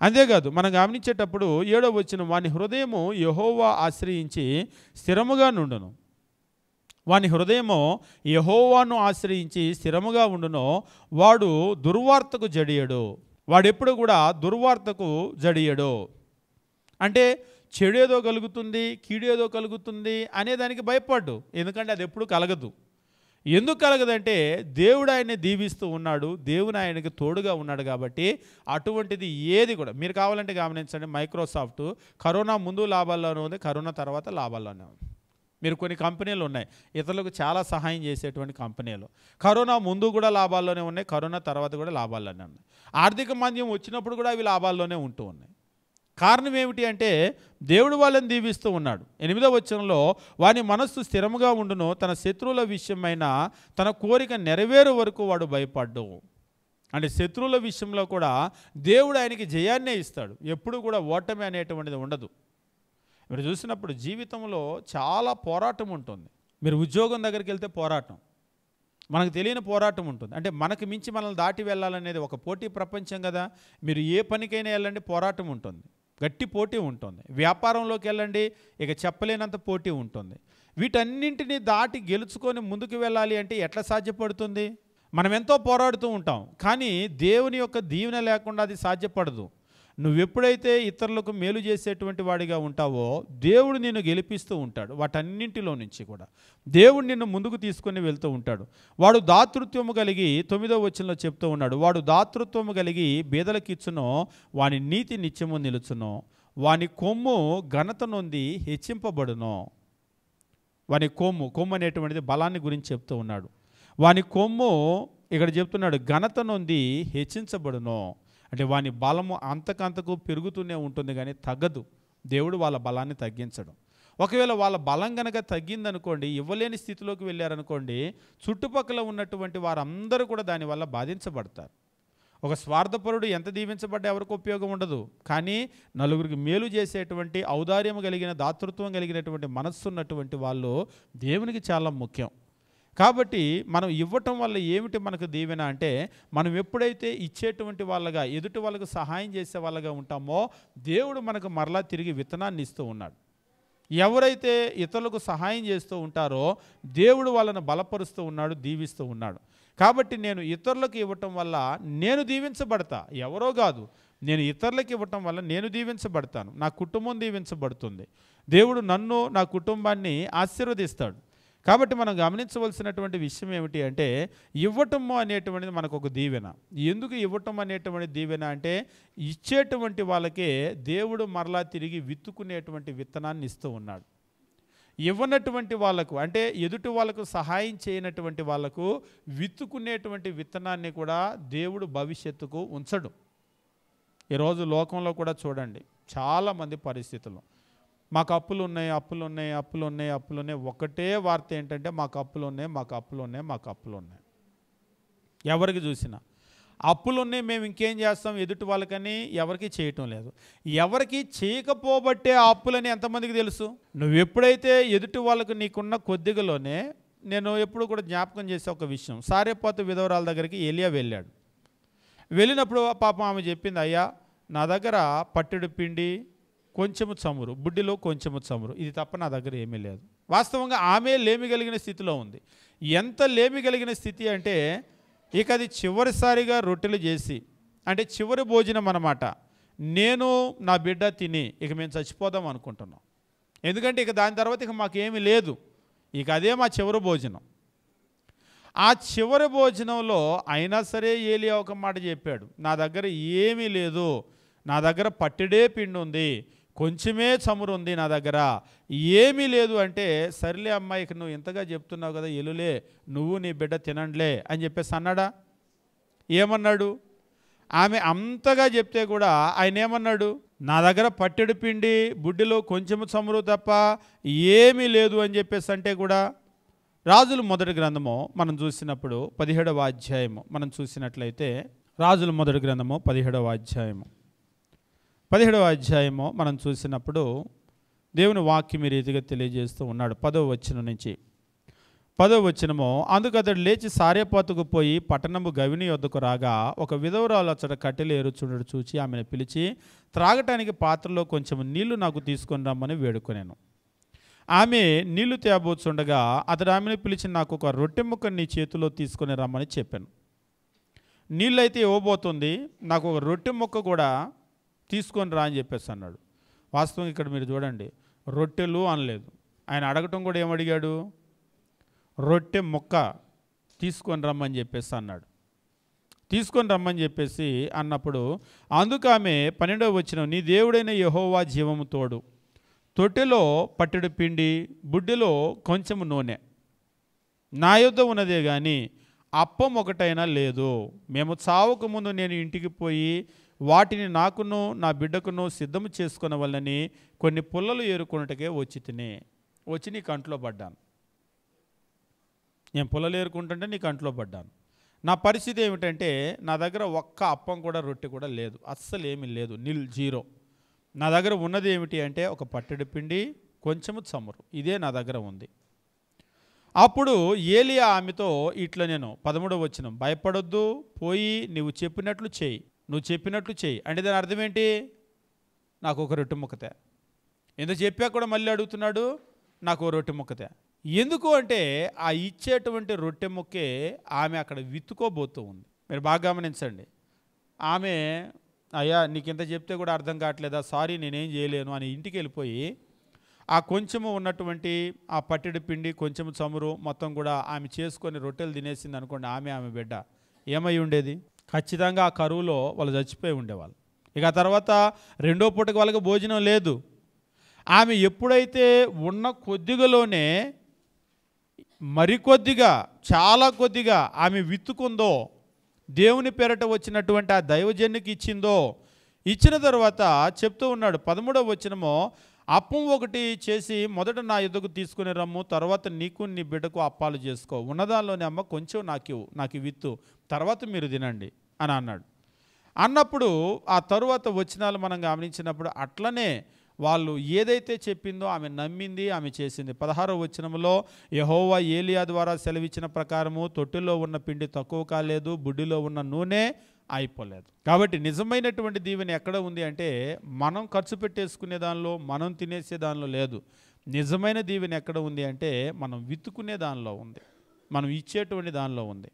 అంతేకాదు మనం గమనించేటప్పుడు 7వ వచనం, వాని హృదయము యెహోవా ఆశ్రయించి స్థిరముగా నుండును. వాని హృదయము యెహోవాను ఆశ్రయించి స్థిరముగా ఉండును, వాడు దుర్వార్తకు జడియడు. వాడెప్పుడు కూడా దుర్వార్తకు జడియడు. అంటే చెడేదో కలుగుతుంది, కీడేదో కలుగుతుంది అనేదానికి భయపడ్డు. ఎందుకంటే అది ఎప్పుడు కలగదు. ఎందుకు కలగదంటే దేవుడు ఆయన్ని దీవిస్తూ ఉన్నాడు, దేవుడు ఆయనకి తోడుగా ఉన్నాడు కాబట్టి అటువంటిది ఏది కూడా. మీరు కావాలంటే గమనించండి, మైక్రోసాఫ్ట్ కరోనా ముందు లాభాల్లోనే ఉంది, కరోనా తర్వాత లాభాల్లోనే ఉంది. మీరు కొన్ని కంపెనీలు ఉన్నాయి ఇతరులకు చాలా సహాయం చేసేటువంటి కంపెనీలు, కరోనా ముందు కూడా లాభాల్లోనే ఉన్నాయి, కరోనా తర్వాత కూడా లాభాల్లోనే ఉన్నాయి. ఆర్థిక మాంద్యం వచ్చినప్పుడు కూడా అవి లాభాల్లోనే ఉంటూ ఉన్నాయి. కారణం ఏమిటి అంటే దేవుడు వాళ్ళని దీవిస్తూ ఉన్నాడు. 8వ వచనంలో, వాని మనస్సు స్థిరముగా ఉండును, తన శత్రువుల విషయమైన తన కోరిక నెరవేరు వరకు వాడు భయపడ్డు. అంటే శత్రువుల విషయంలో కూడా దేవుడు ఆయనకి జయాన్నే ఇస్తాడు, ఎప్పుడు కూడా ఓటమి అనేటువంటిది ఉండదు. మీరు చూసినప్పుడు జీవితంలో చాలా పోరాటం ఉంటుంది. మీరు ఉద్యోగం దగ్గరికి వెళ్తే పోరాటం, మనకు తెలియని పోరాటం ఉంటుంది. అంటే మనకు మించి మనల్ని దాటి వెళ్ళాలనేది ఒక పోటీ ప్రపంచం కదా. మీరు ఏ పనికైనా వెళ్ళండి, పోరాటం ఉంటుంది, గట్టి పోటీ ఉంటుంది. వ్యాపారంలోకి వెళ్ళండి, ఇక చెప్పలేనంత పోటీ ఉంటుంది. వీటన్నింటినీ దాటి గెలుచుకొని ముందుకు వెళ్ళాలి అంటే ఎట్లా సాధ్యపడుతుంది? మనం ఎంతో పోరాడుతూ ఉంటాం, కానీ దేవుని యొక్క దీవెన లేకుండా అది సాధ్యపడదు. నువ్వెప్పుడైతే ఇతరులకు మేలు చేసేటువంటి వాడిగా ఉంటావో దేవుడు నిన్ను గెలిపిస్తూ ఉంటాడు. వాటన్నింటిలో నుంచి కూడా దేవుడు నిన్ను ముందుకు తీసుకొని వెళ్తూ ఉంటాడు. వాడు దాతృత్వము కలిగి 9వ వచనంలో చెప్తూ ఉన్నాడు, వాడు దాతృత్వము కలిగి బీదలకిచ్చునో వాని నీతి నిత్యము నిలుచునో, వాని కొమ్ము ఘనత నొంది హెచ్చింపబడునో. వాని కొమ్ము అనేటువంటిది బలాన్ని గురించి చెప్తూ ఉన్నాడు. వాని కొమ్ము ఇక్కడ చెప్తున్నాడు ఘనత నొంది హెచ్చించబడునో. అంటే వాని బలము అంతకంతకు పెరుగుతూనే ఉంటుంది కానీ తగ్గదు. దేవుడు వాళ్ళ బలాన్ని తగ్గించడం. ఒకవేళ వాళ్ళ బలం కనుక తగ్గిందనుకోండి, ఇవ్వలేని స్థితిలోకి వెళ్ళారనుకోండి, చుట్టుపక్కల ఉన్నటువంటి వారందరూ కూడా దానివల్ల బాధించబడతారు. ఒక స్వార్థపరుడు ఎంత దీవించబడ్డా ఎవరికి ఉపయోగం ఉండదు. కానీ నలుగురికి మేలు చేసేటువంటి ఔదార్యం కలిగిన, దాతృత్వం కలిగినటువంటి మనస్సు ఉన్నటువంటి వాళ్ళు దేవునికి చాలా ముఖ్యం. కాబట్టి మనం ఇవ్వటం వల్ల ఏమిటి మనకు దీవెన అంటే, మనం ఎప్పుడైతే ఇచ్చేటువంటి వాళ్ళగా, ఎదుటి వాళ్ళకు సహాయం చేసే వాళ్ళగా ఉంటామో దేవుడు మనకు మరలా తిరిగి విత్తనాన్ని ఇస్తూ ఉన్నాడు. ఎవరైతే ఇతరులకు సహాయం చేస్తూ ఉంటారో దేవుడు వాళ్ళను బలపరుస్తూ ఉన్నాడు, దీవిస్తూ ఉన్నాడు. కాబట్టి నేను ఇతరులకు ఇవ్వటం వల్ల నేను దీవించబడతా, ఎవరో కాదు, నేను ఇతరులకు ఇవ్వటం వల్ల నేను దీవించబడతాను, నా కుటుంబం దీవించబడుతుంది, దేవుడు నన్ను, నా కుటుంబాన్ని ఆశీర్వదిస్తాడు. కాబట్టి మనం గమనించవలసినటువంటి విషయం ఏమిటి అంటే, ఇవ్వటము అనేటువంటిది మనకు ఒక దీవెన. ఎందుకు ఇవ్వటం అనేటువంటి దీవెన అంటే, ఇచ్చేటువంటి వాళ్ళకే దేవుడు మరలా తిరిగి విత్తుకునేటువంటి విత్తనాన్ని ఇస్తూ ఉన్నాడు. ఇవ్వనటువంటి వాళ్ళకు, అంటే ఎదుటి వాళ్ళకు సహాయం చేయనటువంటి వాళ్ళకు విత్తుకునేటువంటి విత్తనాన్ని కూడా దేవుడు భవిష్యత్తుకు ఉంచడు. ఈరోజు లోకంలో కూడా చూడండి, చాలామంది పరిస్థితులు, మాకు అప్పులు ఉన్నాయి, అప్పులు ఉన్నాయి, అప్పులు ఉన్నాయి, అప్పులు ఉన్నాయి. ఒకటే వార్త ఏంటంటే మాకు అప్పులు ఉన్నాయి, మాకు అప్పులు ఉన్నాయి, మాకు అప్పులు ఉన్నాయి. ఎవరికి చూసినా అప్పులు ఉన్నాయి, మేము ఇంకేం చేస్తాం ఎదుటి వాళ్ళకని ఎవరికి చేయటం లేదు. ఎవరికి చేయకపోబట్టే ఆ అప్పులని ఎంతమందికి తెలుసు? నువ్వు ఎప్పుడైతే ఎదుటి వాళ్ళకు నీకున్న కొద్దిగలోనే, నేను ఎప్పుడు కూడా జ్ఞాపకం చేసే ఒక విషయం, సారేపాతు విధవరాల దగ్గరికి ఎలియా వెళ్ళాడు. వెళ్ళినప్పుడు పాపం ఆమె చెప్పింది, అయ్యా నా దగ్గర పట్టెడు పిండి, కొంచెము చమురు, బుడ్డిలో కొంచెము చమురు, ఇది తప్ప నా దగ్గర ఏమీ లేదు. వాస్తవంగా ఆమె లేమి కలిగిన స్థితిలో ఉంది. ఎంత లేమి కలిగిన స్థితి అంటే, ఇక అది చివరిసారిగా రొట్టెలు చేసి, అంటే చివరి భోజనం అన్నమాట, నేను నా బిడ్డ తిని ఇక మేము చచ్చిపోదాం అనుకుంటున్నాం. ఎందుకంటే ఇక దాని తర్వాత ఇక మాకేమీ లేదు, ఇక అదే మా చివరి భోజనం. ఆ చివరి భోజనంలో అయినా సరే ఏలియా ఒక మాట చెప్పాడు, నా దగ్గర ఏమీ లేదు, నా దగ్గర పట్టెడే పిండి ఉంది, కొంచెమే చమురు ఉంది, నా దగ్గర ఏమీ లేదు. అంటే సర్లే అమ్మాయికి నువ్వు ఇంతగా చెప్తున్నావు కదా, ఎలులే నువ్వు నీ బిడ్డ తినండిలే అని చెప్పేసి అన్నాడా? ఏమన్నాడు? ఆమె అంతగా చెప్తే కూడా ఆయన ఏమన్నాడు? నా దగ్గర పట్టెడు పిండి, బుడ్డిలో కొంచెము చమురు తప్ప ఏమీ లేదు అని చెప్పేసి అంటే కూడా, రాజుల మొదటి గ్రంథము మనం చూసినప్పుడు 17వ అధ్యాయము మనం చూసినట్లయితే, రాజుల మొదటి గ్రంథము 17వ అధ్యాయము 17వ అధ్యాయము మనం చూసినప్పుడు దేవుని వాక్యం ఈ రీతిగా తెలియజేస్తూ ఉన్నాడు. 10వ వచనం నుంచి 10వ వచనము, అందుకు అతడు లేచి సారేపాతుకు పోయి పట్టణము గవిని యొద్దకు రాగా ఒక విధవరాలు అచ్చట కట్టెలు ఏరుచుండడు చూచి ఆమెను పిలిచి త్రాగటానికి పాత్రలో కొంచెం నీళ్లు నాకు తీసుకొని రమ్మని వేడుకొనేను. ఆమె నీళ్లు తేబోచుండగా అతడు ఆమెను పిలిచి నాకు ఒక రొట్టె ముక్క నీ చేతిలో తీసుకొని రమ్మని చెప్పాను. నీళ్ళు అయితే ఇవ్వబోతుంది, నాకు ఒక రొట్టె ముక్క కూడా తీసుకొని రా అని చెప్పేసి అన్నాడు. వాస్తవం ఇక్కడ మీరు చూడండి, రొట్టెలు అనలేదు. ఆయన అడగటం కూడా ఏమడిగాడు? రొట్టె ముక్క తీసుకొని రమ్మని చెప్పేసి అన్నాడు. తీసుకొని రమ్మని చెప్పేసి అన్నప్పుడు అందుకు ఆమె 12వ వచనం, నీ దేవుడైన యెహోవా జీవము తోడు, తొట్టెలో పట్టెడు పిండి, బుడ్డిలో కొంచెము నూనె నా యొద్ద ఉన్నదే కానీ అప్పం ఒకటైనా లేదు. మేము చావక ముందు నేను ఇంటికి పోయి వాటిని నాకును నా బిడ్డకును సిద్ధము చేసుకునవల్లని కొన్ని పుల్లలు ఏరుకున్నట్టుకే వచ్చి నీ కంట్లో పడ్డాను. నేను పుల్లలు ఏరుకుంటుంటే నీ కంట్లో పడ్డాను. నా పరిస్థితి ఏమిటంటే నా దగ్గర ఒక్క అప్పం కూడా రొట్టె కూడా లేదు, అస్సలు ఏమీ లేదు, జీరో. నా దగ్గర ఉన్నది ఏమిటి అంటే ఒక పట్టెడు పిండి, కొంచెము చమురు, ఇదే నా దగ్గర ఉంది. అప్పుడు ఏలియా ఆమెతో ఇట్లా, నేను 13వ వచనం, భయపడొద్దు, పోయి నువ్వు చెప్పినట్లు చేయి అంటే దాని అర్థం ఏంటి? నాకు ఒక రొట్టె ముక్కతే. ఎంత చెప్పా కూడా మళ్ళీ అడుగుతున్నాడు, నాకు ఒక రొట్టె ముక్కతే. ఎందుకు అంటే ఆ ఇచ్చేటువంటి రొట్టె ముక్కే ఆమె అక్కడ విత్తుకోబోతూ ఉంది. మీరు బాగా గమనించండి. ఆమె, అయ్యా నీకు ఇంత చెప్తే కూడా అర్థం కావట్లేదా, సారీ నేనేం చేయలేను అని ఇంటికి వెళ్ళిపోయి ఆ కొంచెము ఉన్నటువంటి ఆ పట్టెడు పిండి, కొంచెము చమురు మొత్తం కూడా ఆమె చేసుకొని రొట్టెలు తినేసింది అనుకోండి, ఆమె బిడ్డ ఏమై ఉండేది? ఖచ్చితంగా ఆ కరువులో వాళ్ళు చచ్చిపోయి ఉండేవాళ్ళు. ఇక ఆ తర్వాత రెండో పూటకి వాళ్ళకి భోజనం లేదు. ఆమె ఎప్పుడైతే ఉన్న కొద్దిగలోనే మరికొద్దిగా, చాలా కొద్దిగా ఆమె విత్తుకుందో, దేవుని పేరట వచ్చినటువంటి ఆ దైవజన్యకి ఇచ్చిన తర్వాత చెప్తూ ఉన్నాడు 13వ వచనము, అప్పం ఒకటి చేసి మొదట నా ఎదుగు తీసుకుని రమ్ము, తర్వాత నీకు నీ బిడ్డకు అప్పాలు చేసుకో, ఉన్నదానిలోనే అమ్మ కొంచెం నాకు విత్తు, తర్వాత మీరు తినండి అని అన్నాడు. అన్నప్పుడు ఆ తరువాత వచనాలు మనం గమనించినప్పుడు అట్లనే వాళ్ళు ఏదైతే చెప్పిందో ఆమె నమ్మింది, ఆమె చేసింది. 16వ వచనంలో యెహోవా ఏలియా ద్వారా సెలవిచ్చిన ప్రకారము తొట్టిలో ఉన్న పిండి తక్కువ కాలేదు, బుడ్డిలో ఉన్న నూనె అయిపోలేదు. కాబట్టి నిజమైనటువంటి దీవెన ఎక్కడ ఉంది అంటే మనం ఖర్చు పెట్టేసుకునే దానిలో, మనం తినేసే దానిలో లేదు. నిజమైన దీవెన ఎక్కడ ఉంది అంటే మనం విత్తుకునే దానిలో ఉంది, మనం ఇచ్చేటువంటి దానిలో ఉంది.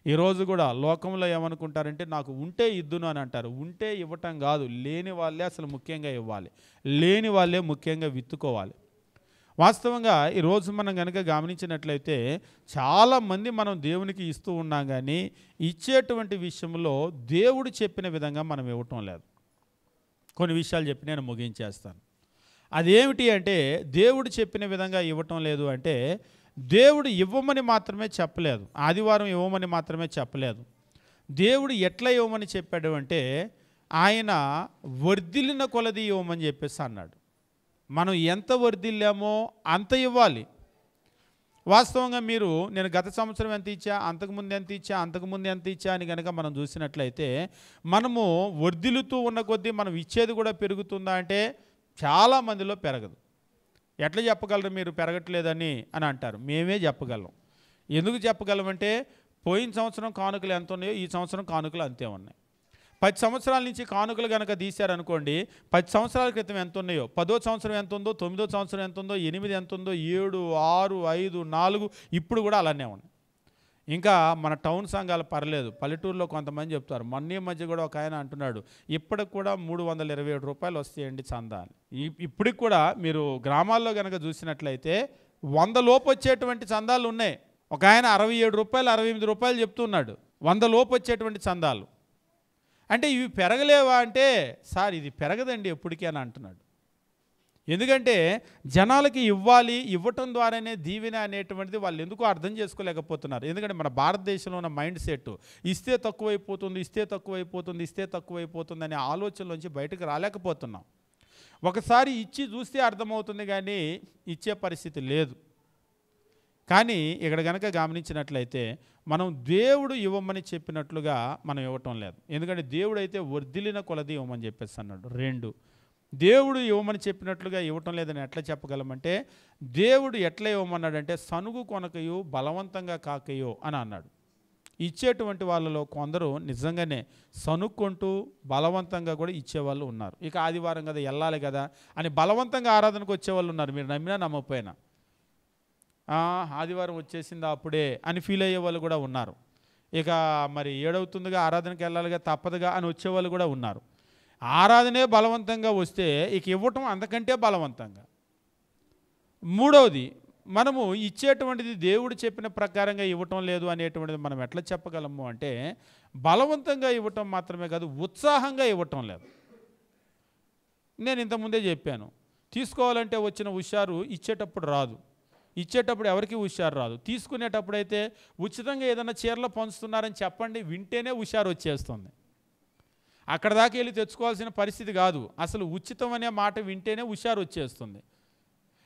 ఈరోజు కూడా లోకంలో ఏమనుకుంటారంటే నాకు ఉంటే ఇద్దును అని అంటారు. ఉంటే ఇవ్వటం కాదు, లేని వాళ్ళే అసలు ముఖ్యంగా ఇవ్వాలి, లేని వాళ్ళే ముఖ్యంగా విత్తుకోవాలి. వాస్తవంగా ఈరోజు మనం కనుక గమనించినట్లయితే చాలామంది మనం దేవునికి ఇస్తూ ఉన్నాం, కానీ ఇచ్చేటువంటి విషయంలో దేవుడు చెప్పిన విధంగా మనం ఇవ్వటం లేదు. కొన్ని విషయాలు చెప్పి నేను ముగించేస్తాను. అదేమిటి అంటే దేవుడు చెప్పిన విధంగా ఇవ్వటం లేదు అంటే దేవుడు ఇవ్వమని మాత్రమే చెప్పలేదు, ఆదివారం ఇవ్వమని మాత్రమే చెప్పలేదు. దేవుడు ఎట్లా ఇవ్వమని చెప్పాడు అంటే ఆయన వర్ధిల్లిన కొలది ఇవ్వమని చెప్పేసి అన్నాడు. మనం ఎంత వర్ధిల్లామో అంత ఇవ్వాలి. వాస్తవంగా నేను గత సంవత్సరం ఎంత ఇచ్చా, అంతకుముందు ఎంత ఇచ్చా అని కనుక మనం చూసినట్లయితే మనము వర్ధిల్లుతూ ఉన్న కొద్దీ మనం ఇచ్చేది కూడా పెరుగుతుందా అంటే చాలామందిలో పెరగదు. ఎట్లా చెప్పగలరు మీరు పెరగట్లేదని అని అంటారు. మేమే చెప్పగలం. ఎందుకు చెప్పగలమంటే పోయిన సంవత్సరం కానుకలు ఎంత ఉన్నాయో ఈ సంవత్సరం కానుకలు అంతే ఉన్నాయి. 10 సంవత్సరాల నుంచి కానుకలు కనుక తీశారనుకోండి, 10 సంవత్సరాల క్రితం ఎంత ఉన్నాయో, 10వ సంవత్సరం ఎంత ఉందో, 9వ సంవత్సరం ఎంత ఉందో, 8 ఎంత ఉందో, 7, 6, 5, 4 ఇప్పుడు కూడా అలానే ఉన్నాయి. ఇంకా మన టౌన్ సంఘాలు పర్లేదు, పల్లెటూరులో కొంతమంది చెప్తారు. మొన్న మధ్య కూడా ఒక ఆయన అంటున్నాడు, ఇప్పటికి కూడా 327 రూపాయలు వస్తాయండి చందా అని. ఇప్పటికి కూడా మీరు గ్రామాల్లో కనుక చూసినట్లయితే 100 లోపు వచ్చేటువంటి చందాలు ఉన్నాయి. ఒక ఆయన 67 రూపాయలు 68 రూపాయలు చెప్తున్నాడు 100 లోపు వచ్చేటువంటి చందాలు. అంటే ఇవి పెరగలేవా అంటే సార్ ఇది పెరగదండి ఎప్పటికీ అని అంటున్నాడు. ఎందుకంటే జనాలకి ఇవ్వటం ద్వారానే దీవెన అనేటువంటిది వాళ్ళు ఎందుకు అర్థం చేసుకోలేకపోతున్నారు. ఎందుకంటే మన భారతదేశంలో ఉన్న మైండ్ సెట్ ఇస్తే తక్కువైపోతుంది అనే ఆలోచనలోంచి బయటకు రాలేకపోతున్నాం. ఒకసారి ఇచ్చి చూస్తే అర్థమవుతుంది, కానీ ఇచ్చే పరిస్థితి లేదు. కానీ ఇక్కడ కనుక గమనించినట్లయితే మనం దేవుడు ఇవ్వమని చెప్పినట్లుగా మనం ఇవ్వటం లేదు. ఎందుకంటే దేవుడు అయితే వర్ధిల్లిన కొలది ఇవ్వమని చెప్పేసి అన్నాడు. 2, దేవుడు ఇవ్వమని చెప్పినట్లుగా ఇవ్వటం లేదని ఎట్లా చెప్పగలమంటే, దేవుడు ఎట్లా ఇవ్వమన్నాడంటే సనుగు కొనకయో బలవంతంగా కాకయో అని అన్నాడు. ఇచ్చేటువంటి వాళ్ళలో కొందరు నిజంగానే సనుక్కుంటూ బలవంతంగా కూడా ఇచ్చేవాళ్ళు ఉన్నారు. ఇక ఆదివారం కదా వెళ్ళాలి కదా అని బలవంతంగా ఆరాధనకు వచ్చేవాళ్ళు ఉన్నారు. మీరు నమ్మినా నమ్మకపోయినా ఆదివారం వచ్చేసిందా అప్పుడే అని ఫీల్ అయ్యే వాళ్ళు కూడా ఉన్నారు. ఇక మరి ఏడవుతుందిగా ఆరాధనకి వెళ్ళాలిగా తప్పదుగా అని వచ్చేవాళ్ళు కూడా ఉన్నారు. ఆరాధనే బలవంతంగా వస్తే ఇక ఇవ్వటం అంతకంటే బలవంతంగా. 3వది, మనము ఇచ్చేటువంటిది దేవుడు చెప్పిన ప్రకారంగా ఇవ్వటం లేదు అనేటువంటిది మనం ఎట్లా చెప్పగలము అంటే, బలవంతంగా ఇవ్వటం మాత్రమే కాదు, ఉత్సాహంగా ఇవ్వటం లేదు. నేను ఇంతకుముందే చెప్పాను, తీసుకోవాలంటే వచ్చిన హుషారు ఇచ్చేటప్పుడు రాదు. ఇచ్చేటప్పుడు ఎవరికి హుషారు రాదు. తీసుకునేటప్పుడు అయితే ఉచితంగా ఏదైనా చీరలు పంచుతున్నారని చెప్పండి, వింటేనే హుషారు వచ్చేస్తుంది. అక్కడ దాకా వెళ్ళి తెచ్చుకోవాల్సిన పరిస్థితి కాదు, అసలు ఉచితం అనే మాట వింటేనే హుషారు వచ్చేస్తుంది.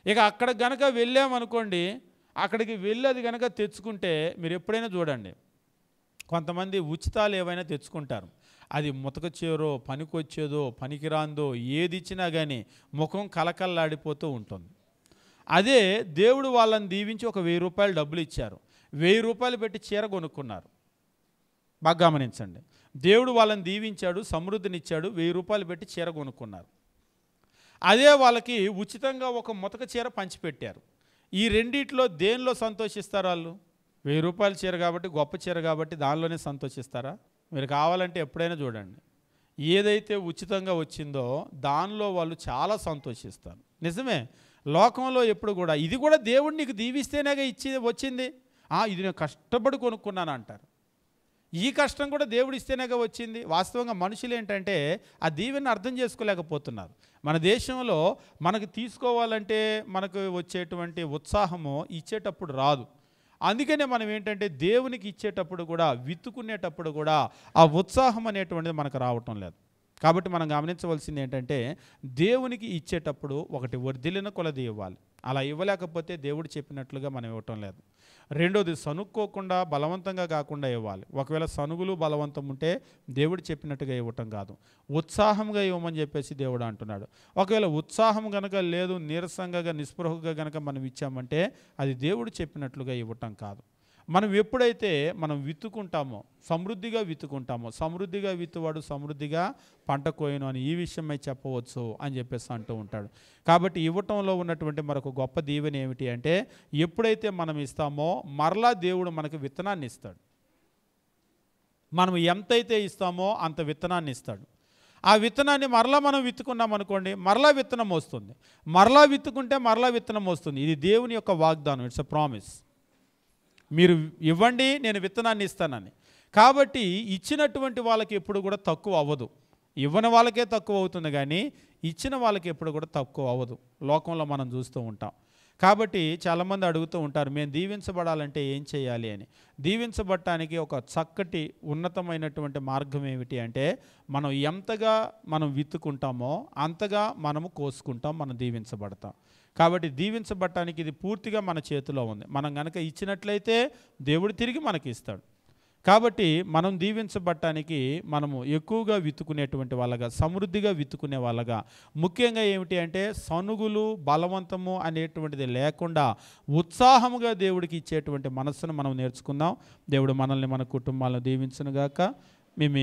ఇక అక్కడ గనక వెళ్ళామనుకోండి, అక్కడికి వెళ్ళి అది గనక తెచ్చుకుంటే మీరు ఎప్పుడైనా చూడండి, కొంతమంది ఉచితాలు ఏవైనా తెచ్చుకుంటారు. అది ముతక చీరో పనికొచ్చేదో పనికిరాందో ఏది ఇచ్చినా కానీ ముఖం కలకల్లాడిపోతూ ఉంటుంది. అదే దేవుడు వాళ్ళని దీవించి ఒక 1000 రూపాయలు డబ్బులు ఇచ్చారు, 1000 రూపాయలు పెట్టి చీర కొనుక్కున్నారు. బాగా గమనించండి, దేవుడు వాళ్ళని దీవించాడు, సమృద్ధినిచ్చాడు, 1000 రూపాయలు పెట్టి చీర కొనుక్కున్నారు. అదే వాళ్ళకి ఉచితంగా ఒక ముతక చీర పంచిపెట్టారు. ఈ రెండిట్లో దేనిలో సంతోషిస్తారు వాళ్ళు? 1000 రూపాయల చీర కాబట్టి, గొప్ప చీర కాబట్టి దానిలోనే సంతోషిస్తారా? మీరు కావాలంటే ఎప్పుడైనా చూడండి, ఏదైతే ఉచితంగా వచ్చిందో దానిలో వాళ్ళు చాలా సంతోషిస్తారు. నిజమే, లోకంలో ఎప్పుడు కూడా ఇది కూడా దేవుడు నీకు దీవిస్తేనే వచ్చింది, ఇది నేను కష్టపడి కొనుక్కున్నాను అంటారు. ఈ కష్టం కూడా దేవుడు ఇస్తేనేగా వచ్చింది. వాస్తవంగా మనుషులు ఏంటంటే ఆ దీవెని అర్థం చేసుకోలేకపోతున్నారు. మన దేశంలో మనకు తీసుకోవాలంటే మనకు వచ్చేటువంటి ఉత్సాహము ఇచ్చేటప్పుడు రాదు. అందుకనే మనం ఏంటంటే దేవునికి ఇచ్చేటప్పుడు కూడా, విత్తుకునేటప్పుడు కూడా ఆ ఉత్సాహం అనేటువంటిది మనకు రావటం లేదు. కాబట్టి మనం గమనించవలసింది ఏంటంటే, దేవునికి ఇచ్చేటప్పుడు ఒకటి వర్ధిల్లిన కొలది ఇవ్వాలి. అలా ఇవ్వలేకపోతే దేవుడు చెప్పినట్లుగా మనం ఇవ్వటం లేదు. 2వది, సనుక్కోకుండా బలవంతంగా కాకుండా ఇవ్వాలి. ఒకవేళ సనుగులు బలవంతం ఉంటే దేవుడు చెప్పినట్టుగా ఇవ్వటం కాదు, ఉత్సాహంగా ఇవ్వమని చెప్పేసి దేవుడు అంటున్నాడు. ఒకవేళ ఉత్సాహం కనుక లేదు, నీరసంగా నిస్పృహగా కనుక మనం ఇచ్చామంటే అది దేవుడు చెప్పినట్లుగా ఇవ్వటం కాదు. మనం ఎప్పుడైతే మనం విత్తుకుంటామో, సమృద్ధిగా విత్తుకుంటామో, సమృద్ధిగా విత్తువాడు సమృద్ధిగా పంట కోయను అని ఈ విషయమై చెప్పవచ్చు అని చెప్పేసి అంటూ ఉంటాడు. కాబట్టి ఇవ్వటంలో ఉన్నటువంటి మరొక గొప్ప దీవెన ఏమిటి అంటే, ఎప్పుడైతే మనం ఇస్తామో మరలా దేవుడు మనకు విత్తనాన్ని ఇస్తాడు. మనం ఎంతైతే ఇస్తామో అంత విత్తనాన్ని ఇస్తాడు. ఆ విత్తనాన్ని మరలా మనం విత్తుకున్నాం అనుకోండి, మరలా విత్తనం వస్తుంది. మరలా విత్తుకుంటే మరలా విత్తనం వస్తుంది. ఇది దేవుని యొక్క వాగ్దానం, ఇట్స్ ఎ ప్రామిస్. మీరు ఇవ్వండి, నేను విత్తనాన్ని ఇస్తానని. కాబట్టి ఇచ్చినటువంటి వాళ్ళకి ఎప్పుడు కూడా తక్కువ అవ్వదు. ఇవ్వని వాళ్ళకే తక్కువ అవుతుంది కానీ ఇచ్చిన వాళ్ళకి ఎప్పుడు కూడా తక్కువ అవ్వదు. లోకంలో మనం చూస్తూ ఉంటాం. కాబట్టి చాలామంది అడుగుతూ ఉంటారు, మేము దీవించబడాలంటే ఏం చేయాలి అని. దీవించబడటానికి ఒక చక్కటి ఉన్నతమైనటువంటి మార్గం ఏమిటి అంటే, మనం ఎంతగా మనం విత్తుకుంటామో అంతగా మనము కోసుకుంటాం, మనం దీవించబడతాం. కాబట్టి దీవించబడటానికి ఇది పూర్తిగా మన చేతిలో ఉంది. మనం కనుక ఇచ్చినట్లయితే దేవుడు తిరిగి మనకి ఇస్తాడు. కాబట్టి మనం దీవించబడటానికి మనము ఎక్కువగా విత్తుకునేటువంటి వాళ్ళగా, సమృద్ధిగా విత్తుకునే వాళ్ళగా, ముఖ్యంగా ఏమిటి అంటే సనుగులు బలవంతము అనేటువంటిది లేకుండా ఉత్సాహముగా దేవుడికి ఇచ్చేటువంటి మనస్సును మనం నేర్చుకుందాం. దేవుడు మనల్ని, మన కుటుంబాలను దీవించునుగాక. మేము